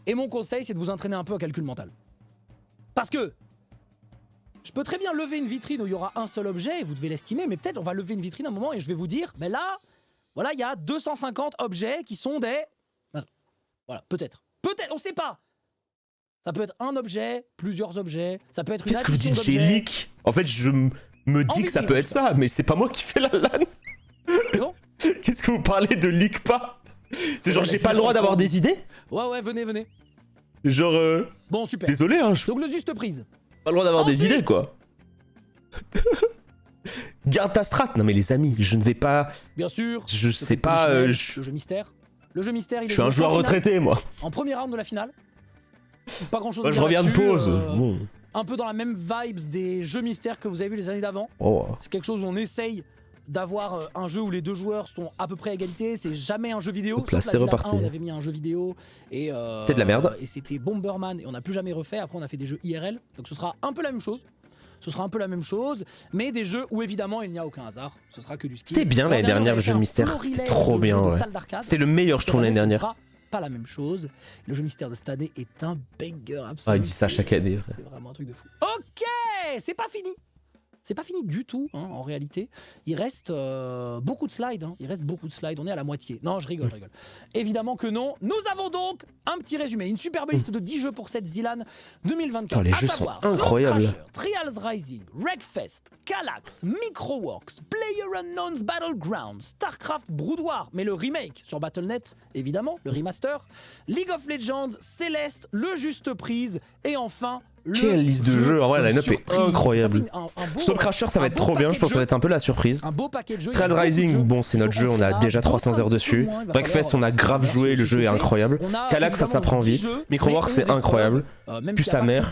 Et mon conseil, c'est de vous entraîner un peu au calcul mental. Parce que je peux très bien lever une vitrine où il y aura un seul objet et vous devez l'estimer, mais peut-être on va lever une vitrine à un moment et je vais vous dire, ben là, voilà, il y a 250 objets qui sont des... Voilà, peut-être. Peut-être, on sait pas. Ça peut être un objet, plusieurs objets, ça peut être une Qu'est-ce que vous addition dites? J'ai d'objets. leak. En fait, je me dis que ça vidéo, peut être ça, mais c'est pas moi qui fais la LAN. C'est bon. Qu'est-ce que vous parlez de leak pas? C'est genre, Ouais, j'ai c'est pas le droit bon, d'avoir bon. des idées? Ouais, venez, venez. Genre, Bon, super. désolé, hein, j'ai Donc le juste prise. pas le droit d'avoir des Ensuite. idées, quoi. Garde ta strat. Non, mais les amis, je ne vais pas. Bien sûr. Je le sais fait pas. originel, Je Le jeu mystère. Le jeu mystère, il est suis un joué joueur en finale, retraité, moi. en premier round de la finale. Pas grand chose Moi, à je dire reviens de là-dessus, pause. Bon. Un peu dans la même vibes des jeux mystères que vous avez vu les années d'avant. Oh. C'est quelque chose où on essaye d'avoir un jeu où les deux joueurs sont à peu près à égalité. C'est jamais un jeu vidéo. Hop là, Sauf la c'est Zilla reparti. 1, on avait mis un jeu vidéo. Et C'était de la merde. Et c'était Bomberman. Et on n'a plus jamais refait. Après, on a fait des jeux IRL. Donc ce sera un peu la même chose. Ce sera un peu la même chose. Mais des jeux où évidemment il n'y a aucun hasard. Ce sera que du skill. C'était bien L'an l'année dernier, dernière, on le avait jeu fait un mystère. full C'était relay trop de bien, jeux de ouais. salle d'arcade. C'était le meilleur, je Cette trouve, année, l'année ce dernière. sera pas la même chose. Le jeu mystère de cette année est un banger absolu. Ah, il dit ça chaque année. C'est vraiment un truc de fou. Ok, c'est pas fini. C'est pas fini du tout, hein, en réalité. Il reste beaucoup de slides. Hein. Il reste beaucoup de slides. On est à la moitié. Non, je rigole, je rigole. Évidemment que non. Nous avons donc un petit résumé, une superbe liste de 10 jeux pour cette Zilan 2024. Oh, les à jeux savoir sont incroyables. Slot Crusher, Trials Rising, Wreckfest, Kallax, Microworks, PlayerUnknown's Battlegrounds, StarCraft Brood War, mais le remake sur Battle.net, évidemment, le remaster, League of Legends, Céleste, le Juste Prise, et enfin Quelle liste de jeux. En vrai, la line-up est surprise. incroyable. Ça fait un beau, Soul Crasher, ça va un être beau trop bien. paquet Je pense de que ça va jeux. être un peu la surprise. Un beau paquet de jeux. Trial Rising, bon, c'est notre jeu, on a déjà 300 heures dessus. Breakfast, on a grave joué, le jeu est incroyable. Kallax, ça s'apprend vite. Microworks, c'est incroyable. Plus sa mère.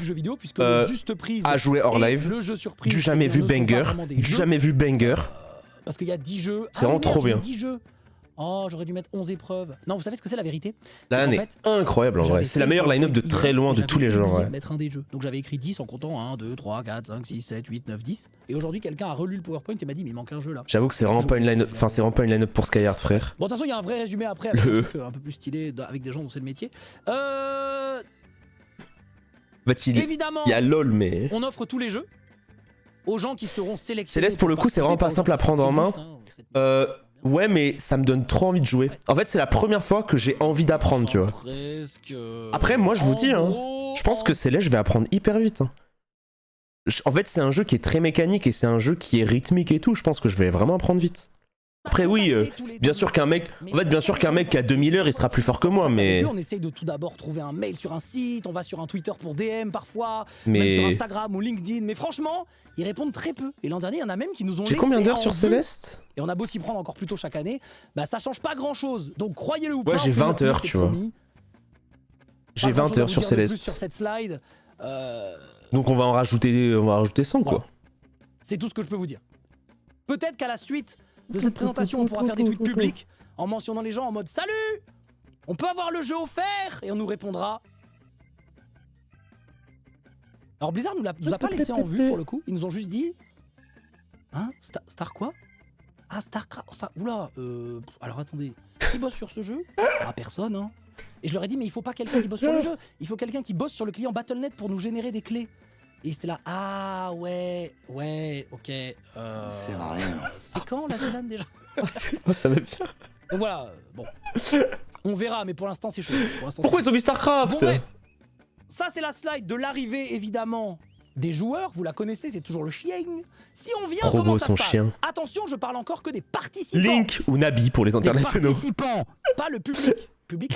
A joué hors live. Du jamais vu banger. Du jamais vu banger. Parce qu'il y a 10 jeux. C'est vraiment trop bien. 10 jeux. Oh, j'aurais dû mettre 11 épreuves. Non, vous savez ce que c'est la vérité? La LAN est incroyable en vrai. C'est la meilleure line-up de très loin de tous les jeux en vrai. Mettre un des jeux. Donc j'avais écrit 10 en comptant 1, 2, 3, 4, 5, 6, 7, 8, 9, 10. Et aujourd'hui, quelqu'un a relu le PowerPoint et m'a dit, mais il manque un jeu là. J'avoue que c'est vraiment pas une line-up. Enfin, c'est vraiment pas une line-up pour Skyheart, frère. Bon, de toute façon, il y a un vrai résumé après, avec un truc un peu plus stylé, avec des gens dont c'est le métier. En fait, Évidemment, il y a LOL, mais. on offre tous les jeux aux gens qui seront sélectionnés. Céleste, pour le coup, c'est vraiment pas simple à prendre en main. Ouais, mais ça me donne trop envie de jouer. En fait, c'est la première fois que j'ai envie d'apprendre, tu vois. Après, moi, je vous dis, hein, je pense que Céleste, je vais apprendre hyper vite. Hein. En fait, c'est un jeu qui est très mécanique et c'est un jeu qui est rythmique et tout. Je pense que je vais vraiment apprendre vite. Après oui, bien sûr qu'un mec, en fait bien sûr qu'un mec qui a 2000 heures, il sera plus fort que moi, mais On essaye de tout d'abord trouver un mail sur un site, on va sur un Twitter pour DM parfois, Mais- même sur Instagram ou LinkedIn, mais franchement, ils répondent très peu. Et l'an dernier, il y en a même qui nous ont j'ai laissé combien d'heures en sur vue. Céleste? Et on a beau s'y prendre encore plus tôt chaque année, bah ça change pas grand chose. Donc croyez-le ou Ouais, pas, j'ai on fait 20 notre mieux, heures, c'est tu vois. promis. J'ai Pas 20 grand-chose à heures vous sur dire de plus Céleste. sur cette slide. Donc on va en rajouter 100 Voilà. quoi. C'est tout ce que je peux vous dire. Peut-être qu'à la suite de cette présentation, on pourra faire des tweets publics en mentionnant les gens en mode salut, on peut avoir le jeu offert, et on nous répondra. Alors Blizzard nous a pas laissé en vue pour le coup. Ils nous ont juste dit, hein, Star quoi? Ah Starcraft. Oula. Alors attendez, qui bosse sur ce jeu? Ah personne. Hein. Et je leur ai dit mais il faut pas quelqu'un qui bosse sur le jeu. Il faut quelqu'un qui bosse sur le client Battle.net pour nous générer des clés. Et c'était là, ah ouais, ok. Ça sert à rien. C'est quand la Zélande déjà? Ça va bien. Donc voilà, bon. On verra, mais pour l'instant c'est chaud. Pour l'instant, Pourquoi c'est ils ont mis Starcraft? Bon, bref. Ça c'est la slide de l'arrivée évidemment des joueurs. Vous la connaissez, c'est toujours le chien. Si on vient, Trop comment beau, ça son se passe? chien. Attention, je parle encore que des participants. Link ou Nabi pour les Des internationaux. participants, pas le public.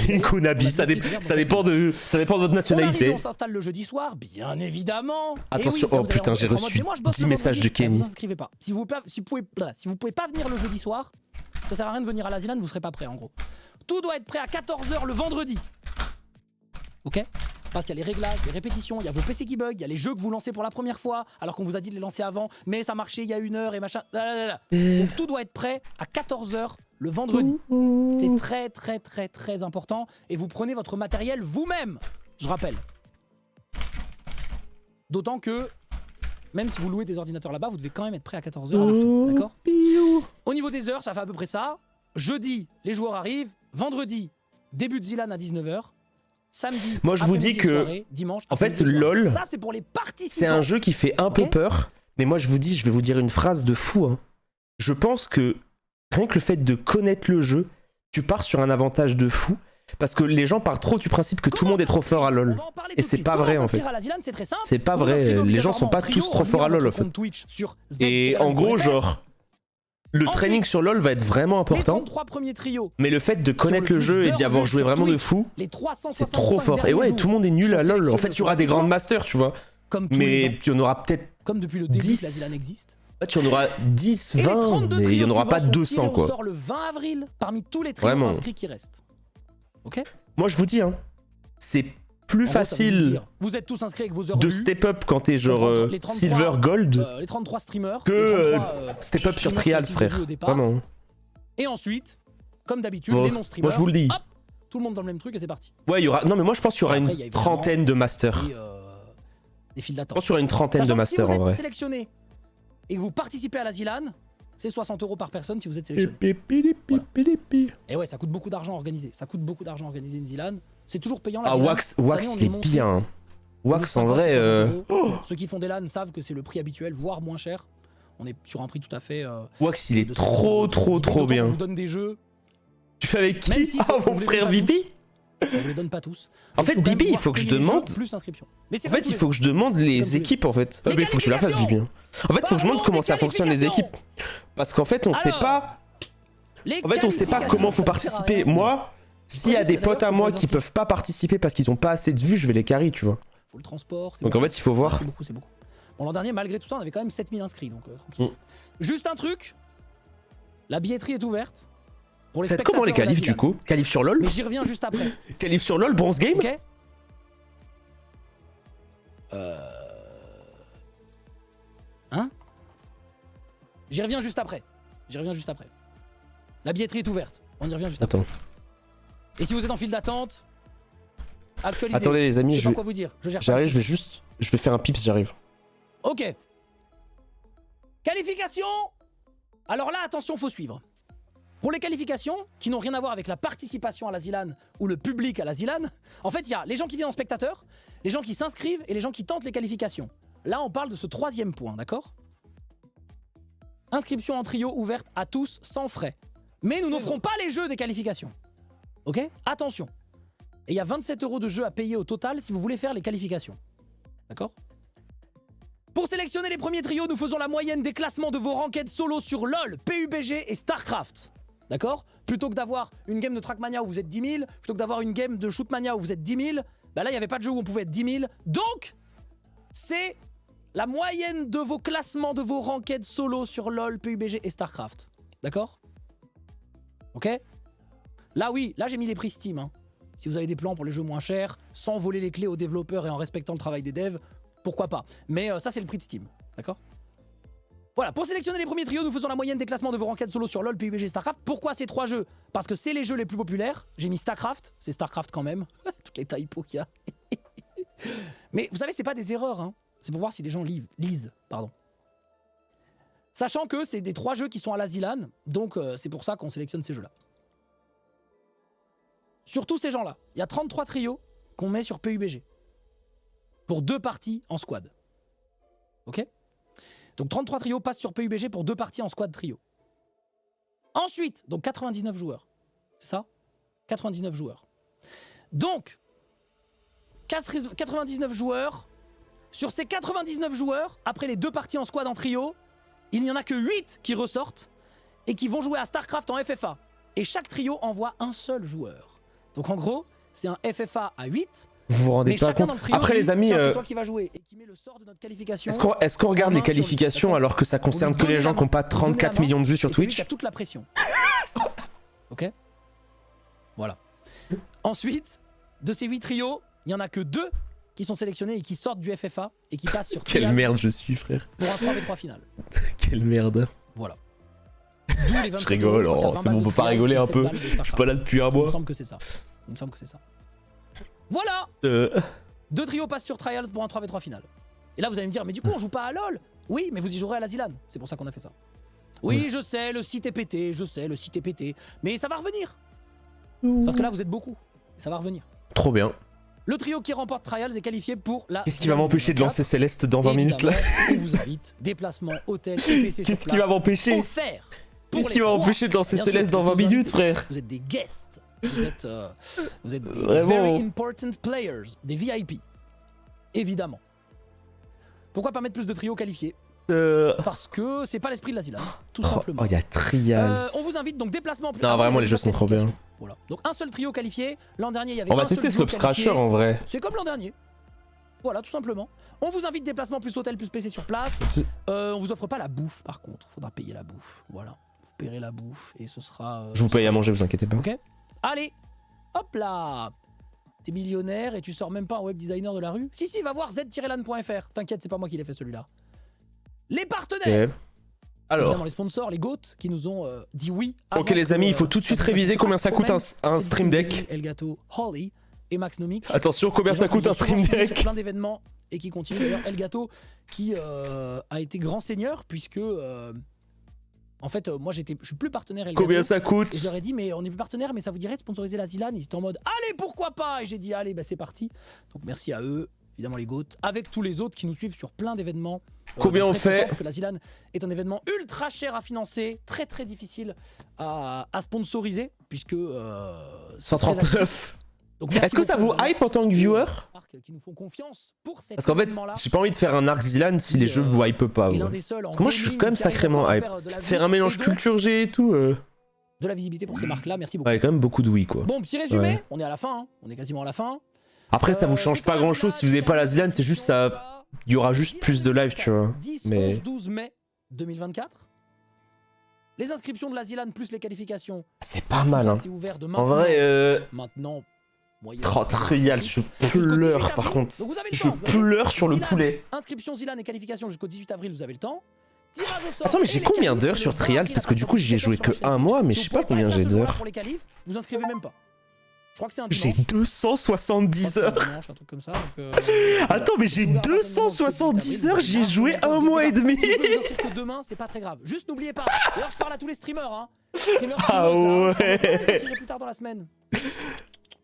Link ou Nabi, ça dépend de votre nationalité. On s'installe le jeudi soir, bien évidemment. Attention, Et oui, oh vous allez putain, j'ai être en mode, reçu mais moi, je bosse 10 le messages vendredi. de Kenny. Vous inscrivez pas. Si vous pouvez pas venir le jeudi soir, ça sert à rien de venir à la Zélande, vous serez pas prêt en gros. Tout doit être prêt à 14h le vendredi. Ok? Parce qu'il y a les réglages, les répétitions, il y a vos PC qui bug, il y a les jeux que vous lancez pour la première fois, alors qu'on vous a dit de les lancer avant, mais ça marchait il y a 1 heure et machin. Donc tout doit être prêt à 14h le vendredi. C'est très très très très important. Et vous prenez votre matériel vous-même, je rappelle. D'autant que, même si vous louez des ordinateurs là-bas, vous devez quand même être prêt à 14h avec tout, d'accord? Au niveau des heures, ça fait à peu près ça. Jeudi, les joueurs arrivent. Vendredi, début de Zilan à 19h. Samedi, Moi, je vous dis après-midi, que, soirée, dimanche, en fait, après-midi, soirée. LOL, ça c'est pour les participants. C'est un jeu qui fait un peu Ok. peur, mais moi je vais vous dire une phrase de fou. Hein. Je pense que rien que le fait de connaître le jeu, tu pars sur un avantage de fou, parce que les gens partent trop du principe que tout le monde est trop fort à On LoL. va en parler Et tout de c'est suite. pas Comment vrai, en s'inscrire fait. à la Zilan, c'est très simple. C'est pas Vous vrai, inscrivez les gens sont obligatoirement pas en trio, tous trop en forts à liant LoL, votre en fait. compte Twitch sur Et en gros, genre, le Ensuite, training sur LoL va être vraiment les important, 33 premiers trios, mais le fait de connaître le le plus jeu et d'heures d'y avoir vues joué sur vraiment de Twitch, fou, les 365 c'est trop fort. Et derniers ouais, jours tout le monde est nul sont à LoL. En sélectionnés fait, il y aura des automatiquement, Grandmasters, tu vois. comme tous les Mais ans, il y en aura peut-être. comme depuis le début 10. que la Zilan existe. Ouais, tu en auras 10, Et les 20, 32 mais il y trios en aura pas suivants sont 200 tirés au quoi. sort le 20 avril parmi tous les trios Vraiment. inscrits qui restent. Ok? Moi je vous dis, hein, c'est plus En gros, ça veut juste facile dire, vous êtes tous inscrits avec vos heures de vues, step up quand t'es genre On prend les 33, silver gold les 33 streamers, que les 33, step up sur streamers trials, qui ont été vus frère. au départ. Vraiment. Et ensuite, comme d'habitude, Bon, les non-streamers. moi, je vous le dis. Hop, tout le monde dans le même truc et c'est parti. Ouais, il y aura. Non, mais moi je pense qu'il y aura Après, il y a une évidemment trentaine de masters. Et des files Je d'attente. pense qu'il y aura une trentaine de Sachant que si masters vous en êtes vrai. sélectionné et que vous participez à la Zilan, c'est 60 € par personne si vous êtes sélectionné. Et ouais, ça coûte beaucoup d'argent à organiser. Ça coûte beaucoup d'argent à organiser une Zilan. C'est toujours payant la Ah, Zilan. Wax, Cette année, Wax on il est monté bien. Hein. de Wax en 50 vrai. et 60 €. Ceux qui font des LAN savent que c'est le prix habituel, voire moins cher. On est sur un prix tout à fait. Wax il est de trop 100 €. trop trop D'autant qu'on bien. vous donne des jeux. Tu fais avec Même qui? si Ah, mon frère Bibi? On vous les donne pas tous. En Mais fait, faut quand même Bibi, il pouvoir faut que je payer les jeux demande. Plus inscription. Mais c'est En comme fait, tous il les faut que je demande comme tous les les équipes en fait. Les Mais il faut que je la fasse qualifications. Bibi. En fait, il faut que je montre Parlons comment des ça fonctionne les qualifications. équipes. Parce qu'en fait, on sait Alors, pas. Les En fait, on sait pas qualifications, comment faut ça ne sert à participer. rien. Moi, s'il y a des D'ailleurs, potes à pour moi les qui inscrits. peuvent pas participer parce qu'ils ont pas assez de vues, je vais les carry, tu vois. Faut le transport. c'est Donc en beaucoup. fait, il faut voir. C'est beaucoup, c'est beaucoup. Bon, l'an dernier, malgré tout ça, on avait quand même 7000 inscrits, donc tranquille. Juste un truc. La billetterie est ouverte. Pour les C'est comment les spectateurs de la qualifs du Zilan. coup? Qualifs sur LoL? Mais j'y reviens juste après. Qualifs sur LoL, bronze game? Ok? Hein? J'y reviens juste après. J'y reviens juste après. La billetterie est ouverte. On y revient juste après. Attends. Et si vous êtes en file d'attente, actualisez. Attendez les amis, Je sais je pas vais... quoi vous dire. Je gère pas j'arrive, le je vais site. juste... Je vais faire un pips, j'arrive. Ok. Qualification. Alors là, attention, faut suivre. Pour les qualifications, qui n'ont rien à voir avec la participation à la Zilan ou le public à la Zilan, en fait, il y a les gens qui viennent en spectateur, les gens qui s'inscrivent et les gens qui tentent les qualifications. Là, on parle de ce troisième point, d'accord? Inscription en trio ouverte à tous sans frais. Mais nous n'offrons pas les jeux des qualifications. Ok? Attention. Et il y a 27 € de jeux à payer au total si vous voulez faire les qualifications. D'accord? Pour sélectionner les premiers trios, nous faisons la moyenne des classements de vos ranked solo sur LoL, PUBG et StarCraft. D'accord? Plutôt que d'avoir une game de Trackmania où vous êtes 10 000, plutôt que d'avoir une game de Shootmania où vous êtes 10 000, bah là, il n'y avait pas de jeu où on pouvait être 10 000. Donc, c'est la moyenne de vos classements de vos ranked solo sur LoL, PUBG et StarCraft. D'accord? Ok? Là, oui, là, j'ai mis les prix Steam. Hein. Si vous avez des plans pour les jeux moins chers, sans voler les clés aux développeurs et en respectant le travail des devs, pourquoi pas. Mais ça, c'est le prix de Steam. D'accord? Voilà, pour sélectionner les premiers trios, nous faisons la moyenne des classements de vos ranked solo sur LoL, PUBG et StarCraft. Pourquoi ces 3 jeux? Parce que c'est les jeux les plus populaires. J'ai mis StarCraft, c'est StarCraft quand même. Toutes les typos qu'il y a. Mais vous savez, c'est pas des erreurs. Hein. C'est pour voir si les gens lisent. Pardon. Sachant que c'est des 3 jeux qui sont à la Zilan, donc c'est pour ça qu'on sélectionne ces jeux-là. Sur tous ces gens-là, il y a 33 trios qu'on met sur PUBG. Pour 2 parties en squad. Ok? Donc 33 trios passent sur PUBG pour 2 parties en squad trio. Ensuite, donc 99 joueurs. C'est ça? 99 joueurs. Donc, 99 joueurs. Sur ces 99 joueurs, après les 2 parties en squad en trio, il n'y en a que 8 qui ressortent et qui vont jouer à StarCraft en FFA. Et chaque trio envoie un seul joueur. Donc en gros, c'est un FFA à 8. Vous vous rendez Mais pas chacun compte? dans le trio Après dit, les amis, tiens, c'est toi qui vas jouer et qui met le sort de notre qualification. est-ce qu'on regarde en les main sur lui, qualifications d'accord? alors que ça concerne que les gens qui n'ont pas 34 millions de vues sur et celui Twitch? qui a toute la pression. Ok? Voilà. Ensuite, de ces 8 trios, il n'y en a que 2 qui sont sélectionnés et qui sortent du FFA et qui passent sur Quelle Trials merde je suis, frère. pour un 3v3 final. Quelle merde. Voilà. D'où les 27 Je rigole, euros, oh, il y a 20 c'est bon, balles faut de pas Trials rigoler et un 7 peu. balles de Je suis StarCraft. pas là depuis un Il me mois. semble que c'est ça. Il me semble que c'est ça. Voilà! 2 trios passent sur Trials pour un 3v3 final. Et là, vous allez me dire, mais du coup, on joue pas à LoL. Oui, mais vous y jouerez à la Zilan. C'est pour ça qu'on a fait ça. Oui, je sais, le site est pété, mais ça va revenir. Parce que là, vous êtes beaucoup. Et ça va revenir. Trop bien. Le trio qui remporte Trials est qualifié pour la... Qu'est-ce qui va m'empêcher de lancer Céleste dans 20 minutes là? On vous invite, déplacement, hôtel, et PC sur Qu'est-ce qui place, va m'empêcher? offert pour Qu'est-ce les qui va 3. m'empêcher de lancer Bien sûr, Céleste dans je 20 vous minutes, invite. frère? Vous êtes des guests. Vous êtes des Vraiment. very important players, des VIP. Évidemment. Pourquoi pas mettre plus de trios qualifiés? Parce que c'est pas l'esprit de la Zilan, tout simplement. Oh, il y a Trials. On vous invite donc déplacement. Non, vraiment, les jeux sont trop bien. Voilà. Donc un seul trio qualifié. L'an dernier, il y avait On va un seul tester trio Slope Scratcher qualifié. en vrai. C'est comme l'an dernier. Voilà, tout simplement. On vous invite déplacement plus hôtel plus PC sur place. On vous offre pas la bouffe par contre. Faudra payer la bouffe. Voilà. Vous paierez la bouffe et ce sera. Je vous paye à manger, vous inquiétez pas. Ok. Allez. Hop là. T'es millionnaire et tu sors même pas un web designer de la rue. Si, va voir z-lan.fr. T'inquiète, c'est pas moi qui l'ai fait celui-là. Les partenaires. Ok. Alors. Évidemment, les sponsors, les GOAT qui nous ont dit oui. Ok les amis, il faut tout de suite réviser combien ça coûte un Stream Deck. Elgato, Holly et Max Nomic. Attention, combien ça coûte un Stream Deck? Plein d'événements et qui continue d'ailleurs. Elgato qui a été grand seigneur puisque en fait moi je suis plus partenaire Elgato. Combien ça coûte? Et je leur ai dit mais on est plus partenaire mais ça vous dirait de sponsoriser la Zilan? Ils étaient en mode allez pourquoi pas, et j'ai dit allez bah c'est parti. Donc merci à eux, évidemment les GOAT, avec tous les autres qui nous suivent sur plein d'événements. Combien on fait? Parce que la Zilan est un événement ultra cher à financer, très très difficile à sponsoriser puisque 139. Donc, merci Est-ce que ça beaucoup, vous vraiment, hype en tant que viewer? marques qui nous font confiance pour cet Parce qu'en fait, événement-là. j'ai pas envie de faire un Arc Zilan si les jeux vous hype pas. Et Ouais. l'un des seuls en Parce que moi je suis gaming quand même qui arrive sacrément à hype. faire de la Faire un vue mélange et donc culture G et tout. de la visibilité pour ces marques-là, merci beaucoup. Ouais, quand même beaucoup de oui quoi. Bon, petit résumé, Ouais. on est à la fin, hein. On est quasiment à la fin. Après ça vous change C'était pas la grand chose si vous avez pas la Zilan, c'est juste ça. Il y aura juste plus de live, tu vois. 10, Mais 11, 12 mai 2024. Les inscriptions de la Zilan plus les qualifications. c'est pas mal hein. C'est ouvert de En maintenant. vrai, Maintenant. moyenne- Trials, je Jusqu'au 18 pleure avril. par contre. Donc vous avez le Je temps, vous avez pleure sur le Zilan. poulet. Inscription Zilan et qualification jusqu'au 18 avril, vous avez le temps. Tirage au sort. Attends, mais et j'ai les combien qualifs, d'heures c'est sur le 20 Trials? avril Parce à que du partir coup, de j'y ai 17 joué sur que la chaîne. un mois, mais Si je sais vous pas pouvez combien être là j'ai ce soir d'heures. Pour les qualifs, vous inscrivez même pas. Je crois que c'est un J'ai dimanche. 270 Je crois heures. que c'est un dimanche, un truc comme ça. Donc, Attends, mais j'ai 270 heures, j'y ai joué un mois et demi. Si vous pouvez vous inscrire que demain, c'est pas très grave. Juste n'oubliez pas. D'ailleurs, je parle à tous les streamers. Hein. Streamers, Ah streameuses, là, ouais. je m'inscrirai plus tard dans la semaine.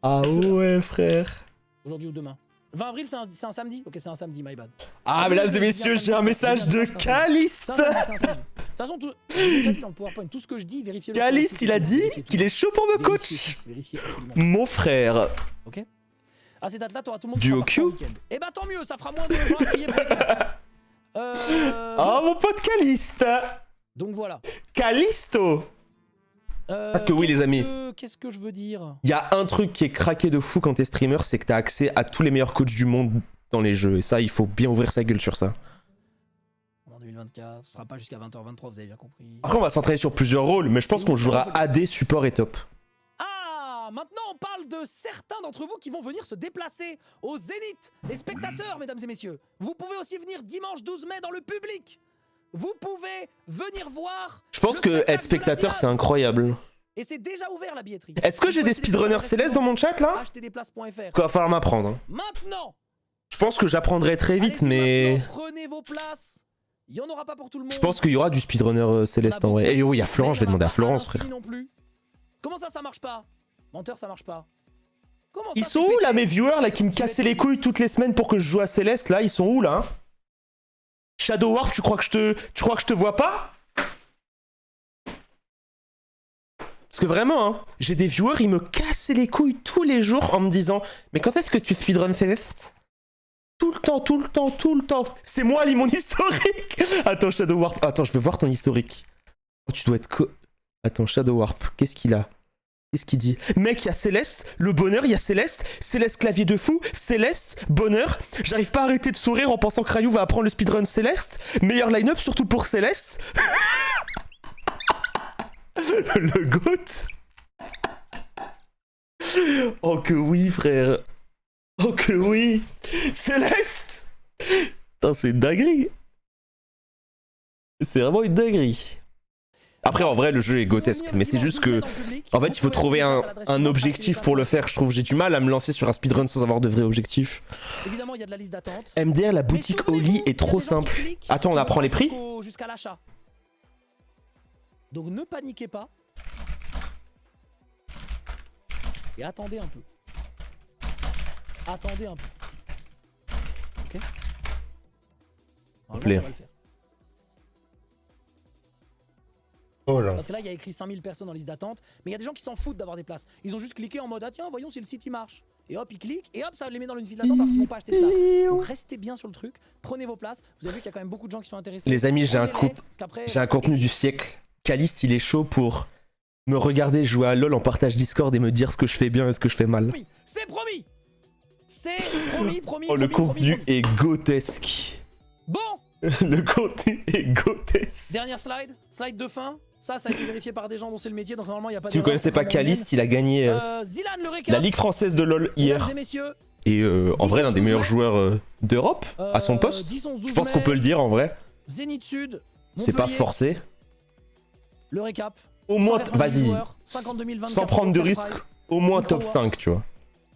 Ah ouais, frère. Aujourd'hui ou demain. 20 avril, c'est un samedi? Ok, c'est un samedi, my bad. Ah, mesdames et messieurs, j'ai un message de Caliste. C'est un samedi, c'est un samedi. De toute façon, j'ai déjà dit dans le PowerPoint, tout ce que je dis, vérifiez-le. sur le Caliste, site, il a dit vérifiez tout. qu'il est chaud pour me Vérifiez coach. tout, vérifiez absolument. Mon frère. Ok. À ces dates-là, t'auras tout le monde Duo qui sera Q. parti en week-end. Eh bah tant mieux, ça fera moins de gens à crier pour les qualifs. Oh mon pote Caliste. Donc voilà. Calisto. Parce que oui, les amis. Qu'est-ce que je veux dire? Il y a un truc qui est craqué de fou quand t'es streamer, c'est que t'as accès à tous les meilleurs coachs du monde dans les jeux. Et ça, il faut bien ouvrir sa gueule sur ça. En 2024, ce sera pas jusqu'à 20h23, vous avez bien compris. Après, on va s'entraîner sur plusieurs rôles, mais je pense qu'on jouera AD, support et top. Ah, maintenant on parle de certains d'entre vous qui vont venir se déplacer au Zénith. Les spectateurs, mesdames et messieurs. Vous pouvez aussi venir dimanche 12 mai dans le public. Vous pouvez venir voir. Je pense que être spectateur, c'est incroyable. Et c'est déjà ouvert la billetterie. Est-ce que j'ai des speedrunners célestes dans mon chat là? Acheterdesplaces.fr. Quoi, va falloir m'apprendre. Hein. Maintenant. Je pense que j'apprendrai très vite, Allez-y mais. maintenant, prenez vos places. Il y en aura pas pour tout le monde. Je pense qu'il y aura du speedrunner céleste en vrai. Et oh, il y a Florence, je vais demander à Florence, frère. Non plus. Comment ça marche pas? Menteur, ça marche pas. Comment ça, Ils sont c'est où pété là, mes viewers là qui me cassaient les couilles toutes les semaines pour que je joue à Céleste là? Ils sont où là? Shadow Warp, tu crois que je te vois pas? Parce que vraiment, hein, j'ai des viewers, ils me cassaient les couilles tous les jours en me disant mais quand est-ce que tu speedrun Céleste? Tout le temps, tout le temps, tout le temps. C'est moi, lis mon historique. Attends, Shadow Warp. Attends, je veux voir ton historique. Oh, tu dois être Attends, Shadow Warp. Qu'est-ce qu'il a? Qu'est-ce qu'il dit? Mec, il y a Céleste, le bonheur, il y a Céleste, Céleste clavier de fou, Céleste, bonheur. J'arrive pas à arrêter de sourire en pensant que Rayou va apprendre le speedrun Céleste. Meilleur line-up, surtout pour Céleste. Le GOAT. Oh que oui, frère. Oh que oui. Céleste. Putain, c'est une dinguerie. C'est vraiment une dinguerie. Après, en vrai, le jeu est grotesque, mais c'est juste que... En fait, il faut trouver un objectif pour le faire, je trouve. J'ai du mal à me lancer sur un speedrun sans avoir de vrai objectif. Évidemment, il y a de la liste d'attente. MDR, la boutique Oli est trop simple. Attends, on apprend les prix? Jusqu'à l'achat. Donc ne paniquez pas. Et attendez un peu. Attendez un peu. Ok? Normalement, ça va le faire. Oh là. Parce que là, il y a écrit 5000 personnes en liste d'attente, mais il y a des gens qui s'en foutent d'avoir des places. Ils ont juste cliqué en mode ah tiens, voyons si le site il marche. Et hop, ils cliquent, et hop, ça les met dans une file d'attente alors qu'ils vont pas acheter de place. Donc restez bien sur le truc, prenez vos places. Vous avez vu qu'il y a quand même beaucoup de gens qui sont intéressés. Les amis, j'ai un contenu du siècle. Caliste, il est chaud pour me regarder jouer à LoL en partage Discord et me dire ce que je fais bien et ce que je fais mal. C'est promis. C'est promis, promis. Oh, le contenu est grotesque. Bon. Le contenu est grotesque. Dernière slide de fin. Ça a été vérifié par des gens dont c'est le métier, donc normalement il n'y a pas de. Si vous connaissez pas Caliste, il a gagné Zilan, le récap, la Ligue française de LoL hier. Mesdames et messieurs, et en vrai, l'un des meilleurs joueurs d'Europe à son poste. 10, 11, 12 je pense qu'on peut le dire en vrai. Zénith Sud. C'est pas forcé. Le récap. Au moins, vas-y. 52 024 sans prendre de risque, au moins top 5, tu vois.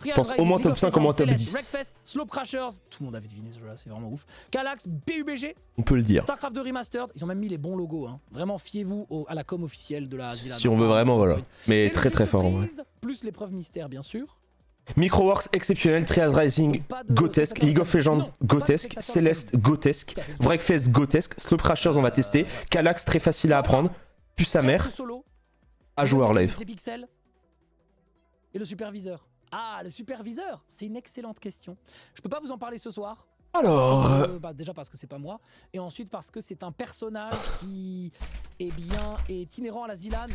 Je pense au moins top 5, au moins top 10. Wreckfest, Slope Crashers, tout le monde avait deviné ce jeu là, c'est vraiment ouf. Kallax, PUBG, on peut le dire. Starcraft 2 Remastered, ils ont même mis les bons logos, hein. Vraiment fiez-vous à la com officielle de la Zilan. Si on veut vraiment, voilà. Mais et très très fort en vrai. Plus l'épreuve mystère bien sûr. Microworks exceptionnel, Triad Rising, grotesque, League of Legends, grotesque, Céleste, grotesque, Wreckfest, grotesque, Slope Crashers on va tester, Kallax très facile à apprendre, puis sa mère, à jouer hors live. Les pixels et le superviseur. Ah, le superviseur, c'est une excellente question. Je peux pas vous en parler ce soir. Alors, déjà parce que c'est pas moi, et ensuite parce que c'est un personnage qui est inhérent à la Zilan.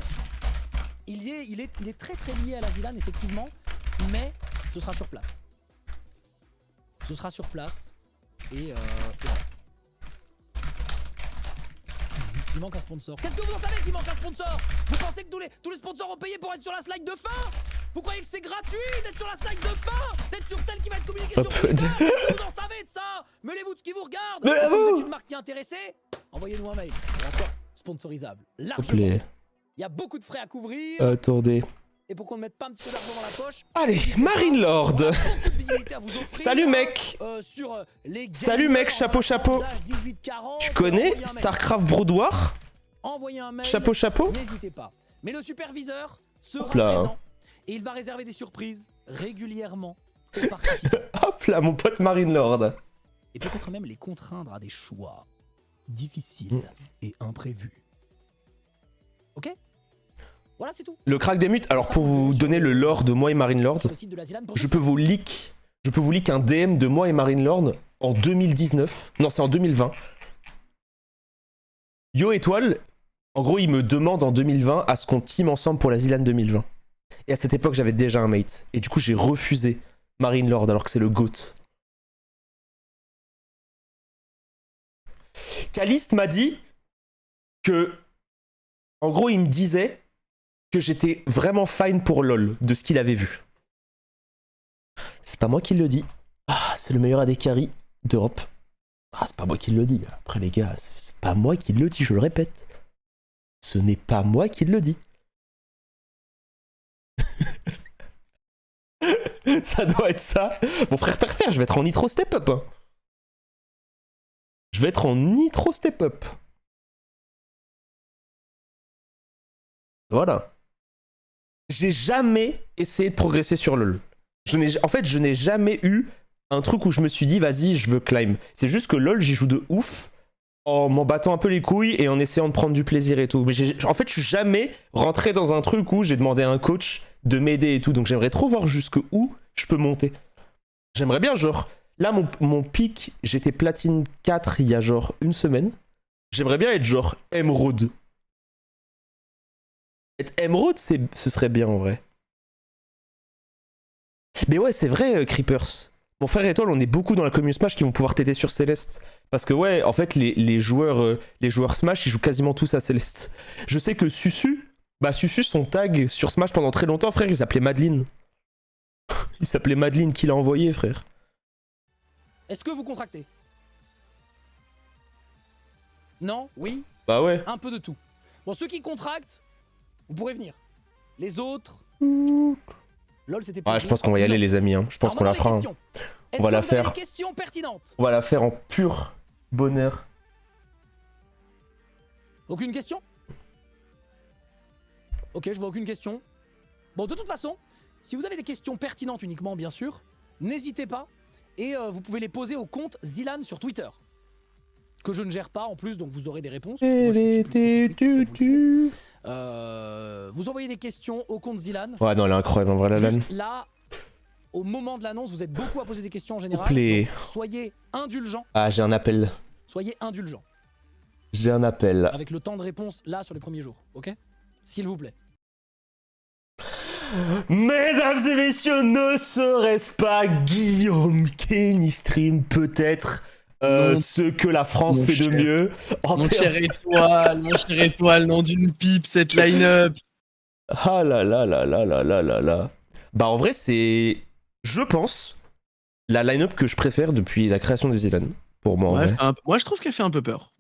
Il est très très lié à la Zilan effectivement, mais ce sera sur place. Ce sera sur place et voilà. Il manque un sponsor. Qu'est-ce que vous en savez qu'il manque un sponsor? Vous pensez que tous les sponsors ont payé pour être sur la slide de fin? Vous croyez que c'est gratuit d'être sur la slide de fin? D'être sur celle qui va être communiquée sur Twitter? Qu'est-ce que vous en savez de ça? Mêlez-vous de ce qui vous regarde. Si vous êtes une marque qui est intéressée, envoyez-nous un mail. D'accord, sponsorisable. Largement. Il y a beaucoup de frais à couvrir. Attendez. Et pour qu'on ne mette pas un petit peu d'argent dans la poche. Allez, Marine Lord. Salut mec. Salut mec, chapeau. Tu connais Starcraft Brood War? Envoyez un mail. Chapeau. N'hésitez pas. Mais le superviseur sera présent. Et il va réserver des surprises régulièrement aux participants. Hop là, mon pote Marine Lord. Et peut-être même les contraindre à des choix difficiles et imprévus. Ok? Voilà, c'est tout. Le crack des mutes. Alors pour vous donner le lore de moi et Marine Lord, je peux vous leak un DM de moi et Marine Lord en 2019. Non, c'est en 2020. Yo Étoile, en gros, il me demande en 2020 à ce qu'on team ensemble pour la Zilan 2020. Et à cette époque, j'avais déjà un mate. Et du coup, j'ai refusé Marine Lord alors que c'est le GOAT. Caliste m'a dit que, en gros, il me disait que j'étais vraiment fine pour LoL de ce qu'il avait vu. C'est pas moi qui le dis. Ah, c'est le meilleur AD carry d'Europe. Ah, c'est pas moi qui le dis. Après, les gars, c'est pas moi qui le dis, je le répète. Ce n'est pas moi qui le dis. Ça doit être ça. Mon frère, je vais être en nitro step-up. Hein. Je vais être en nitro step-up. Voilà. J'ai jamais essayé de progresser sur LoL. En fait, je n'ai jamais eu un truc où je me suis dit, vas-y, je veux climb. C'est juste que LoL, j'y joue de ouf en m'en battant un peu les couilles et en essayant de prendre du plaisir et tout. Mais en fait, je suis jamais rentré dans un truc où j'ai demandé à un coach de m'aider et tout. Donc j'aimerais trop voir jusqu'où je peux monter. J'aimerais bien, genre... Là, mon pic, j'étais platine 4 il y a genre une semaine. J'aimerais bien être genre Emerald. Être Emerald, ce serait bien en vrai. Mais ouais, c'est vrai, Creepers. Mon frère et toi, on est beaucoup dans la commune Smash qui vont pouvoir t'aider sur Céleste. Parce que ouais, en fait, les joueurs Smash, ils jouent quasiment tous à Céleste. Je sais que Susu, son tag sur Smash pendant très longtemps, frère, il s'appelait Madeline. Il s'appelait Madeline qui l'a envoyé, frère. Est-ce que vous contractez? Non? Oui? Bah ouais. Un peu de tout. Bon, ceux qui contractent, vous pourrez venir. Les autres... LOL, c'était Ah, je pense qu'on va y aller, les amis. Hein. Je pense qu'on la fera. Hein. On va la faire. Des questions pertinentes? On va la faire en pur bonheur. Aucune question? Ok, je vois aucune question. Bon, de toute façon, si vous avez des questions pertinentes uniquement, bien sûr, n'hésitez pas. Et vous pouvez les poser au compte Zilan sur Twitter. Que je ne gère pas en plus, donc vous aurez des réponses. Vous envoyez des questions au compte Zilan. Ouais, non, elle est incroyable en vrai, la LAN. Là, au moment de l'annonce, vous êtes beaucoup à poser des questions en général. Donc, soyez indulgents. Ah, j'ai un appel. Soyez indulgents. J'ai un appel. Avec le temps de réponse là sur les premiers jours, ok? S'il vous plaît. Mesdames et messieurs, ne serait-ce pas Guillaume Kenny Stream peut-être ce que la France fait de mieux en Mon cher étoile, nom d'une pipe, cette line-up. Ah là là là là là là là là. Bah en vrai c'est, je pense, la line-up que je préfère depuis la création des Zilan. Pour moi en vrai. Moi je trouve qu'elle fait un peu peur.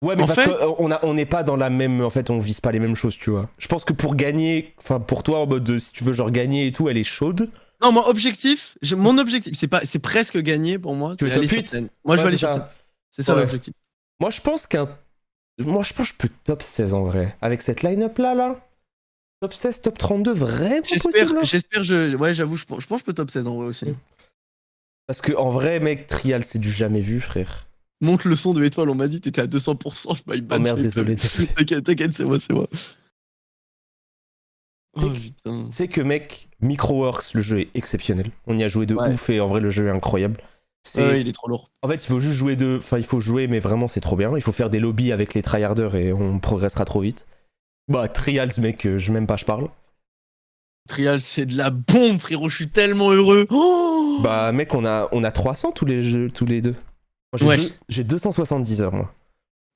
Ouais, mais parce qu'on n'est pas dans la même... En fait, on vise pas les mêmes choses, tu vois. Je pense que pour gagner... Enfin, pour toi, en mode de, si tu veux genre gagner et tout, elle est chaude. Non, mon objectif, c'est presque gagné pour moi. Tu veux top 8 ? Moi, je vais aller sur scène. C'est ça l'objectif. Moi, je pense que je peux top 16 en vrai. Avec cette line-up là. Top 16, top 32, vraiment possible. J'espère, ouais, j'avoue, je pense que je peux top 16 en vrai aussi. Parce que en vrai, mec, Trial, c'est du jamais vu, frère. Monte le son de étoile, on m'a dit t'étais à 200%, je m'aille Oh merde, désolé. T'inquiète, c'est moi. Oh putain. Tu sais que mec, Microworks, le jeu est exceptionnel. On y a joué de ouf et en vrai le jeu est incroyable. Il est trop lourd. En fait, il faut juste jouer il faut jouer, mais vraiment c'est trop bien. Il faut faire des lobbies avec les tryharders et on progressera trop vite. Bah, Trials, mec, je m'aime pas, je parle. Trials, c'est de la bombe, frérot, je suis tellement heureux. Oh bah, mec, on a 300 tous les deux. Moi, j'ai 270 heures, moi.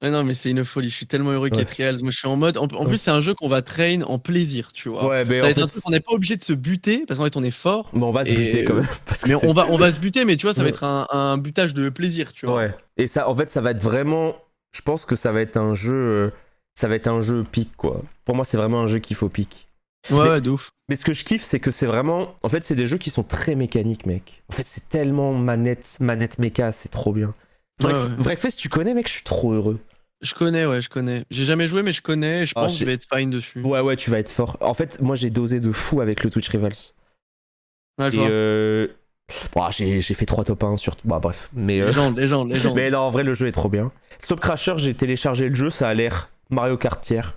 Ouais, non, mais c'est une folie. Je suis tellement heureux qu'il y ait Trials. Moi, je suis en mode. En plus, c'est un jeu qu'on va train en plaisir, tu vois. Ouais, mais ça va être un truc qu'on n'est pas obligé de se buter parce qu'en fait, on est fort. Mais on va se buter quand même. Mais on va se buter, mais tu vois, ça va être un butage de plaisir, tu vois. Ouais. Et ça, en fait, ça va être vraiment. Je pense que ça va être un jeu. Ça va être un jeu pique, quoi. Pour moi, c'est vraiment un jeu qu'il faut pique. Ouais, de ouf. Mais ce que je kiffe, c'est que c'est vraiment. En fait, c'est des jeux qui sont très mécaniques, mec. En fait, c'est tellement manette méca, c'est trop bien. Breakfast, tu connais, mec, je suis trop heureux. Je connais. J'ai jamais joué, mais je connais. Et je pense que je vais être fine dessus. Ouais, tu vas être fort. En fait, moi, j'ai dosé de fou avec le Twitch Rivals. Ouais, je vois. J'ai fait 3 top 1 sur. Bah, bref. Mais, légende. Mais non, en vrai, le jeu est trop bien. Stop Crasher, j'ai téléchargé le jeu, ça a l'air Mario Kart tiers.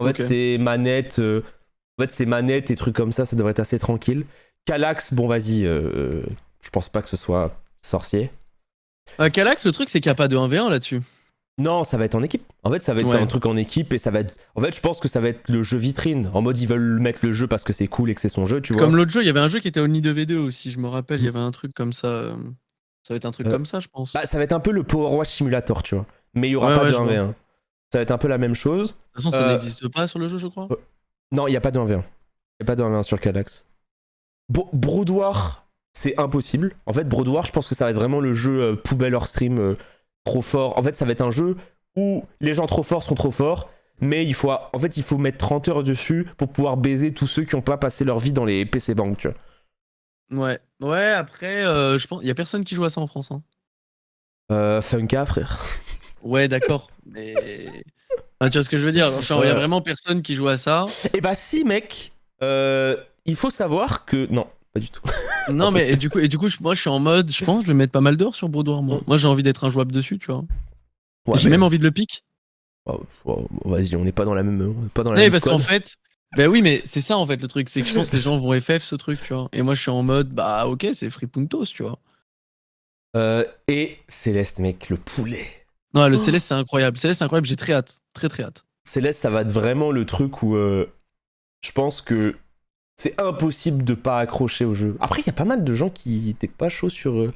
En fait, c'est manette. En fait, c'est manette et trucs comme ça devrait être assez tranquille. Calax, bon, vas-y. Je pense pas que ce soit sorcier. Calax, le truc, c'est qu'il n'y a pas de 1v1 là-dessus. Non, ça va être en équipe. En fait, ça va être Ouais. un truc en équipe et ça va être. En fait, je pense que ça va être le jeu vitrine. En mode, ils veulent mettre le jeu parce que c'est cool et que c'est son jeu, tu vois. Comme l'autre jeu, il y avait un jeu qui était Only 2v2 aussi, je me rappelle, il y avait un truc comme ça. Ça va être un truc comme ça, je pense. Bah, ça va être un peu le Power Wash Simulator, tu vois. Mais il y aura Ouais, pas ouais, de je 1v1. Ça va être un peu la même chose. De toute façon, ça n'existe pas sur le jeu, je crois. Non, il n'y a pas de 1v1. Il n'y a pas de 1v1 sur Calax. Brood War, c'est impossible. En fait, Brood War, je pense que ça va être vraiment le jeu poubelle hors stream trop fort. En fait, ça va être un jeu où les gens trop forts sont trop forts, mais il faut mettre 30 heures dessus pour pouvoir baiser tous ceux qui n'ont pas passé leur vie dans les PC Bank, tu vois. Ouais, après, je pense, il y a personne qui joue à ça en France. Hein. Funka, frère. Ouais, d'accord, mais. Ah, tu vois ce que je veux dire? Il y a vraiment personne qui joue à ça. Et bah, si, mec, il faut savoir que. Non, pas du tout. Non, mais et du coup, moi, je suis en mode, je pense, je vais mettre pas mal d'heures sur Brood War, moi. Moi, j'ai envie d'être injouable dessus, tu vois. Ouais, J'ai même envie de le pick. Vas-y, on n'est pas dans la même. Pas dans la Non, même parce squad. qu'en fait. Bah oui, mais c'est ça en fait le truc, c'est que je pense que les gens vont FF ce truc, tu vois. Et moi, je suis en mode, bah ok, c'est Free Puntos, tu vois. Et Céleste, mec, le poulet. Non, le Céleste, c'est incroyable. Céleste, c'est incroyable, j'ai très hâte. Très, très hâte. Céleste, ça va être vraiment le truc où je pense que c'est impossible de pas accrocher au jeu. Après, il y a pas mal de gens qui étaient pas chauds sur.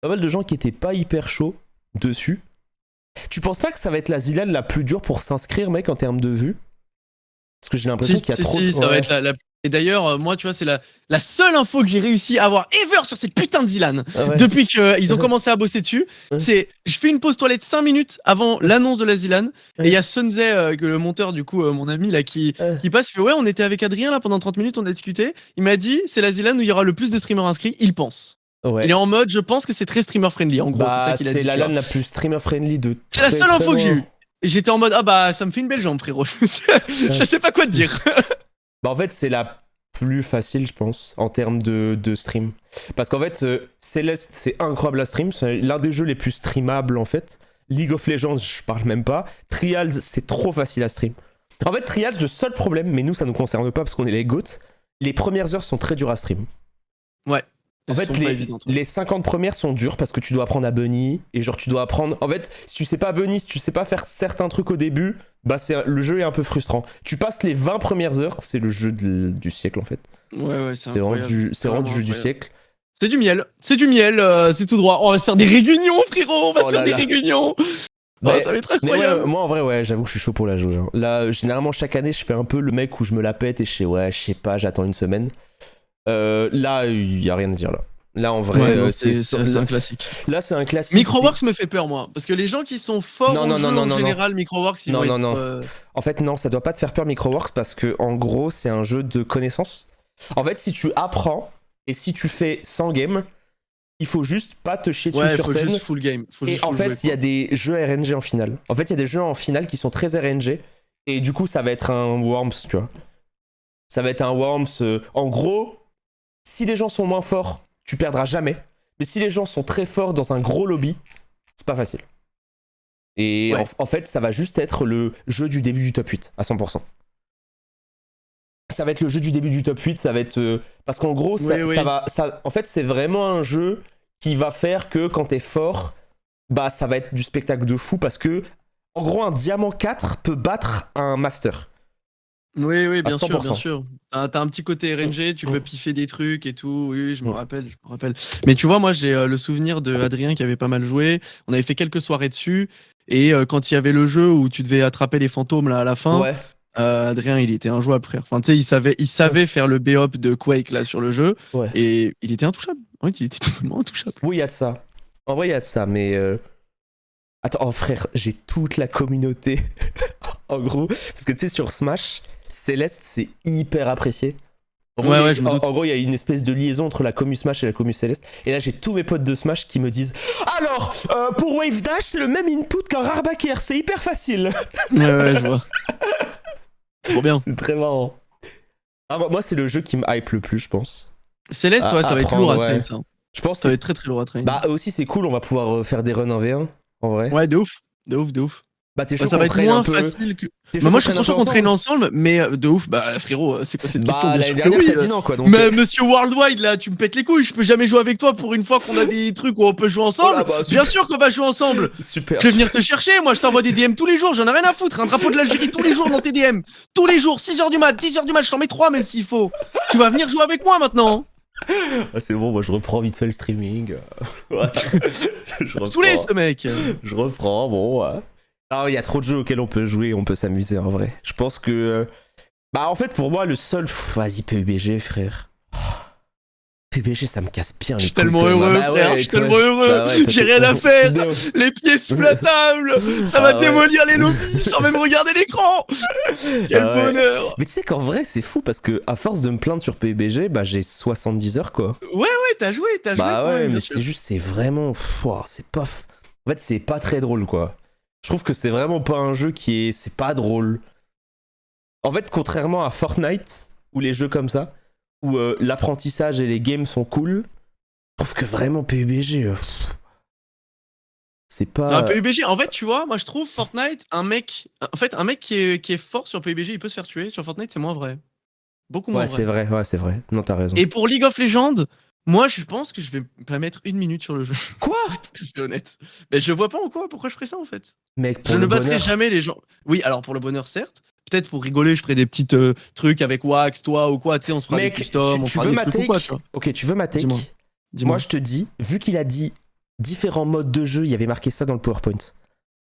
Pas mal de gens qui étaient pas hyper chauds dessus. Tu penses pas que ça va être la Zilan la plus dure pour s'inscrire, mec, en termes de vues? Parce que j'ai l'impression qu'il y a trop. Si, ça va être la. Et d'ailleurs, moi, tu vois, c'est la seule info que j'ai réussi à avoir ever sur cette putain de Zilan. Ah ouais. Depuis qu'ils ont commencé à bosser dessus. C'est, je fais une pause toilette 5 minutes avant l'annonce de la Zilan. Et il y a Sunzay, que le monteur, du coup, mon ami, là, qui passe. Il fait, ouais, on était avec Adrien, là, pendant 30 minutes, on a discuté. Il m'a dit, c'est la Zilan où il y aura le plus de streamers inscrits. Il pense. Ouais. Il est en mode, je pense que c'est très streamer friendly, en gros. Bah, c'est ça qu'il a dit. c'est la tu vois. LAN la plus streamer friendly de. C'est la très, seule très info que j'ai loin. eue. Et j'étais en mode, ah bah, ça me fait une belle jambe, frérot. Je sais pas quoi te dire. Bah, en fait, c'est la plus facile, je pense, en termes de stream. Parce qu'en fait, Celeste, c'est incroyable à stream. C'est l'un des jeux les plus streamables, en fait. League of Legends, je parle même pas. Trials, c'est trop facile à stream. En fait, Trials, le seul problème, mais nous, ça nous concerne pas parce qu'on est les GOAT, les premières heures sont très dures à stream. Ouais. En fait, les 50 premières sont dures parce que tu dois apprendre à bunny et genre tu dois apprendre. En fait, si tu sais pas bunny, si tu sais pas faire certains trucs au début, bah le jeu est un peu frustrant. Tu passes les 20 premières heures, c'est le jeu du siècle en fait. Ouais, c'est incroyable. C'est vraiment du jeu du siècle. C'est du miel, c'est tout droit. On va se faire des réunions, frérot, on va se faire des réunions. Ouais, ça va être incroyable. Ouais, moi en vrai, ouais, j'avoue que je suis chaud pour la jouer. Hein. Là, généralement, chaque année, je fais un peu le mec où je me la pète et je sais pas, j'attends une semaine. Là, il y a rien à dire là. Là, en vrai, c'est un classique. Là, c'est un classique. Microworks me fait peur, moi. Parce que les gens qui sont forts en général, Microworks, ils vont être... En fait, non, ça doit pas te faire peur, Microworks, parce que en gros, c'est un jeu de connaissances. En fait, si tu apprends et si tu fais 100 games, il faut juste pas te chier dessus sur scène. Juste full game. Et en fait, il y a des jeux RNG en finale. En fait, il y a des jeux en finale qui sont très RNG. Et du coup, ça va être un Worms, tu vois. Ça va être un Worms. En gros, si les gens sont moins forts, tu perdras jamais. Mais si les gens sont très forts dans un gros lobby, c'est pas facile. Et en fait, ça va juste être le jeu du début du top 8 à 100%. Ça va être le jeu du début du top 8, ça va être... parce qu'en gros, en fait, c'est vraiment un jeu qui va faire que quand t'es fort, bah ça va être du spectacle de fou parce que, en gros, un diamant 4 peut battre un master. Oui, bien sûr. T'as un petit côté RNG, tu peux piffer des trucs et tout. Oui, je me rappelle. Mais tu vois, moi, j'ai le souvenir de Adrien qui avait pas mal joué. On avait fait quelques soirées dessus. Et quand il y avait le jeu où tu devais attraper les fantômes là à la fin, Adrien, il était injouable, frère. Enfin, tu sais, il savait faire le B-Hop de Quake là sur le jeu. Ouais. Et il était intouchable. Oui, il était totalement intouchable. Oui, il y a de ça. En vrai, il y a de ça, mais... Attends, frère, j'ai toute la communauté. En gros, parce que tu sais, sur Smash... Céleste, c'est hyper apprécié. En gros, il y a une espèce de liaison entre la commu Smash et la commu Céleste. Et là, j'ai tous mes potes de Smash qui me disent alors, pour Wave Dash, c'est le même input qu'un Rarbaker, c'est hyper facile. Ouais, je vois. Trop bien. C'est très marrant. Ah, moi, c'est le jeu qui me hype le plus, je pense. Céleste, ça va être lourd à train, ça. Je pense ça va être très très lourd à train. Bah, aussi, c'est cool, on va pouvoir faire des runs 1v1, en vrai. Ouais, de ouf. Bah t'es chaud Ça va qu'on être traîne moins un peu. facile que. T'es Bah, moi, je suis traîne trop un chaud peu qu'on traîne ensemble. ensemble, mais de ouf. Bah, frérot, c'est quoi cette question? Bah Bien la sûr que dernière oui. t'as dit non quoi. Donc, Mais monsieur Worldwide, là, tu me pètes les couilles. Je peux jamais jouer avec toi pour une fois qu'on a des trucs où on peut jouer ensemble. Oh là, bah, Bien super. sûr qu'on va jouer ensemble. Super. Je vais venir te chercher. Moi, je t'envoie des DM tous les jours. J'en ai rien à foutre. Un drapeau de l'Algérie tous les jours dans tes DM. Tous les jours, 6h du mat, 10h du mat. Je t'en mets 3 même s'il faut. Tu vas venir jouer avec moi maintenant. Ah, c'est bon, moi je reprends vite fait le streaming. Ouais. je Saoulé ce mec. Je reprends, bon. Ouais. Ah, il y a trop de jeux auxquels on peut jouer, on peut s'amuser en vrai. Je pense que. Bah, en fait, pour moi, le seul. Vas-y, PUBG, frère. PUBG, ça me casse bien les Je suis couilles, tellement quand même. heureux, Bah frère. ouais, Je suis toi, tellement heureux. bah ouais, toi, J'ai t'es- rien à faire. Non. Les pieds sous la table. Ça va Ah ouais. démolir les lobbies sans même regarder l'écran. Quel Ah ouais. bonheur. Mais tu sais qu'en vrai, c'est fou parce que à force de me plaindre sur PUBG, bah j'ai 70 heures quoi. Ouais, t'as joué. Bah quand ouais, même, mais bien sûr. c'est juste, c'est vraiment. Ouah, c'est pas. En fait, c'est pas très drôle quoi. Je trouve que c'est vraiment pas un jeu qui est. C'est pas drôle. En fait, contrairement à Fortnite ou les jeux comme ça, où l'apprentissage et les games sont cool, je trouve que vraiment PUBG. C'est pas. Dans PUBG, en fait, tu vois, moi je trouve Fortnite, un mec qui est fort sur PUBG, il peut se faire tuer. Sur Fortnite, c'est moins vrai. Beaucoup moins Ouais, vrai. c'est vrai, ouais, c'est vrai. Non, t'as raison. Et pour League of Legends, moi je pense que je vais pas mettre 1 minute sur le jeu. Quoi? Tout à fait honnête. Mais je vois pas en quoi, pourquoi je ferais ça en fait. Mec, pour Je le ne battrai bonheur- jamais les gens. Oui, alors pour le bonheur, certes. Peut-être pour rigoler, je ferai des petits trucs avec Wax, toi ou quoi, tu sais, on se fera Mec, des customs, on tu fera veux des ma trucs ou take quoi, tu vois. Ok, tu veux ma take Dis-moi. Moi, je te dis, vu qu'il a dit différents modes de jeu, il y avait marqué ça dans le PowerPoint.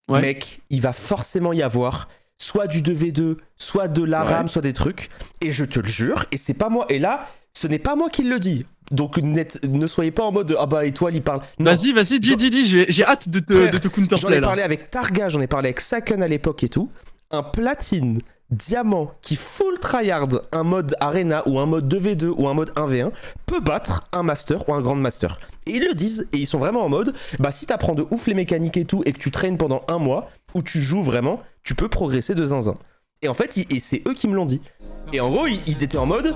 Ouais. Mec, il va forcément y avoir soit du 2v2, soit de la Ouais. RAM, soit des trucs. Et je te le jure, et c'est pas moi. Et là, ce n'est pas moi qui le dis. Donc ne soyez pas en mode ah bah Étoile il parle. Non. Vas-y, dis, j'ai hâte de te Frère, J'en ai counterplay là. parlé avec Targa, j'en ai parlé avec Saken à l'époque et tout. Un platine diamant qui full tryhard un mode arena ou un mode 2v2 ou un mode 1v1 peut battre un master ou un grand master. Et ils le disent et ils sont vraiment en mode bah si t'apprends de ouf les mécaniques et tout et que tu traînes pendant un mois où tu joues vraiment, tu peux progresser de zinzin. Et en fait, et c'est eux qui me l'ont dit. Et en gros, ils étaient en mode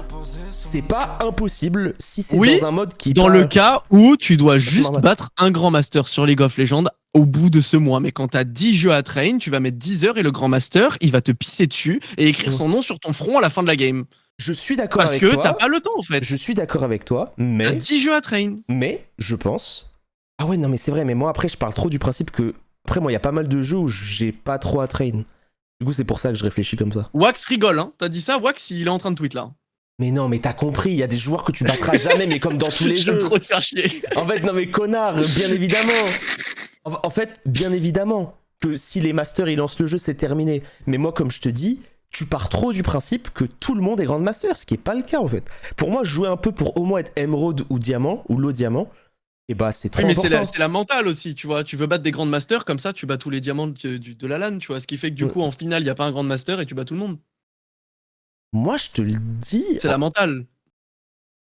c'est pas impossible si c'est Oui, dans un mode qui est Dans pas- le cas où tu dois juste normal. battre un grand master sur League of Legends au bout de ce mois. Mais quand t'as 10 jeux à train, tu vas mettre 10 heures et le grand master, il va te pisser dessus et écrire son nom sur ton front à la fin de la game. Je suis d'accord Parce avec que toi. t'as pas le temps en fait. Je suis d'accord avec toi, T'as mais 10 jeux à train. je pense. Ah ouais, non, mais c'est vrai, mais moi après, je parle trop du principe que. Après, moi, il y a pas mal de jeux où j'ai pas trop à train. Du coup, c'est pour ça que je réfléchis comme ça. Wax rigole, hein. T'as dit ça, Wax, il est en train de tweet là. Mais non, mais t'as compris, il y a des joueurs que tu battras jamais, mais comme dans tous les J'aime jeux. trop te faire chier. En fait, non, mais connard, bien évidemment. En fait, bien évidemment que si les masters ils lancent le jeu, c'est terminé. Mais moi, comme je te dis, tu pars trop du principe que tout le monde est Grandmaster, ce qui est pas le cas en fait. Pour moi, jouer un peu pour au moins être émeraude ou diamant ou low diamant, et bah c'est trop Oui, mais important. c'est la mentale aussi, tu vois. Tu veux battre des grandes masters, comme ça, tu bats tous les diamants de la LAN, tu vois. Ce qui fait que du coup, en finale, il n'y a pas un grand master et tu bats tout le monde. Moi, je te le dis. C'est la mentale.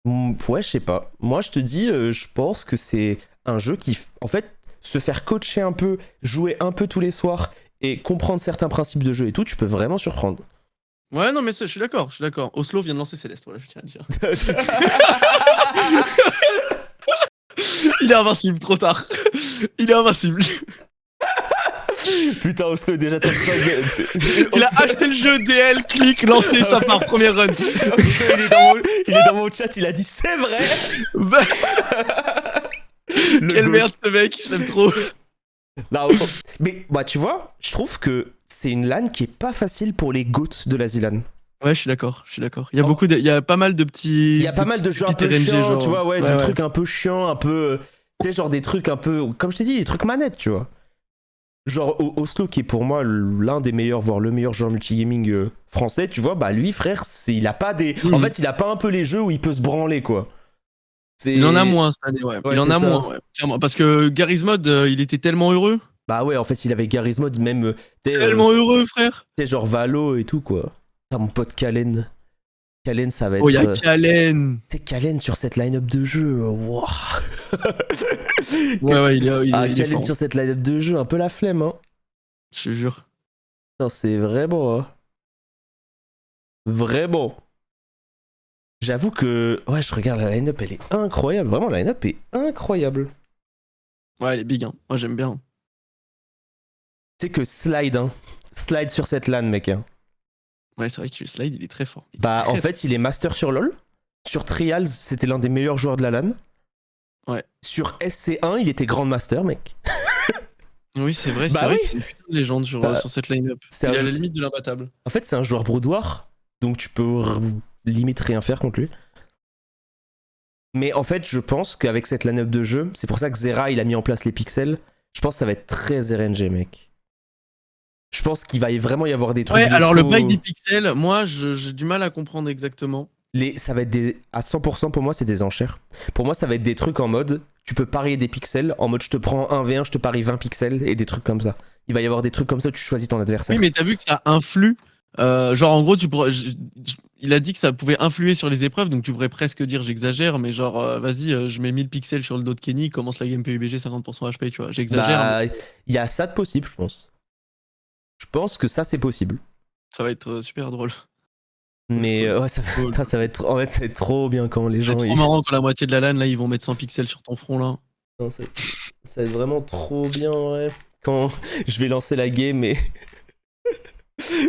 Ouais, je sais pas. Moi, je te dis, je pense que c'est un jeu qui, en fait, se faire coacher un peu, jouer un peu tous les soirs et comprendre certains principes de jeu et tout, tu peux vraiment surprendre. Ouais, non, mais ça, je suis d'accord, Oslo vient de lancer Céleste, voilà, je tiens à le dire. Il est invincible, trop tard. Il est invincible. Putain, Oslo est déjà top 5. Il a acheté le jeu DL, clic, lancé, ça part, première run. il est dans mon chat, il a dit c'est vrai. Bah... Quelle merde ce mec, j'aime trop. Non, mais bah tu vois, je trouve que c'est une LAN qui est pas facile pour les GOAT de l'Asilan. Ouais, je suis d'accord. Il y a beaucoup il y a pas mal de petits. Il y a pas mal de jeux un peu RNG, chiants, genre. tu vois, Ouais, de trucs un peu chiants, un peu. Tu sais, genre des trucs un peu. Comme je t'ai dit, des trucs manettes, tu vois. Genre Oslo, qui est pour moi l'un des meilleurs, voire le meilleur joueur multigaming français, tu vois, bah lui, frère, il a pas des. En fait, il a pas un peu les jeux où il peut se branler, quoi. Il en a moins cette année, ouais. Il en a moins, ouais. Clairement. Parce que Garry's Mod, il était tellement heureux. Bah ouais, en fait, il avait Garry's Mod, même. Tellement heureux, frère. Tu sais, genre Valo et tout, quoi. Ah, mon pote Kalen. Kalen, ça va être. Oh, il y a Kalen. Tu sais, Kalen sur cette line-up de jeu. Wow. Ouais, il est Kalen fort. sur cette line-up de jeu, un peu la flemme, hein. Je te jure. Non, c'est vraiment. Hein. Vraiment. J'avoue que. Ouais, je regarde la line-up, elle est incroyable. Vraiment, la line-up est incroyable. Ouais, elle est big, hein. Moi, j'aime bien. Tu sais que slide, hein. Slide sur cette LAN, mec. Hein. Ouais, c'est vrai que le slide, il est très fort. Bah, en fait, il est master sur LoL. Sur Trials, c'était l'un des meilleurs joueurs de la LAN. Ouais. Sur SC1, il était Grandmaster, mec. Oui, c'est vrai, Bah c'est vrai oui. que c'est une putain de légende sur cette line-up. C'est Il est un à la jeu- limite de l'imbattable. En fait, c'est un joueur broudoir, donc tu peux limite rien faire contre lui. Mais en fait, je pense qu'avec cette line-up de jeu, c'est pour ça que Zera, il a mis en place les pixels. Je pense que ça va être très RNG, mec. Je pense qu'il va vraiment y avoir des trucs. Ouais, alors le faux. bail des pixels, moi, j'ai du mal à comprendre exactement. Ça va être à 100% pour moi, c'est des enchères. Pour moi, ça va être des trucs en mode, tu peux parier des pixels, en mode je te prends 1v1, je te parie 20 pixels, et des trucs comme ça. Il va y avoir des trucs comme ça où tu choisis ton adversaire. Oui, mais t'as vu que ça influe. Genre, en gros, il a dit que ça pouvait influer sur les épreuves, donc tu pourrais presque dire, j'exagère, mais genre, vas-y, je mets 1000 pixels sur le dos de Kenny, commence la game PUBG 50% HP, tu vois. J'exagère. Bah, Mais il y a ça de possible, je pense. Je pense que ça, c'est possible. ça va être super drôle. Mais ouais, ça va être, en fait, ça va être trop bien quand les gens. C'est trop marrant quand la moitié de la LAN, là, ils vont mettre 100 pixels sur ton front, là. Non, ça va être vraiment trop bien, ouais. Quand je vais lancer la game et.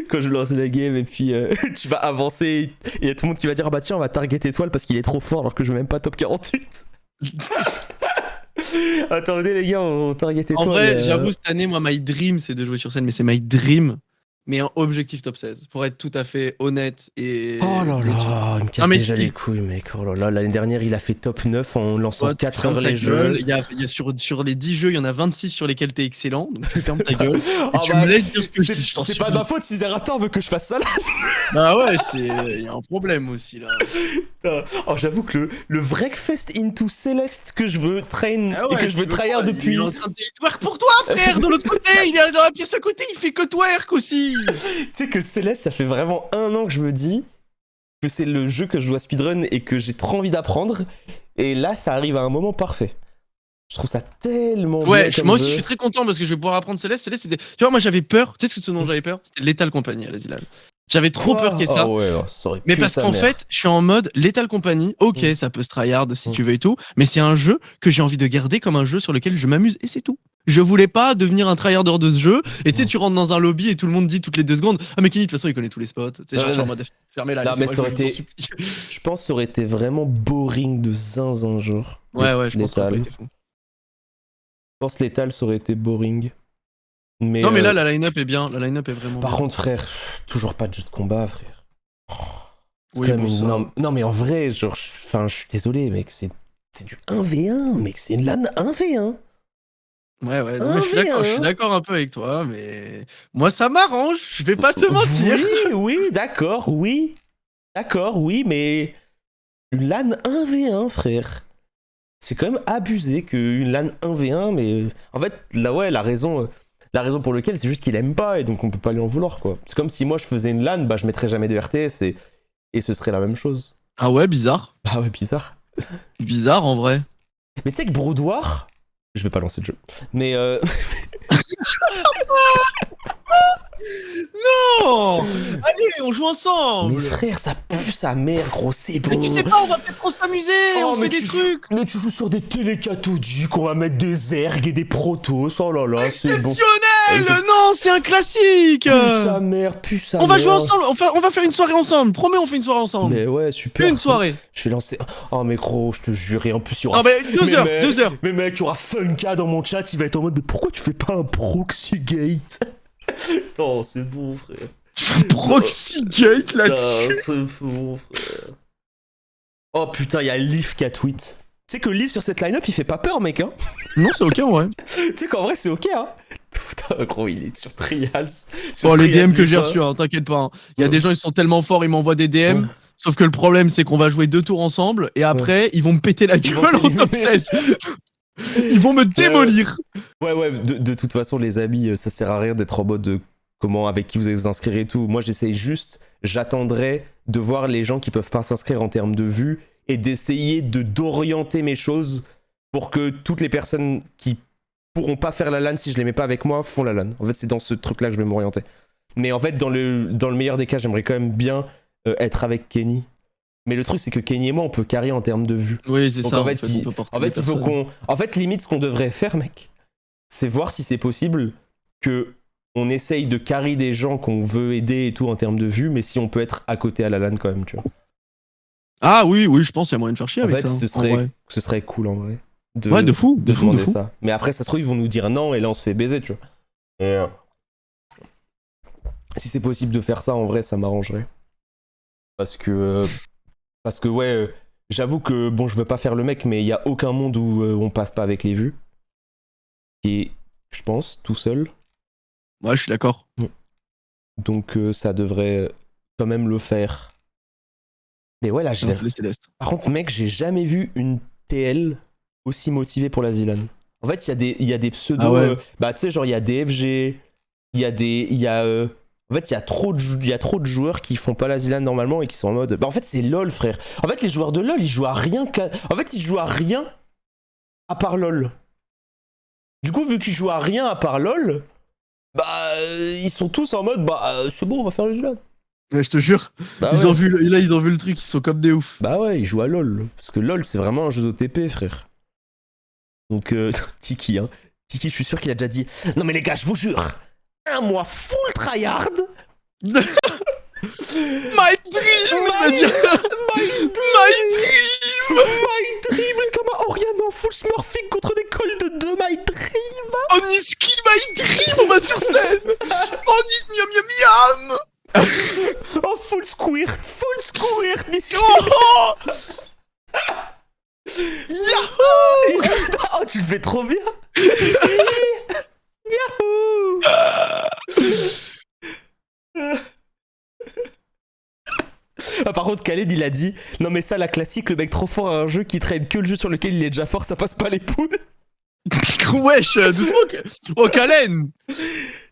Quand je lance la game et puis tu vas avancer et il y a tout le monde qui va dire ah bah tiens on va target étoile parce qu'il est trop fort alors que je veux même pas top 48. Attendez les gars on target étoile. En vrai, j'avoue, cette année, moi, my dream, c'est de jouer sur scène, mais c'est my dream. Mais un objectif top 16, pour être tout à fait honnête et. Oh là là, il me casse Non, mais déjà si. les couilles mec. Oh là là, l'année dernière il a fait top 9 en lançant Ouais, 4 ferme heures ta les gueule. jeux. Il y a sur les 10 jeux, il y en a 26 sur lesquels t'es excellent, donc tu fermes ta gueule. Et Ah tu bah, me laisses dire ce que je dis. c'est pas de ma faute si Zerator veut que je fasse ça là. Bah ouais, il y a un problème aussi là. Oh j'avoue que le Breakfast into Celeste que je veux train Ah ouais, et que je veux tryhard depuis. Il est en train de twerk pour toi, frère, de l'autre côté. Il est dans la pièce à côté, il fait que twerk aussi. Tu sais que Céleste, ça fait vraiment 1 an que je me dis que c'est le jeu que je dois speedrun et que j'ai trop envie d'apprendre. Et là, ça arrive à un moment parfait. Je trouve ça tellement Ouais, bien comme moi aussi jeu. je suis très content parce que je vais pouvoir apprendre Céleste. Céleste, c'était. Tu vois, moi j'avais peur. Tu sais ce dont j'avais peur? C'était Lethal Company à la Zilal. J'avais trop peur qu'il y ait ça. Oh ouais, alors, ça aurait Mais pu parce sa qu'en mère. fait, je suis en mode Lethal Company, ok, ça peut se tryhard si tu veux et tout, mais c'est un jeu que j'ai envie de garder comme un jeu sur lequel je m'amuse et c'est tout. Je voulais pas devenir un tryharder de ce jeu, et tu sais, tu rentres dans un lobby et tout le monde dit toutes les 2 secondes ah mais Kenny de toute façon il connaît tous les spots. Tu sais, genre, je suis en mode fermez la Non, mais ça aurait été. Je pense que ça aurait été vraiment boring de zinzin genre. Ouais, je pense que ça aurait Lethal. été fou. Je pense que Lethal, ça aurait été boring. Mais, Non, mais là, la line-up est bien, la line-up est vraiment par bien. contre, frère, toujours pas de jeu de combat, frère. C'est Oui, quand même bon, une- ça. non, mais en vrai, genre, je suis désolé, mec, c'est du 1v1, mec, c'est une LAN 1v1. Ouais, non, mais je suis d'accord un peu avec toi, mais moi ça m'arrange, je vais pas te mentir. Oui, d'accord, oui, mais une LAN 1v1, frère. C'est quand même abusé qu'une LAN 1v1, mais en fait, là, ouais, la raison pour laquelle, c'est juste qu'il aime pas, et donc on peut pas lui en vouloir, quoi. C'est comme si moi je faisais une LAN, bah je mettrais jamais de RTS, et ce serait la même chose. Ah ouais, bizarre. Bah ouais, bizarre. Bizarre en vrai. Mais tu sais que Broudoir, je vais pas lancer le jeu, mais Non. Allez, on joue ensemble. mais frère, ça pue sa mère, gros, c'est bon. Mais tu sais pas, on va peut-être trop s'amuser, on fait des trucs. Mais tu joues sur des télécathodiques, on va mettre des ergs et des protos, oh là là, c'est bon. Exceptionnel. Non, c'est un classique. Pue sa mère. On va jouer ensemble, on va faire une soirée ensemble. Promets, on fait une soirée ensemble. Mais ouais, super. Une soirée. Je vais lancer. Oh, mais gros, je te jure, et en plus, il y aura. Non, mais 2 heures, mec, 2 heures. Mais mec, il y aura Funka dans mon chat, il va être en mode, mais pourquoi tu fais pas un proxy gate? Non, c'est bon, frère. Proxy gate là-dessus. Putain, c'est bon, frère. Oh putain, il y a Leaf qui a tweet. Tu sais que Leaf sur cette line-up, il fait pas peur, mec, hein. Non, c'est ok en vrai. Tu sais qu'en vrai, c'est ok, hein. Putain, gros, il est sur Trials. Oh, les DM que j'ai reçus, hein, t'inquiète pas. Il y a des gens, ils sont tellement forts, ils m'envoient des DM. Ouais. Sauf que le problème, c'est qu'on va jouer 2 tours ensemble et après, ils vont me péter la Ils vont gueule en top t'éliminer. 16. Ils vont me démolir. Ouais, de toute façon, les amis, ça sert à rien d'être en mode comment, avec qui vous allez vous inscrire et tout. Moi, j'essaye juste, j'attendrai de voir les gens qui peuvent pas s'inscrire en termes de vues et d'essayer d'orienter mes choses pour que toutes les personnes qui pourront pas faire la LAN si je les mets pas avec moi font la LAN. En fait, c'est dans ce truc-là que je vais m'orienter. Mais en fait, dans le meilleur des cas, j'aimerais quand même bien être avec Kenny. Mais le truc, c'est que Kenny et moi, on peut carry en termes de vues. Oui, c'est Donc, ça. en fait, on peut porter En fait, des il faut personnes. qu'on. En fait, limite, ce qu'on devrait faire, mec, c'est voir si c'est possible que on essaye de carry des gens qu'on veut aider et tout en termes de vues, mais si on peut être à côté à la LAN quand même, tu vois. Ah oui, oui, je pense qu'il y a moyen de faire chier En avec fait, ça. ce serait cool en vrai. Ouais, de fou, de fou, de demander fou. ça. Mais après, ça se trouve, ils vont nous dire non et là, on se fait baiser, tu vois. Et, si c'est possible de faire ça, en vrai, ça m'arrangerait. Parce que ouais, j'avoue que, bon, je veux pas faire le mec, mais il y a aucun monde où on passe pas avec les vues. Et je pense, tout seul. Ouais, je suis d'accord. Donc ça devrait quand même le faire. Mais ouais, là, j'ai... Les Célestes. Par contre, mec, j'ai jamais vu une TL aussi motivée pour la Zilan. En fait, il y a des pseudos... Ah ouais. Bah, tu sais, genre, il y a DFG, il y a des... En fait, il y a trop de joueurs qui font pas la Zilan normalement et qui sont en mode... Bah, en fait, c'est LoL, frère. En fait, les joueurs de LoL, ils jouent à rien En fait, ils jouent à rien à part LoL. Du coup, vu qu'ils jouent à rien à part LoL, bah, ils sont tous en mode... Bah, c'est bon, on va faire la Zilan. Ouais, je te jure. Bah, Ils ouais. ont vu le truc, ils sont comme des oufs. Bah ouais, ils jouent à LoL. Parce que LoL, c'est vraiment un jeu d'OTP, frère. Donc, Tiki, hein. Tiki, je suis sûr qu'il a déjà dit « Non mais les gars, je vous jure, un mois full tryhard !» My dream, il va dire. My dream, comme un Oriana en full smurfing contre des cols de 2, my dream. On y ski, my dream, on va sur scène. On y miam miam miam. Oh, full squirt, Niski. Oh, Yahoo. Oh, tu le fais trop bien. Yahoo. Ah, par contre, Khaled, il a dit non, mais ça, la classique, le mec trop fort à un jeu qui traîne que le jeu sur lequel il est déjà fort, ça passe pas les poules. wesh, doucement. Oh, Kalen.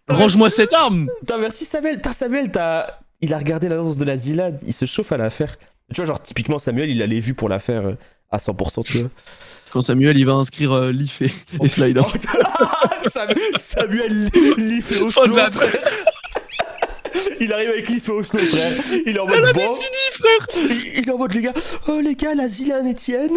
Range-moi cette arme. Putain, merci Samuel. Il a regardé l'annonce de la Zilad, il se chauffe à la faire. Tu vois, genre, typiquement, Samuel, il a les vues pour la faire à 100%, tu vois. Quand Samuel, il va inscrire Leaf et Slider. Samuel, Leaf et Oslo, frère. Il arrive avec Leaf et Oslo, frère. Il est en mode bon. Fini, frère. Il est en mode, les gars, la Zilan Etienne.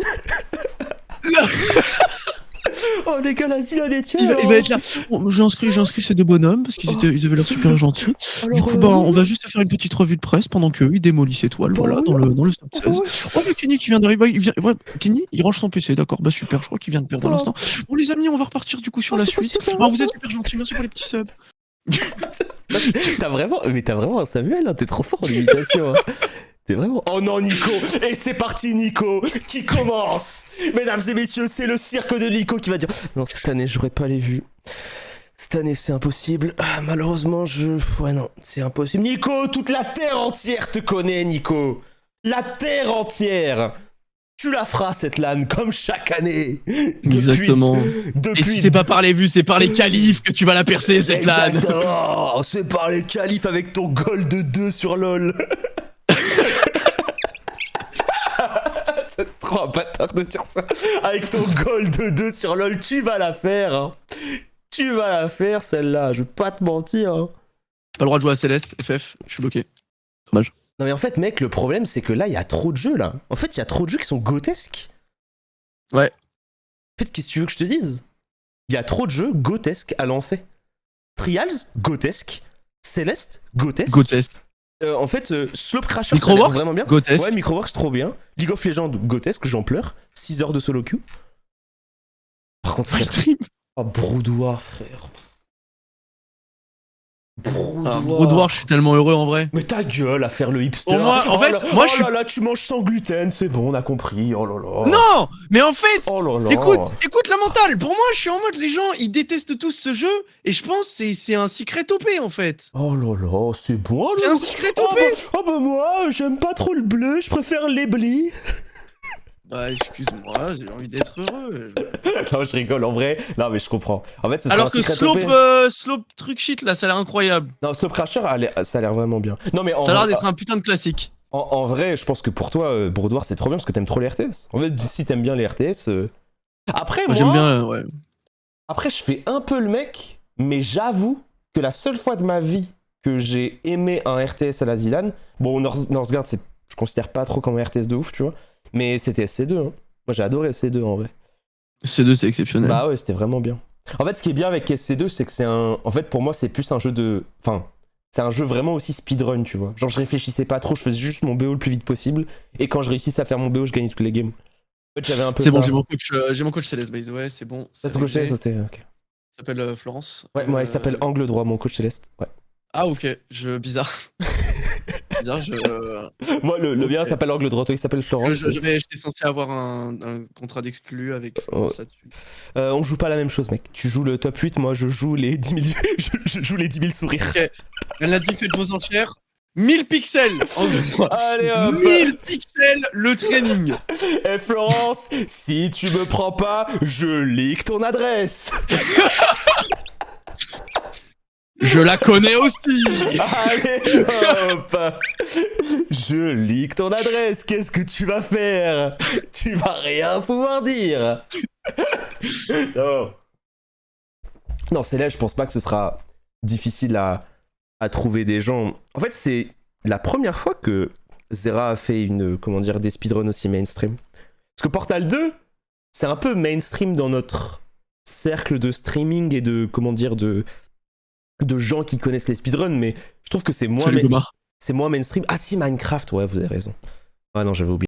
Oh les gars, la Zilan Etienne. Il va être là. Bon, j'ai inscrit ces deux bonhommes parce qu'ils avaient l'air super gentils. Du coup, on va juste faire une petite revue de presse pendant qu'eux ils démolissent Étoile, voilà, dans le stop 16. Oh, mais Kenny qui vient d'arriver, Kenny, il range son PC, d'accord, bah super, je crois qu'il vient de perdre à l'instant. Bon, les amis, on va repartir du coup sur la suite. Ah, vous êtes super gentils, merci pour les petits subs. T'as vraiment un Samuel, hein, t'es trop fort en imitation. Hein. T'es vraiment... Oh non, Nico. Et c'est parti, Nico, qui commence. Mesdames et messieurs, c'est le cirque de Nico qui va dire non, cette année, j'aurais pas les vues. Cette année, c'est impossible. Ah, malheureusement, ouais, non, c'est impossible. Nico, toute la terre entière te connaît, Nico. La terre entière. Tu la feras, cette LAN, comme chaque année. Exactement. Et si c'est pas par les vues, c'est par les qualifs que tu vas la percer, cette LAN. Oh, c'est par les qualifs avec ton goal de 2 sur LoL. C'est trop un bâtard de dire ça. Avec ton goal de 2 sur LoL, tu vas la faire. Hein. Tu vas la faire, celle-là. Je vais pas te mentir. Hein. Pas le droit de jouer à Céleste, FF, je suis bloqué. Dommage. Non mais en fait, mec, le problème, c'est que là, il y a trop de jeux, là. En fait, il y a trop de jeux qui sont grotesques. Ouais. En fait, qu'est-ce que tu veux que je te dise? Il y a trop de jeux grotesques à lancer. Trials, grotesque. Céleste, grotesque. En fait, Slope Crasher, ça a l'air vraiment bien. Grotesque. Ouais, Microworks, trop bien. League of Legends, grotesque, j'en pleure. 6 heures de solo queue. Par contre, frère. Oh, Broudoir, frère. Broudoir, je suis tellement heureux en vrai. Mais ta gueule à faire le hipster. Pour moi, en fait, là, moi, oh là là, tu manges sans gluten, c'est bon, on a compris. Oh là là. Non, mais en fait, oh là là. écoute la mentale. Pour moi, je suis en mode, les gens, ils détestent tous ce jeu, et je pense que c'est un secret topé en fait. Oh là là, c'est bon. C'est un secret topé. Oh bah moi, j'aime pas trop le bleu, je préfère les blis. Bah excuse-moi, j'ai envie d'être heureux. Non, je rigole, en vrai. Non, mais je comprends. En fait, alors que Slope truc shit là, ça a l'air incroyable. Non, Slope Crasher, ça a l'air vraiment bien. Non, mais ça a l'air d'être un putain de classique. En vrai, je pense que pour toi, Broudoir, c'est trop bien parce que t'aimes trop les RTS. En fait, si t'aimes bien les RTS. Après, moi, j'aime bien, ouais. Après, je fais un peu le mec, mais j'avoue que la seule fois de ma vie que j'ai aimé un RTS à la Zilan, bon, Northgard, je considère pas trop comme un RTS de ouf, tu vois. Mais c'était SC2, hein. Moi j'ai adoré SC2 en vrai. SC2 c'est exceptionnel. Bah ouais, c'était vraiment bien. En fait, ce qui est bien avec SC2, c'est que c'est un. En fait, pour moi, c'est plus un jeu de. Enfin, c'est un jeu vraiment aussi speedrun, tu vois. Genre, je réfléchissais pas trop, je faisais juste mon BO le plus vite possible. Et quand je réussissais à faire mon BO, je gagnais toutes les games. En fait, j'avais un peu C'est ça. bon, j'ai mon coach Céleste Base, ouais, c'est bon. C'est ton coach Céleste, c'était. Ok. Il s'appelle Florence. Ouais, moi, il s'appelle Angle Droit, mon coach Céleste. Ouais. Ah, ok, bizarre. Bizarre, Moi, le Ok. mien s'appelle Angle Droit, toi, il s'appelle Florence. J'étais censé avoir un contrat d'exclu avec Florence là-dessus. On joue pas la même chose, mec. Tu joues le top 8, moi, je joue les 10 000, je joue les 10 000 sourires. Ok, elle a dit faites vos enchères. 1000 pixels Angle droit. Allez hop 1000 pixels le training. Eh Florence, si tu me prends pas, je leak ton adresse. Je la connais aussi. Allez hop, je leak ton adresse. Qu'est-ce que tu vas faire? Tu vas rien pouvoir dire. Non. Non, c'est là, je pense pas que ce sera difficile à trouver des gens. En fait, c'est la première fois que Zera a fait des speedruns aussi mainstream. Parce que Portal 2, c'est un peu mainstream dans notre cercle de streaming et de gens qui connaissent les speedruns, mais je trouve que c'est moins mainstream. Ah si, Minecraft, ouais, vous avez raison. Ah non, j'avais oublié.